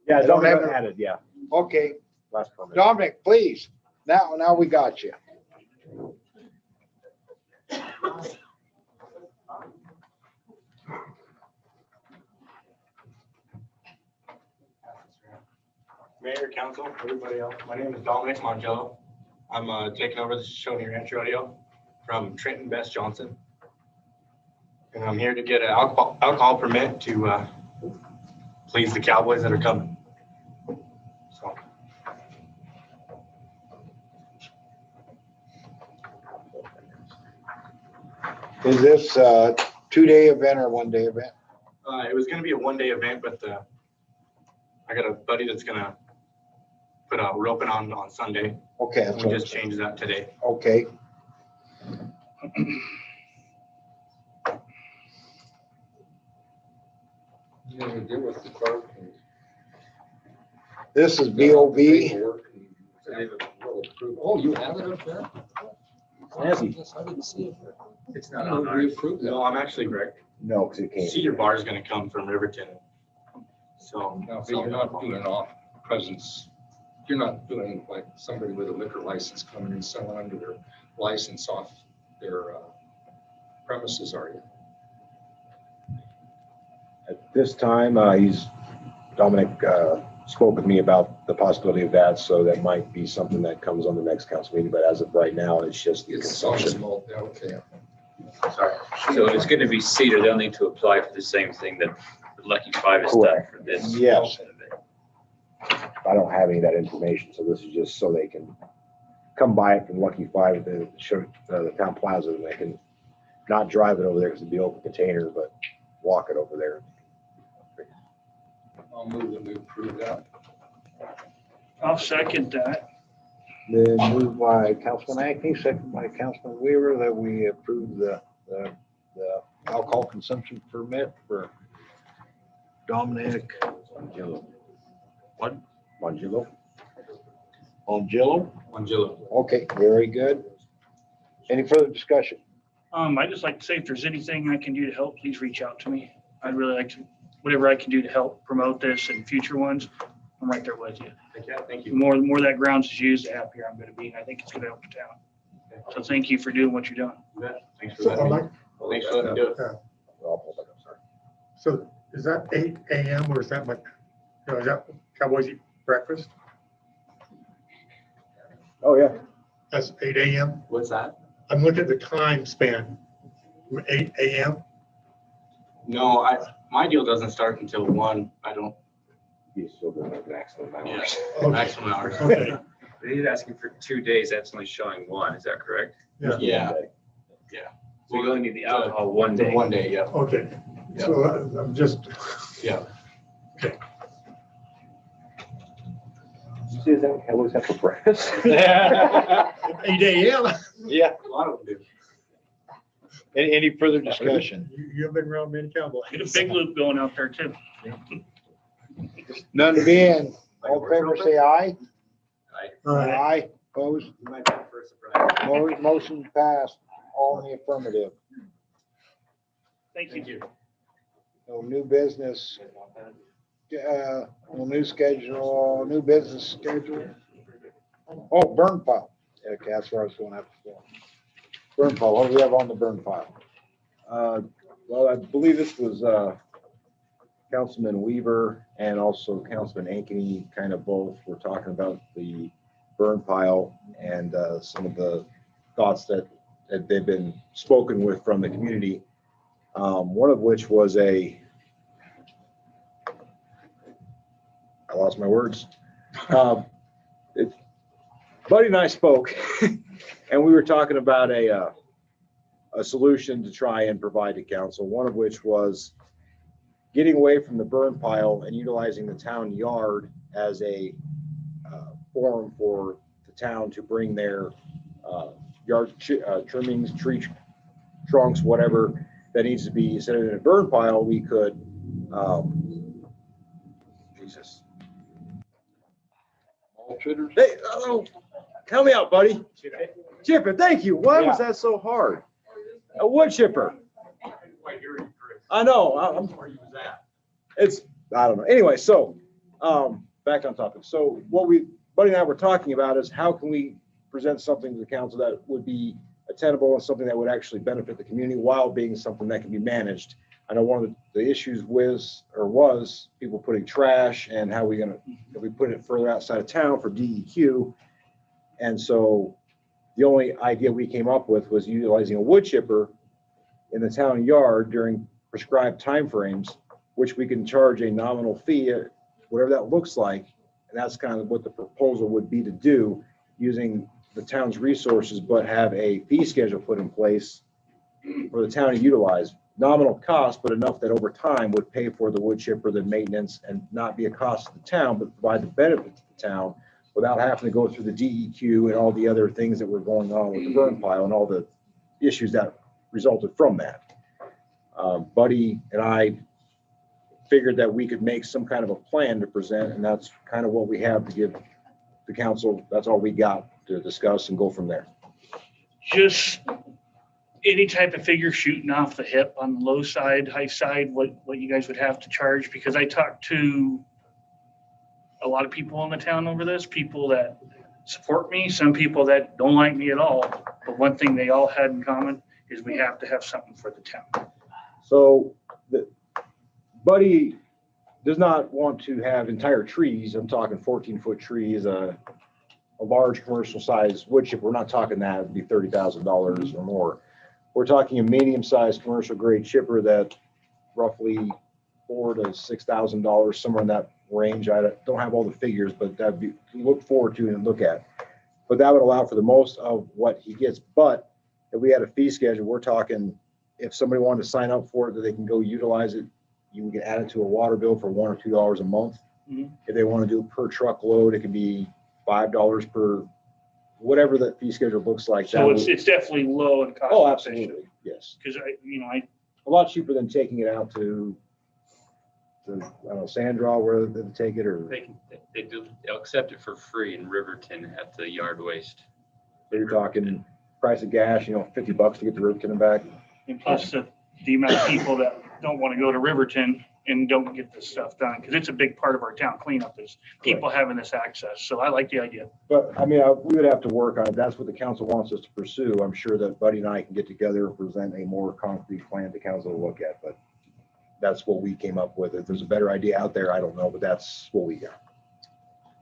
Yeah, I don't have it. added, yeah, okay. last permit. Dominic, please. Now we got you. Mayor, council, everybody else. My name is Dominic Mongello. I'm taking over the Shoshoni Ranch Rodeo from Trenton Best Johnson. And I'm here to get an alcohol permit to please the cowboys that are coming. So. Is this a 2-day event or 1-day event? It was gonna be a 1-day event, but I got a buddy that's gonna put a roping on Sunday. Okay. And that's we what- just changed that today. Okay. You know, deal with the clerk. and This is fill out the BOV. paperwork and we'll approve. Oh, you have it up there? Has he? I didn't see it. It's not No, on we ours. approved that. No, I'm actually Rick. No, because it can't. Cedar Bar is gonna come from Riverton. So. Now, but you're not doing off presence. You're not doing like somebody with a liquor license coming and selling under their license off their premises, are you? At this time, Dominic spoke with me about the possibility of that, so that might be something that comes on the next council meeting, but as of right now, it's just the It's so consumption. small, yeah, okay. Sorry. So it's going to be Cedar. They'll need to apply for the same thing that Lucky Five has done Correct. for this. Yes. I don't have any of that information, so this is just so they can come by it from Lucky Five, the town plaza, and they can not drive it over there because it'd be open container, but walk it over there. I'll move that we approve that. I'll second that. Then moved by Councilman Ankney, second by Councilman Weaver, that we approve the alcohol consumption permit for Dominic. What? Mongillo? Angelo? Angelo. Okay, very good. Any further discussion? I'd just like to say, if there's anything I can do to help, please reach out to me. I'd really like to, whatever I can do to help promote this and future ones, I'm right there with you. Yeah, thank The you. more that grounds is used, the happier I'm gonna be, and I think it's gonna help the town. So thank you for doing what you're doing. Thanks for So, letting me, Mike, thanks for letting me do it. so is that 8 AM or is that like, is that Cowboys eat breakfast? Oh, yeah. That's 8 AM? What's that? I'm looking at the time span, 8 AM. No, my deal doesn't start until 1. I don't. He's still doing the maximum Yes, Okay. maximum hours. Okay. He's asking for 2 days, that's only showing 1, is that correct? Yeah. Yeah. So you only need the alcohol 1 day. 1 day, yeah. Okay. So I'm just, Yeah. See that I always have for breakfast? 8 AM. Yeah. A lot of them do. Any further discussion? You've been around many Cowboys. Get a big loop going out there too. None being, all in favor, say aye. All right. Aye, opposed, You might be the first surprise. motion passed, all in the affirmative. Thank you. No new business. No new schedule, new business schedule. Oh, burn pile. Okay, that's where I was going after. Burn pile, what do we have on the burn pile? Well, I believe this was Councilman Weaver and also Councilman Ankeny, kind of both were talking about the burn pile and some of the thoughts that they've been spoken with from the community. One of which was I lost my words. Buddy and I spoke and we were talking about a solution to try and provide to council, one of which was getting away from the burn pile and utilizing the town yard as a forum for the town to bring their yard trimmings, tree trunks, whatever that needs to be, instead of in a burn pile, we could, Jesus. Hey, oh, help me out, buddy. Chipper, thank you. Why was that so hard? A wood chipper. I know. It's, I don't know. Anyway, so back on topic. So what Buddy and I were talking about is how can we present something to the council that would be attainable and something that would actually benefit the community while being something that can be managed. I know one of the issues was people putting trash and how if we put it further outside of town for DEQ. And so the only idea we came up with was utilizing a wood chipper in the town yard during prescribed timeframes, which we can charge a nominal fee, whatever that looks like. And that's kind of what the proposal would be to do, using the town's resources, but have a fee schedule put in place for the town to utilize. Nominal cost, but enough that over time would pay for the wood chipper, the maintenance, and not be a cost to the town, but provide the benefit to the town without having to go through the DEQ and all the other things that were going on with the burn pile and all the issues that resulted from that. Buddy and I figured that we could make some kind of a plan to present, and that's kind of what we have to give the council. That's all we got to discuss and go from there. Just any type of figure shooting off the hip on the low side, high side, what you guys would have to charge, because I talked to a lot of people in the town over this, people that support me, some people that don't like me at all. But one thing they all had in common is we have to have something for the town. So Buddy does not want to have entire trees. I'm talking 14-foot trees, a large commercial size wood chipper. We're not talking that, it'd be $30,000 or more. We're talking a medium-sized commercial grade chipper that roughly $4,000 to $6,000, somewhere in that range. I don't have all the figures, but that'd be look forward to and look at. But that would allow for the most of what he gets. But if we had a fee schedule, we're talking if somebody wanted to sign up for it, that they can go utilize it. You can add it to a water bill for $1 or $2 a month. Mhm. If they want to do it per truckload, it can be $5 per, whatever that fee schedule looks like. So it's definitely low in cost. Oh, absolutely, yes. Because A lot cheaper than taking it out to I don't know, Sandra, where they take it, or They'll accept it for free in Riverton at the yard waste. you're talking price of gas, $50 to get to Riverton and back. And plus the amount of people that don't want to go to Riverton and don't get this stuff done, because it's a big part of our town cleanup is people having this access. So I like the idea. But I mean, we would have to work on it. That's what the council wants us to pursue. I'm sure that Buddy and I can get together and present a more concrete plan to council to look at, but that's what we came up with. If there's a better idea out there, I don't know, but that's what we got.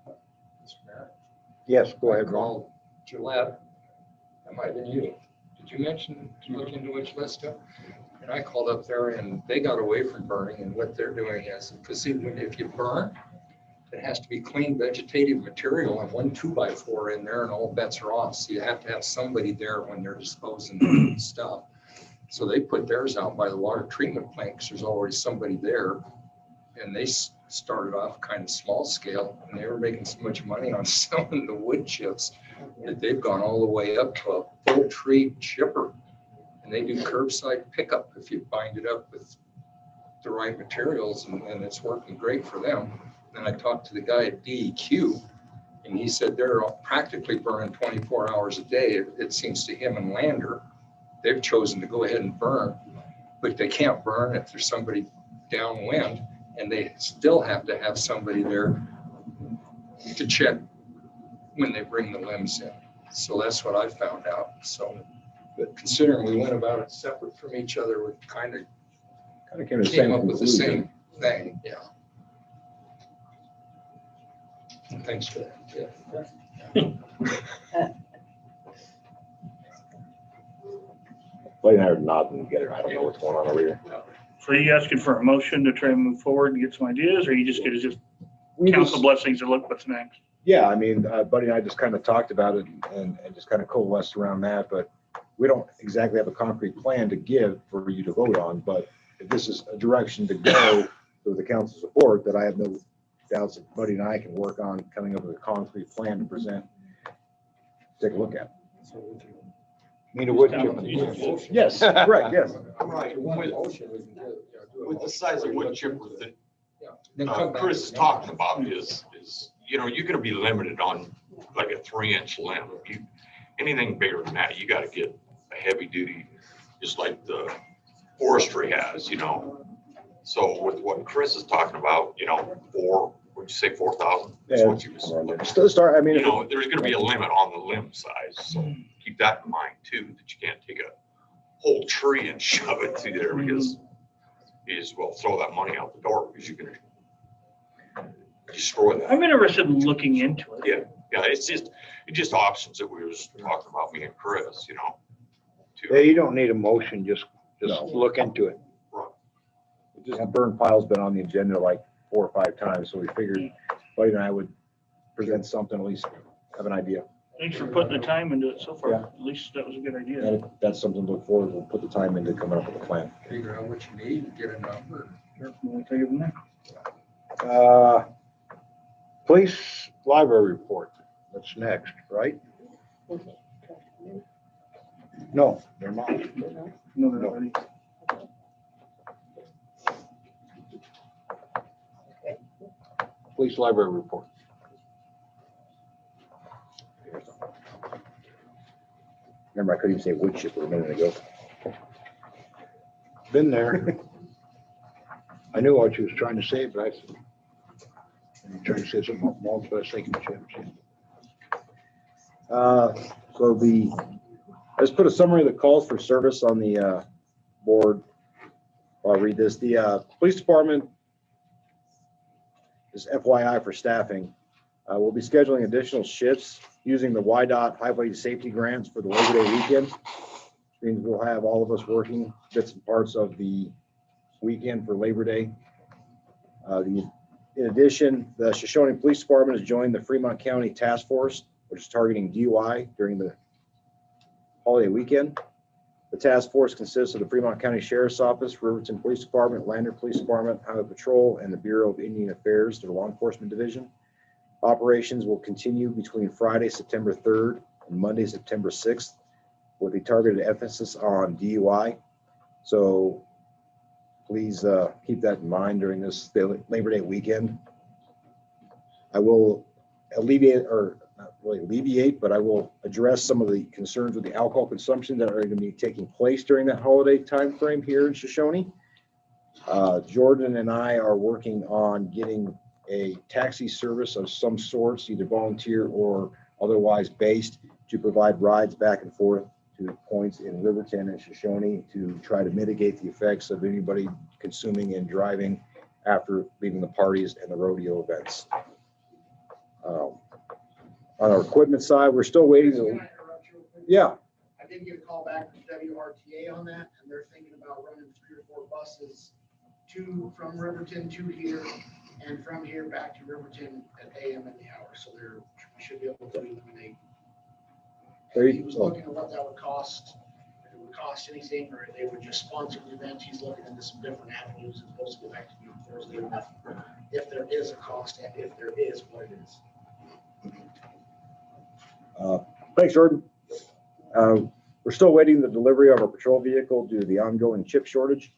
Mr. Mayor, Yes, go I ahead, Ron. called Gillette. That might have been you. Did you mention to look into which list? And I called up there and they got away from burning, and what they're doing is, because see, if you burn, it has to be clean vegetative material and 1 2x4 in there and all bets are off. So you have to have somebody there when they're disposing of stuff. So they put theirs out by the water treatment plant because there's already somebody there. And they started off kind of small scale, and they were making so much money on selling the wood chips that they've gone all the way up to a full tree chipper. And they do curbside pickup if you bind it up with the right materials, and it's working great for them. Then I talked to the guy at DEQ, and he said they're practically burning 24 hours a day. It seems to him and Lander, they've chosen to go ahead and burn, but they can't burn if there's somebody downwind, and they still have to have somebody there to check when they bring the limbs in. So that's what I found out. So, but considering we went about it separate from each other, we kind of came up with the same thing. Yeah. And thanks for that. Yeah. Buddy and I are nodding together. I don't know what's going on over here. So are you asking for a motion to try and move forward and get some ideas, or you just get to just council blessings and look what's next? Yeah, I mean, Buddy and I just kind of talked about it and just kind of coalesced around that, but we don't exactly have a concrete plan to give for you to vote on. But if this is a direction to go with the council support, that I have no doubts that Buddy and I can work on coming up with a concrete plan to present, take a look at. Need a wood chip. Yes, correct, yes. Right, with the size of wood chipper Then that come back Chris to is that. talking about is, you're gonna be limited on like a 3-inch limb. Anything bigger than that, you gotta get a heavy duty, just like the forestry has, So with what Chris is talking about, 4,000, 4,000? Yeah. What you was- Still start, I mean. There's gonna be a limit on the limb size, so keep that in mind too, that you can't take a whole tree and shove it through there because you just will throw that money out the door because you're gonna destroy that. I'm interested in looking into it. Yeah, it's just options that we was talking about, me and Chris, Yeah, you don't need a motion, just look into it. Just burn pile's been on the agenda like 4 or 5 times, so we figured Buddy and I would present something, at least have an idea. Thanks for putting the time into it so far. Yeah. At least that was a good idea. And if that's something to look forward, we'll put the time into coming up with a plan. Figure out what you need and get a number. We'll take it from there. Police library report, that's next, right? No, they're not. No, they're not ready. Police library report. Remember, I couldn't even say wood chipper a minute ago. Been there. I knew what you was trying to say, but I'm trying to say something more, but I was thinking chips. So I just put a summary of the calls for service on the board. I'll read this. The police department is FYI for staffing. We'll be scheduling additional shifts using the YDOT highway safety grants for the Labor Day weekend. Means we'll have all of us working bits and parts of the weekend for Labor Day. In addition, the Shoshoni Police Department has joined the Fremont County Task Force, which is targeting DUI during the holiday weekend. The task force consists of the Fremont County Sheriff's Office, Riverton Police Department, Lander Police Department, Highway Patrol, and the Bureau of Indian Affairs, their law enforcement division. Operations will continue between Friday, September 3rd and Monday, September 6th, with a targeted emphasis on DUI. So please keep that in mind during this Labor Day weekend. I will alleviate or not really alleviate, but I will address some of the concerns with the alcohol consumption that are going to be taking place during that holiday timeframe here in Shoshone. Jordan and I are working on getting a taxi service of some sorts, either volunteer or otherwise based, to provide rides back and forth to points in Riverton and Shoshone to try to mitigate the effects of anybody consuming and driving after leaving the parties and the rodeo events. On our equipment side, we're still waiting. Yeah. I did get a call back from WRTA on that, and they're thinking about running 3 or 4 buses from Riverton to here, and from here back to Riverton at AM in the hour. So we should be able to eliminate. He was looking at what that would cost, if it would cost anything, or if they would just sponsor the event. He's looking into some different avenues. It's supposed to go back to you on Thursday, if there is a cost, and if there is, what it is. Thanks, Jordan. We're still waiting the delivery of our patrol vehicle due to the ongoing chip shortage.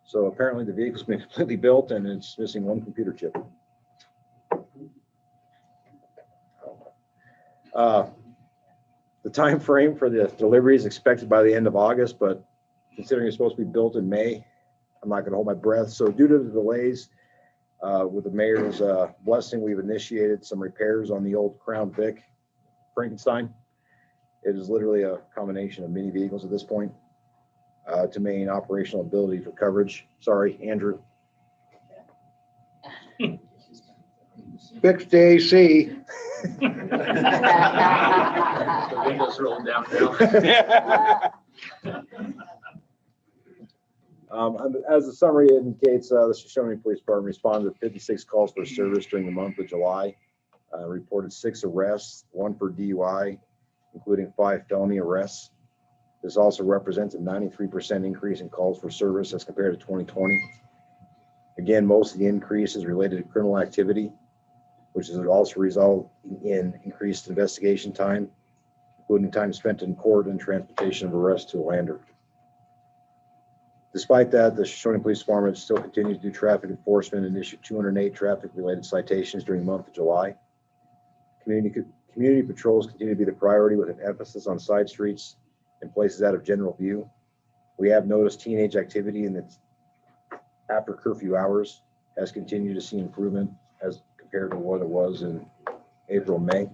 So apparently the vehicle's been completely built and it's missing one computer chip. The time frame for the delivery is expected by the end of August, but considering it's supposed to be built in May, I'm not going to hold my breath. So due to the delays, with the mayor's blessing, we've initiated some repairs on the old Crown Vic Frankenstein. It is literally a combination of mini vehicles at this point to maintain operational ability for coverage. Sorry, Andrew. Fixed AC. The windows rolled down. As the summary indicates, the Shoshone Police Department responded to 56 calls for service during the month of July. Reported 6 arrests, 1 for DUI, including 5 felony arrests. This also represents a 93% increase in calls for service as compared to 2020. Again, most of the increase is related to criminal activity, which is also resulting in increased investigation time, including time spent in court and transportation of arrest to a lander. Despite that, the Shoshone Police Department still continues to do traffic enforcement and issued 208 traffic-related citations during the month of July. Community patrols continue to be the priority with an emphasis on side streets and places out of general view. We have noticed teenage activity in the after curfew hours has continued to see improvement as compared to what it was in April, May.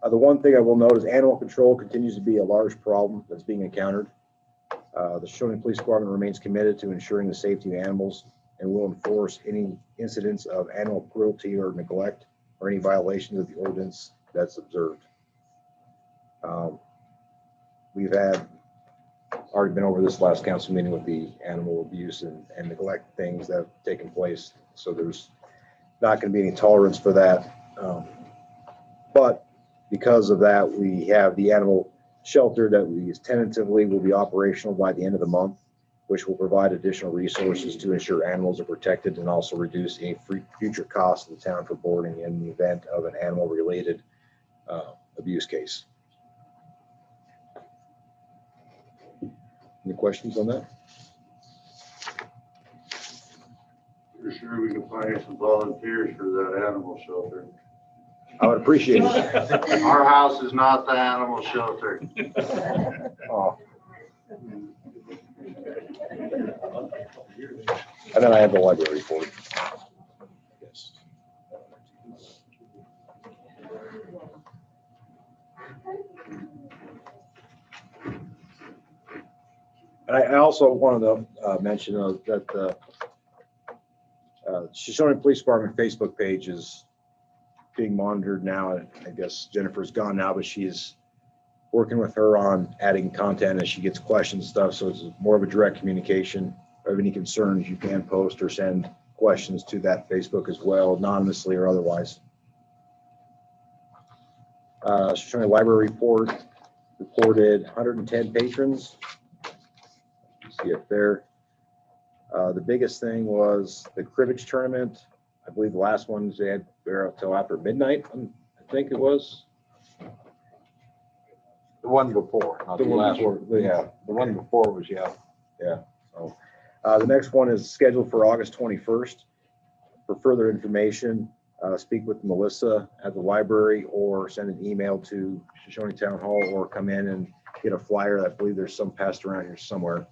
The one thing I will note is animal control continues to be a large problem that's being encountered. The Shoshone Police Department remains committed to ensuring the safety of animals and will enforce any incidents of animal cruelty or neglect or any violations of the ordinance that's observed. We've already been over this last council meeting with the animal abuse and neglect things that have taken place. So there's not going to be any tolerance for that. But because of that, we have the animal shelter that we tentatively will be operational by the end of the month, which will provide additional resources to ensure animals are protected and also reduce any future costs to the town for boarding in the event of an animal-related abuse case. Any questions on that? For sure we can find some volunteers for that animal shelter. I would appreciate it. Our house is not the animal shelter. Oh. And then I have the library report. Yes. And I also wanted to mention that the Shoshone Police Department Facebook page is being monitored now. I guess Jennifer's gone now, but she's working with her on adding content as she gets questions and stuff. So it's more of a direct communication. If you have any concerns, you can post or send questions to that Facebook as well, anonymously or otherwise. Shoshone Library report reported 110 patrons. You see it there. The biggest thing was the cribbage tournament. I believe the last ones they had there until after midnight, I think it was. The one before, not the last one. Yeah, the one before was, yeah. So the next one is scheduled for August 21st. For further information, speak with Melissa at the library or send an email to Shoshone Town Hall or come in and get a flyer. I believe there's some passed around here somewhere.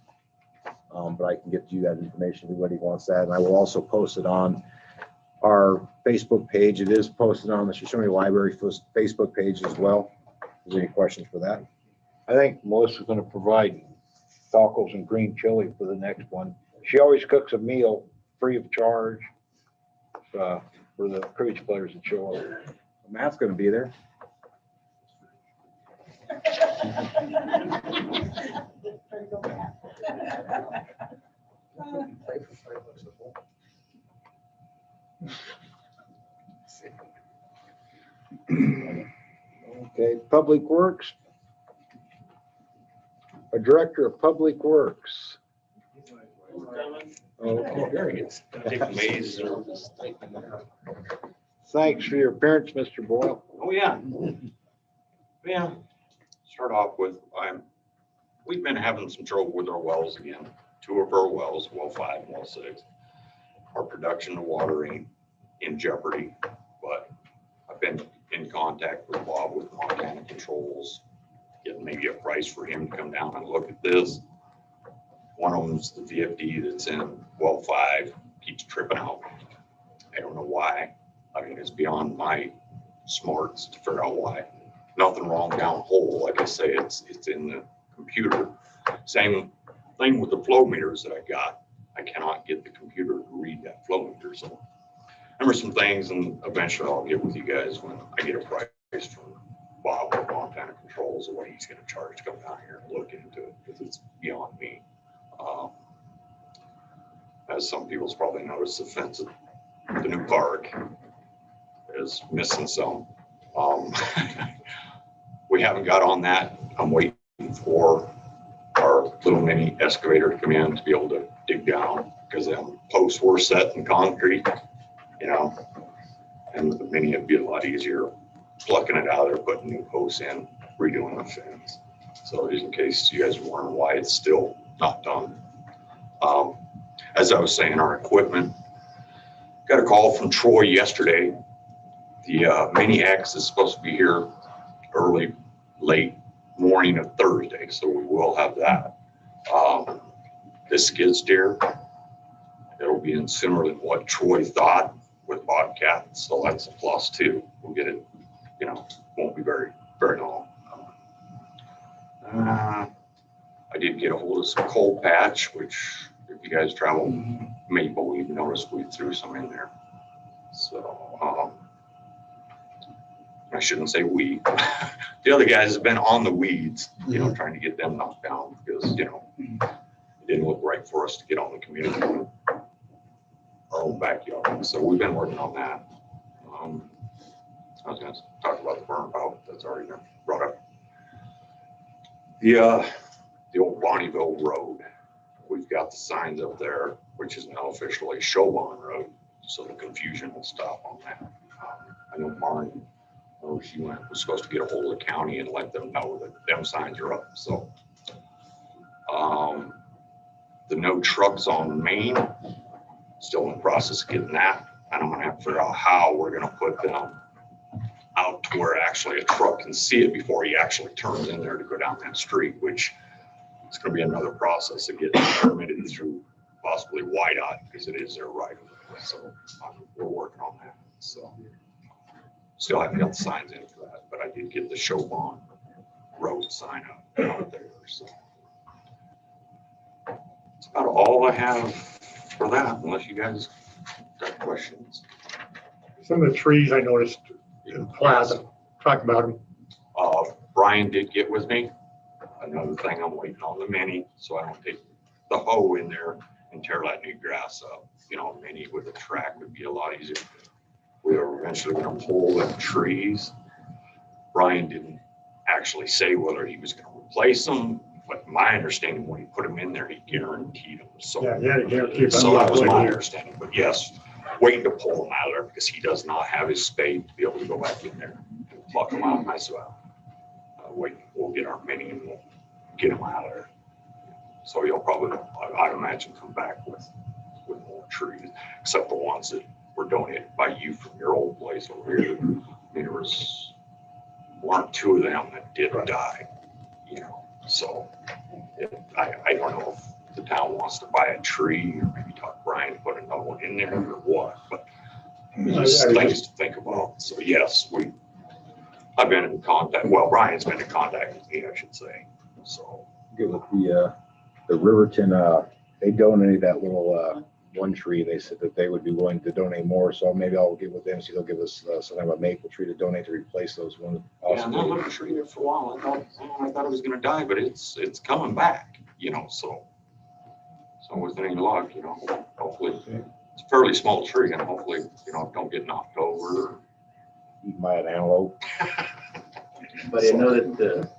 But I can get you that information if anybody wants that. And I will also post it on our Facebook page. It is posted on the Shoshone Library Facebook page as well. If there's any questions for that? I think Melissa's gonna provide tacos and green chili for the next one. She always cooks a meal free of charge for the cribbage players that show up. Matt's gonna be there. Okay, Public Works. A Director of Public Works. Oh, there he is. Take the maze or- Thanks for your appearance, Mr. Boyle. Oh, yeah. Yeah. Start off with, we've been having some trouble with our wells again. 2 of our wells, well 5 and well 6. Our production of water ain't in jeopardy, but I've been in contact with Bob with Montana Controls, getting maybe a price for him to come down and look at this. One of them's the VFD that's in well 5, keeps tripping out. I don't know why. I mean, it's beyond my smarts to figure out why. Nothing wrong down hole. Like I say, it's in the computer. Same thing with the flow meters that I got. I cannot get the computer to read that flow meter. So there were some things, and eventually I'll get with you guys when I get a price from Bob with Montana Controls of what he's going to charge to come down here and look into it, because it's beyond me. As some people's probably noticed, the fence at the new park is missing some. We haven't got on that. I'm waiting for our little mini excavator to come in to be able to dig down, because them posts were set in concrete, you know, and with the mini it'd be a lot easier plucking it out of there, putting new posts in, redoing the fence. So just in case you guys are wondering why it's still not done. As I was saying, our equipment, got a call from Troy yesterday. The Mini X is supposed to be here late morning of Thursday, so we will have that. This skid steer, it'll be in sooner than what Troy thought with Bobcat, so that's a plus too. We'll get it, you know, won't be very long. I did get a hold of some coal patch, which if you guys travel Maple, you've noticed we threw some in there. So I shouldn't say we. The other guys have been on the weeds, you know, trying to get them knocked down, because, you know, it didn't look right for us to get on the community, our own backyard. So we've been working on that. I was going to talk about the burn out. That's already been brought up. The old Bonneville Road. We've got the signs up there, which is now officially Shoshone Road. So the confusion will stop on that. I know Martin, she was supposed to get a hold of the county and let them know that them signs are up. So the no trucks on Main, still in the process of getting that. And I'm gonna have to figure out how we're gonna put them out to where actually a truck can see it before he actually turns in there to go down that street, which is gonna be another process of getting permitted through possibly YDOT, because it is their right. So we're working on that. So still haven't got the signs in for that, but I did get the Shoshone Road sign up out there. So that's about all I have for that, unless you guys got questions. Some of the trees I noticed in Plaza, talk about them. Brian did get with me. Another thing, I'm waiting on the mini, so I don't take the hoe in there and tear that new grass up. You know, mini with a track would be a lot easier. We are eventually going to pull the trees. Brian didn't actually say whether he was going to replace them, but my understanding when he put them in there, he guaranteed them. So, Yeah, guaranteed. So that was my understanding. But yes, waiting to pull them out of there, because he does not have his spade to be able to go back in there and pluck them out nice well. We'll get our mini and we'll get them out of there. So he'll probably, I'd imagine, come back with more trees, except the ones that were donated by you from your old place over here. I mean, there was one or two of them that did die, you know, so I don't know if the town wants to buy a tree or maybe talk Brian, put another one in there or what, but just things to think about. So yes, I've been in contact, well, Brian's been in contact with me, I should say, so. Good with the Riverton, they donated that little, one tree. They said that they would be willing to donate more, so maybe I'll get with them, see they'll give us something about maple tree to donate to replace those ones. Yeah, and that little tree there for a while, I thought it was gonna die, but it's coming back, you know, so with any luck, you know, hopefully, it's a fairly small tree and hopefully, you know, don't get knocked over. Eaten by an antelope. But I know that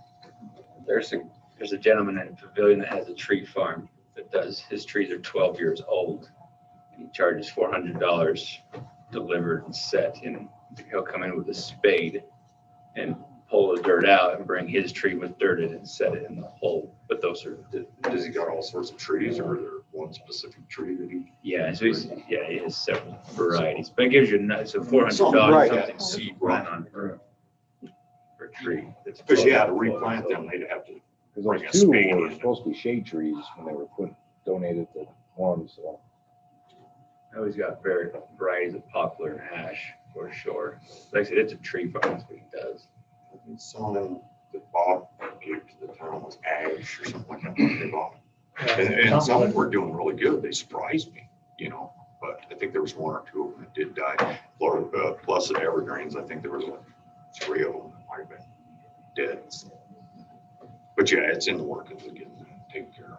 there's a gentleman in the pavilion that has a tree farm that does, his trees are 12 years old. And he charges $400 delivered and set, and he'll come in with a spade and pull the dirt out and bring his tree with dirt in and set it in the hole. But those are, does he got all sorts of trees or is there one specific tree that he? yeah, so he has several varieties, but it gives you, so $400, Right, something yeah. seed run on for a tree. Because yeah, to replant them, they'd have to Because bring a those two spade were in. supposed to be shade trees when they were donated to one, so. I always got varieties of poplar and ash for sure. Like I said, it's a tree farm, that's what he does. Some of them that Bob gave to the town was ash or something like that. They bought. And some of them were doing really good. They surprised me, you know, but I think there was one or two of them that did die. Florida, plus the evergreens, I think there was like 3 of them that might have been dead. So. But yeah, it's in the workings of getting taken care of.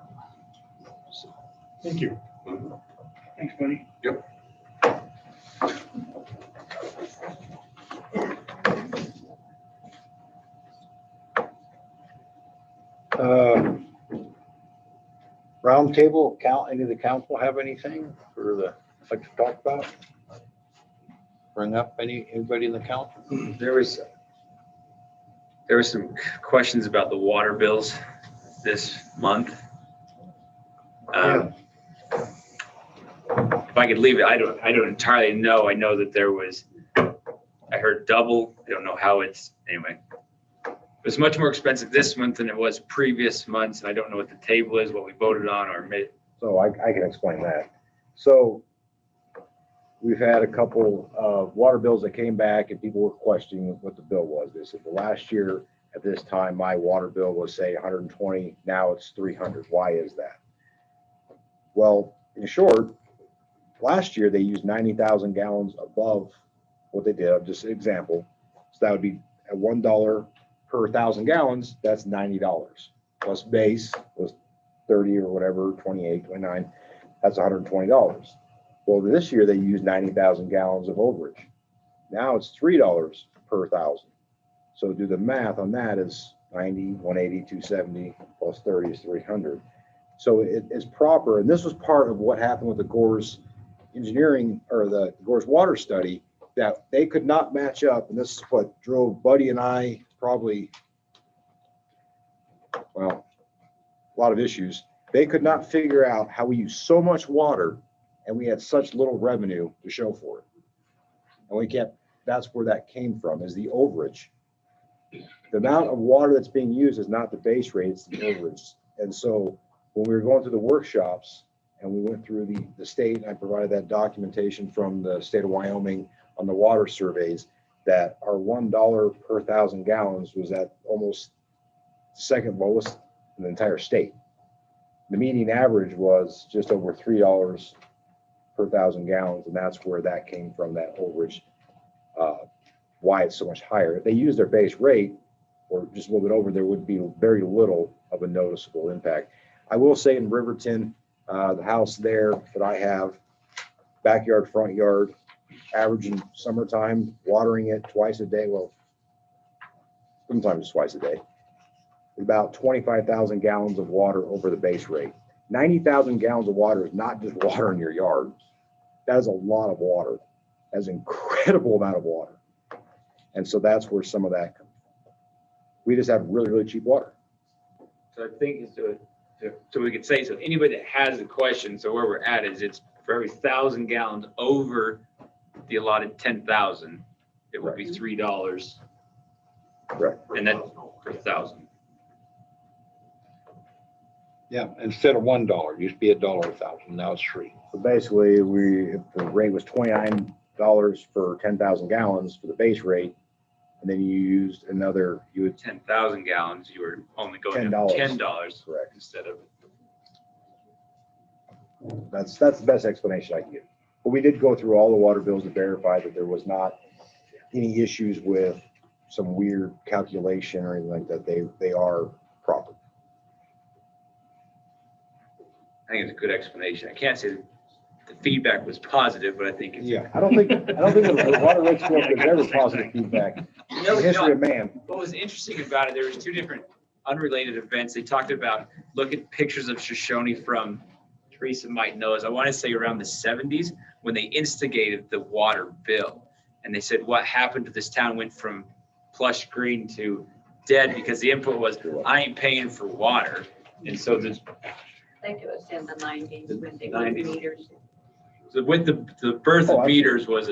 So. Thank you. Thanks, buddy. Yep. Roundtable, any of the council have anything for like to talk about? Bring up anybody in the council? There were some questions about the water bills this month. If I could leave it, I don't entirely know. I know that there was, I heard double. I don't know how it's, anyway. It was much more expensive this month than it was previous months. And I don't know what the table is, what we voted on or made. So I can explain that. So we've had a couple of water bills that came back and people were questioning what the bill was. They said, well, last year at this time, my water bill was say 120. Now it's 300. Why is that? Well, in short, last year they used 90,000 gallons above what they did. Just an example. So that would be at $1 per 1,000 gallons. That's $90 plus base was 30 or whatever, 28, 29. That's $120. Well, this year they used 90,000 gallons of overage. Now it's $3 per 1,000. So do the math on that is 90, 180, 270 plus 30 is 300. So it's proper. And this was part of what happened with the Gores engineering or the Gores water study, that they could not match up. And this is what drove Buddy and I probably, well, a lot of issues. They could not figure out how we use so much water and we had such little revenue to show for it. And we kept, that's where that came from, is the overage. The amount of water that's being used is not the base rate, it's the overage. And so when we were going through the workshops and we went through the state, and I provided that documentation from the state of Wyoming on the water surveys, that our $1 per 1,000 gallons was at almost second lowest in the entire state. The median average was just over $3 per 1,000 gallons, and that's where that came from, that overage, why it's so much higher. If they use their base rate or just a little bit over, there would be very little of a noticeable impact. I will say in Riverton, the house there that I have, backyard, front yard, averaging summertime, watering it twice a day, well, sometimes twice a day, about 25,000 gallons of water over the base rate. 90,000 gallons of water is not just water in your yard. That is a lot of water. That's an incredible amount of water. And so that's where some of that comes from. We just have really, really cheap water. So I think, so we could say, so anybody that has a question, so where we're at is it's for every 1,000 gallons over the allotted 10,000, it would be $3. Correct. And that per thousand. Yeah, instead of $1, used to be $1 a thousand, now it's $3. So basically, if the rate was $29 for 10,000 gallons for the base rate, and then you used another, you would 10,000 gallons, you were only going up $10. $10 correct. instead of. That's the best explanation I can give. But we did go through all the water bills to verify that there was not any issues with some weird calculation or anything like that. They are proper. I think it's a good explanation. I can't say the feedback was positive, but I think it's. Yeah. I don't think the water rate score was ever positive feedback. In the history of man. What was interesting about it, there was two different unrelated events. They talked about, look at pictures of Shoshoni from, Teresa might know, I want to say around the 70s, when they instigated the water bill. And they said, what happened to this town went from plush green to dead because the input was, I ain't paying for water. And so there's. I think it was in the 90s when they were 90s. meters. So with the birth of meters was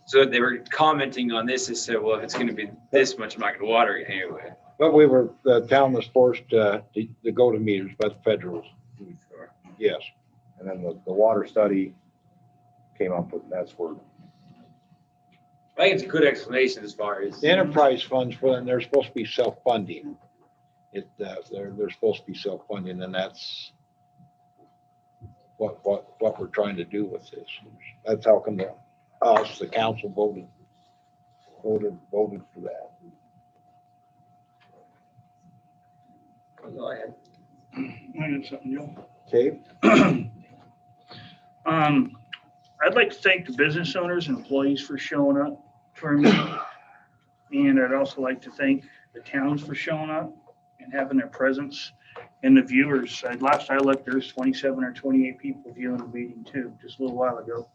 so they were commenting on this and said, well, if it's going to be this much, I'm not going to water it anyway. But the town was forced to go to meters by the federals. Yes. And then the water study came up with, that's where. I think it's a good explanation as far as. The enterprise funds for them, they're supposed to be self-funding. They're supposed to be self-funding, and that's what we're trying to do with this. That's how come the council voted for that. Go ahead. I got something, Joe. Okay. I'd like to thank the business owners and employees for showing up for me. And I'd also like to thank the towns for showing up and having their presence, and the viewers. Last I looked, there's 27 or 28 people viewing the meeting too, just a little while ago.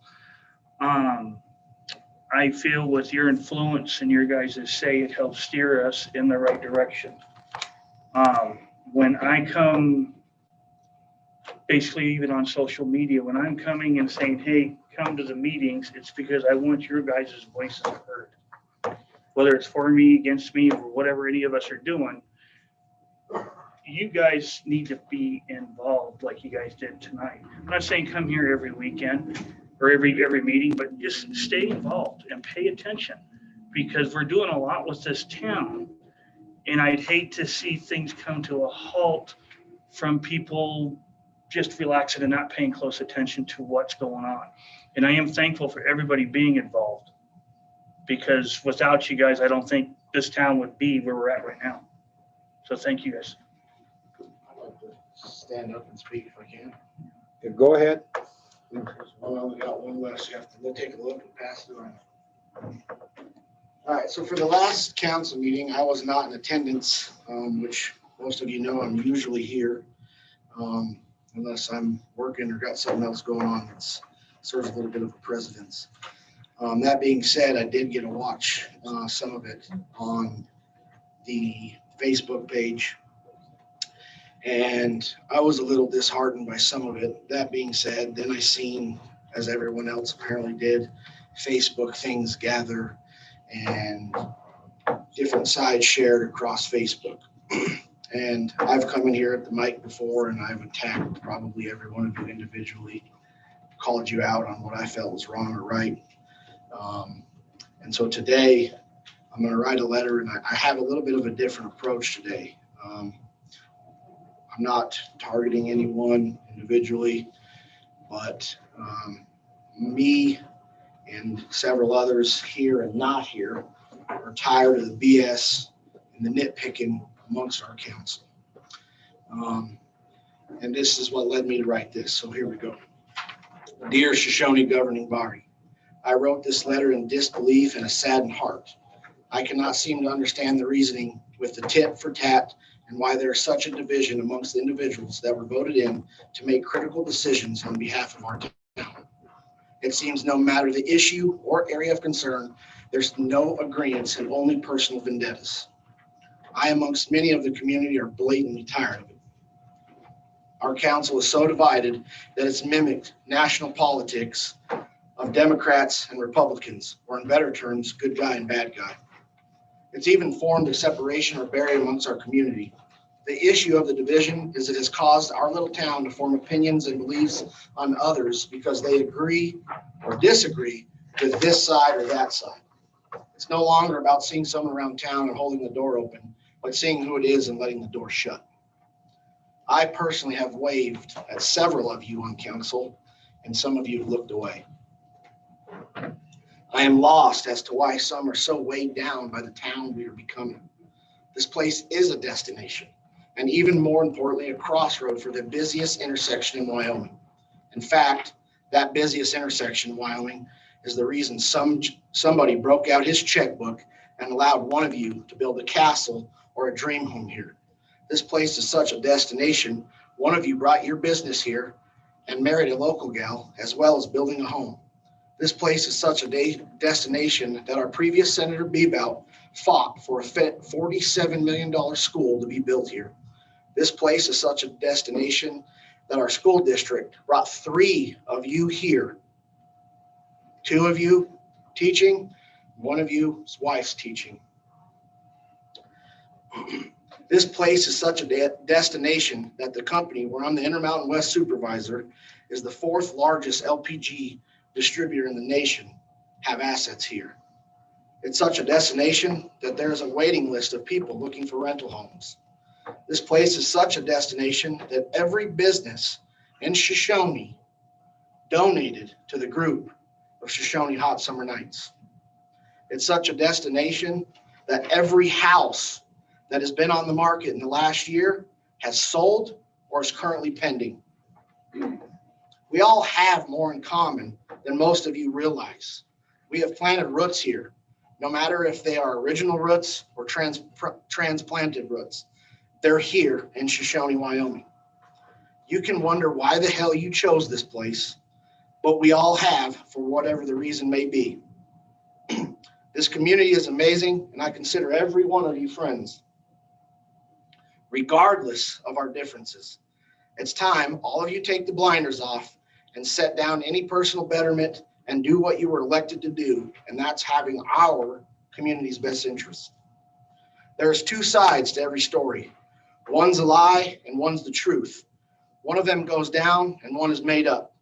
I feel with your influence and your guys' say, it helps steer us in the right direction. When I come, basically even on social media, when I'm coming and saying, hey, come to the meetings, it's because I want your guys' voices heard. Whether it's for me, against me, or whatever any of us are doing, you guys need to be involved like you guys did tonight. I'm not saying come here every weekend or every meeting, but just stay involved and pay attention, because we're doing a lot with this town. And I'd hate to see things come to a halt from people just relaxing and not paying close attention to what's going on. And I am thankful for everybody being involved, because without you guys, I don't think this town would be where we're at right now. So thank you guys. I'd like to stand up and speak if I can. Yeah, go ahead. Well, I only got one less. You have to take a look and pass it on. All right, so for the last council meeting, I was not in attendance, which most of you know I'm usually here, unless I'm working or got something else going on that serves a little bit of a precedence. That being said, I did get to watch some of it on the Facebook page, and I was a little disheartened by some of it. That being said, then I seen, as everyone else apparently did, Facebook things gather and different sides shared across Facebook. And I've come in here at the mic before and I've attacked probably every one of you individually, called you out on what I felt was wrong or right. And so today I'm going to write a letter, and I have a little bit of a different approach today. I'm not targeting anyone individually, but me and several others here and not here are tired of the BS and the nitpicking amongst our council. And this is what led me to write this. So here we go. Dear Shoshoni governing body, I wrote this letter in disbelief and a saddened heart. I cannot seem to understand the reasoning with the tit for tat and why there is such a division amongst the individuals that were voted in to make critical decisions on behalf of our town. It seems no matter the issue or area of concern, there's no agreements and only personal vendettas. I, amongst many of the community, are blatantly tired of it. Our council is so divided that it's mimicked national politics of Democrats and Republicans, or in better terms, good guy and bad guy. It's even formed a separation or barrier amongst our community. The issue of the division is it has caused our little town to form opinions and beliefs on others because they agree or disagree with this side or that side. It's no longer about seeing someone around town and holding the door open, but seeing who it is and letting the door shut. I personally have waved at several of you on council, and some of you have looked away. I am lost as to why some are so weighed down by the town we are becoming. This place is a destination, and even more importantly, a crossroad for the busiest intersection in Wyoming. In fact, that busiest intersection in Wyoming is the reason somebody broke out his checkbook and allowed one of you to build a castle or a dream home here. This place is such a destination. One of you brought your business here and married a local gal, as well as building a home. This place is such a destination that our previous Senator Bebout fought for a $47 million school to be built here. This place is such a destination that our school district brought 3 of you here. 2 of you teaching, 1 of you's wife's teaching. This place is such a destination that the company where I'm the Intermountain West supervisor is the 4th largest LPG distributor in the nation, have assets here. It's such a destination that there's a waiting list of people looking for rental homes. This place is such a destination that every business in Shoshoni donated to the group of Shoshoni Hot Summer Nights. It's such a destination that every house that has been on the market in the last year has sold or is currently pending. We all have more in common than most of you realize. We have planted roots here, no matter if they are original roots or transplanted roots. They're here in Shoshoni, Wyoming. You can wonder why the hell you chose this place, but we all have for whatever the reason may be. This community is amazing, and I consider every one of you friends, regardless of our differences. It's time all of you take the blinders off and set down any personal betterment and do what you were elected to do, and that's having our community's best interests. There's 2 sides to every story. One's a lie and one's the truth. One of them goes down and one is made up.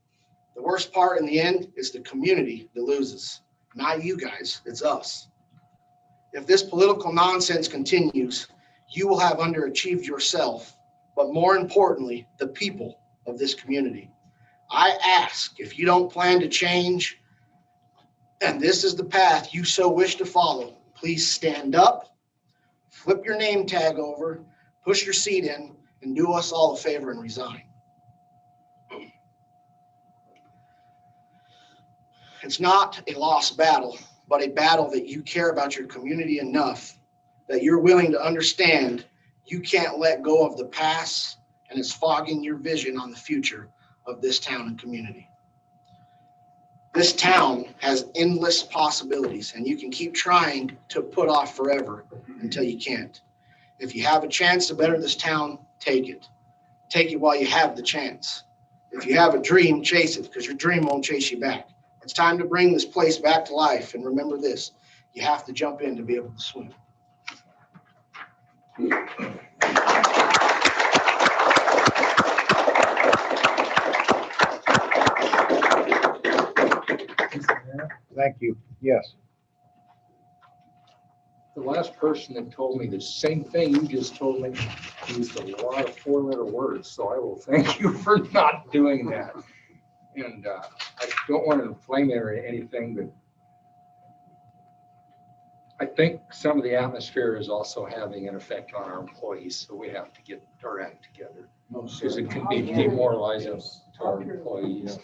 The worst part in the end is the community that loses. Not you guys, it's us. If this political nonsense continues, you will have underachieved yourself, but more importantly, the people of this community. I ask, if you don't plan to change, and this is the path you so wish to follow, please stand up, flip your name tag over, push your seat in, and do us all a favor and resign. It's not a lost battle, but a battle that you care about your community enough that you're willing to understand you can't let go of the past and it's fogging your vision on the future of this town and community. This town has endless possibilities, and you can keep trying to put off forever until you can't. If you have a chance to better this town, take it. Take it while you have the chance. If you have a dream, chase it, because your dream won't chase you back. It's time to bring this place back to life, and remember this, you have to jump in to be able to swim. Thank you. Yes. The last person that told me the same thing you just told me used a lot of 4-letter words, so I will thank you for not doing that. And I don't want to inflame it or anything, but I think some of the atmosphere is also having an effect on our employees, so we have to get our act together. Because it can be demoralizing to our employees.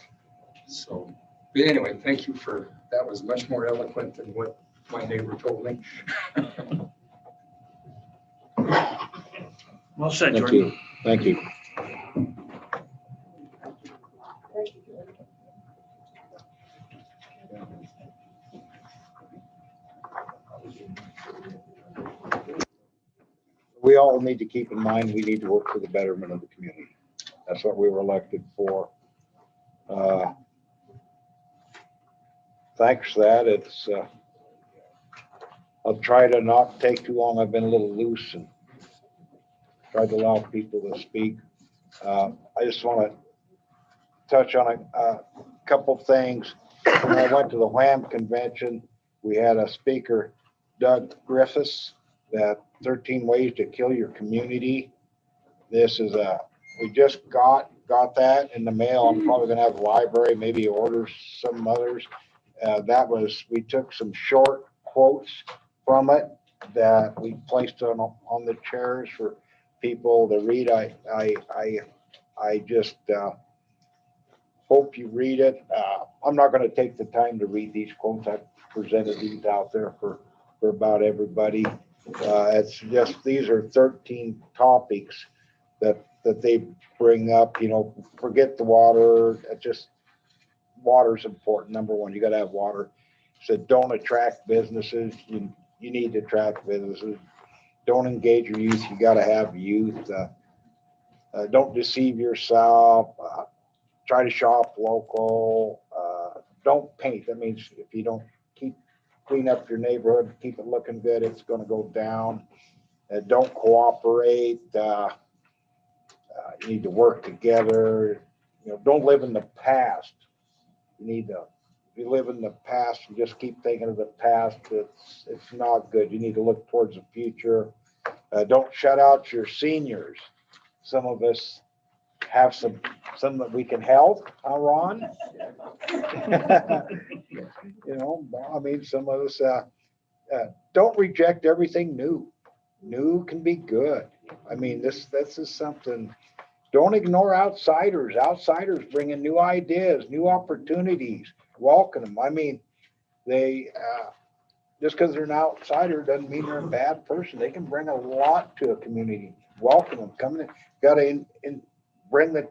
So, but anyway, thank you for, that was much more eloquent than what my neighbor told me. Well said, Thank Jordan. you. Thank you. We all need to keep in mind, we need to work for the betterment of the community. That's what we were elected for. thanks for that. It's, I'll try to not take too long. I've been a little loose and tried to allow people to speak. I just want to touch on a couple things. When I went to the Wham convention, we had a speaker, Doug Griffiths, that 13 ways to kill your community. This is we just got that in the mail. I'm probably gonna have a library, maybe order some others. We took some short quotes from it that we placed on the chairs for people to read. I just hope you read it. I'm not gonna take the time to read these quotes. I've presented these out there for about everybody. It's just, these are 13 topics that they bring up, forget the water. It's just, water's important. Number one, you gotta have water. So don't attract businesses. You need to attract businesses. Don't engage your youth. You gotta have youth. Don't deceive yourself. Try to shop local. Don't paint. That means if you don't clean up your neighborhood, keep it looking good, it's gonna go down. Don't cooperate. You need to work together. Don't live in the past. If you live in the past and just keep thinking of the past, it's not good. You need to look towards the future. Don't shut out your seniors. Some of us have some that we can help, huh, Ron? I mean, some of us, don't reject everything new. New can be good. I mean, this is something. Don't ignore outsiders. Outsiders bring in new ideas, new opportunities. Welcome them. I mean, they just because they're an outsider doesn't mean they're a bad person. They can bring a lot to a community. Welcome them. Come in. Got to bring the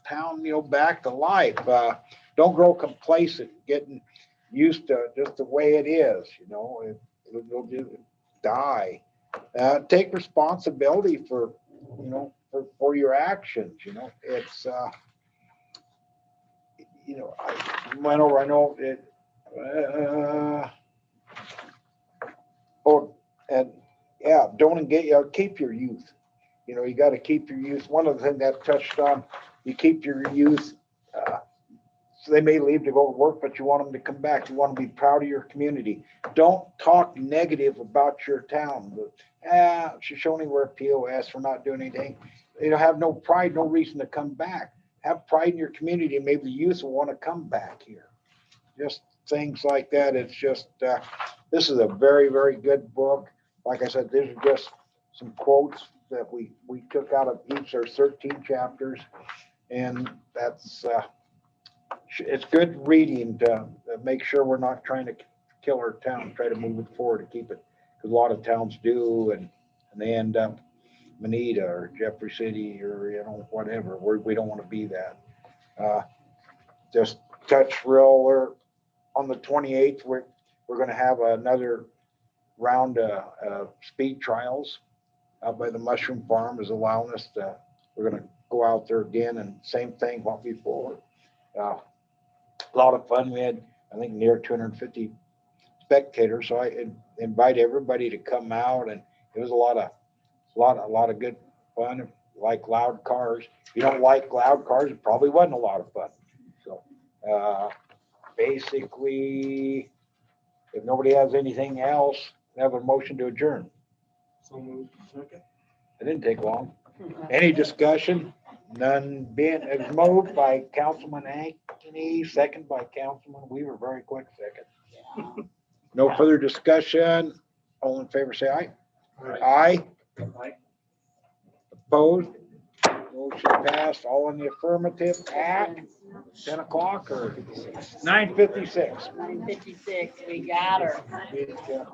town, back to life. Don't grow complacent, getting used to just the way it is. It'll just die. Take responsibility for your actions. It's I know it. And yeah, don't engage. Keep your youth. You got to keep your youth. One of the things that touched on, you keep your youth. So they may leave to go to work, but you want them to come back. You want to be proud of your community. Don't talk negative about your town. Shoshoni, we're a POS. We're not doing anything. Have no pride, no reason to come back. Have pride in your community, and maybe the youth will want to come back here. Just things like that. It's just, this is a very, very good book. Like I said, these are just some quotes that we took out of each. There's 13 chapters, and that's, it's good reading to make sure we're not trying to kill our town, try to move it forward to keep it, because a lot of towns do, and they end up Manita or Jeffrey City or whatever. We don't want to be that. Just touch real. We're on the 28th. We're going to have another round of speed trials out by the mushroom farm. Is allowing us to. We're going to go out there again, and same thing what before. A lot of fun. We had, I think, near 250 spectators. So I invite everybody to come out, and it was a lot of good fun. Like loud cars. If you don't like loud cars, it probably wasn't a lot of fun. So basically, if nobody has anything else, we have a motion to adjourn. So moved. Second. It didn't take long. Any discussion? None being, it was moved by Councilman Ankeny, second by Councilman Weaver. Very quick second. No further discussion. All in favor, say aye. Aye. Aye. Opposed? Motion passed. All in the affirmative at 10 o'clock or 9:56. 9:56, we got her.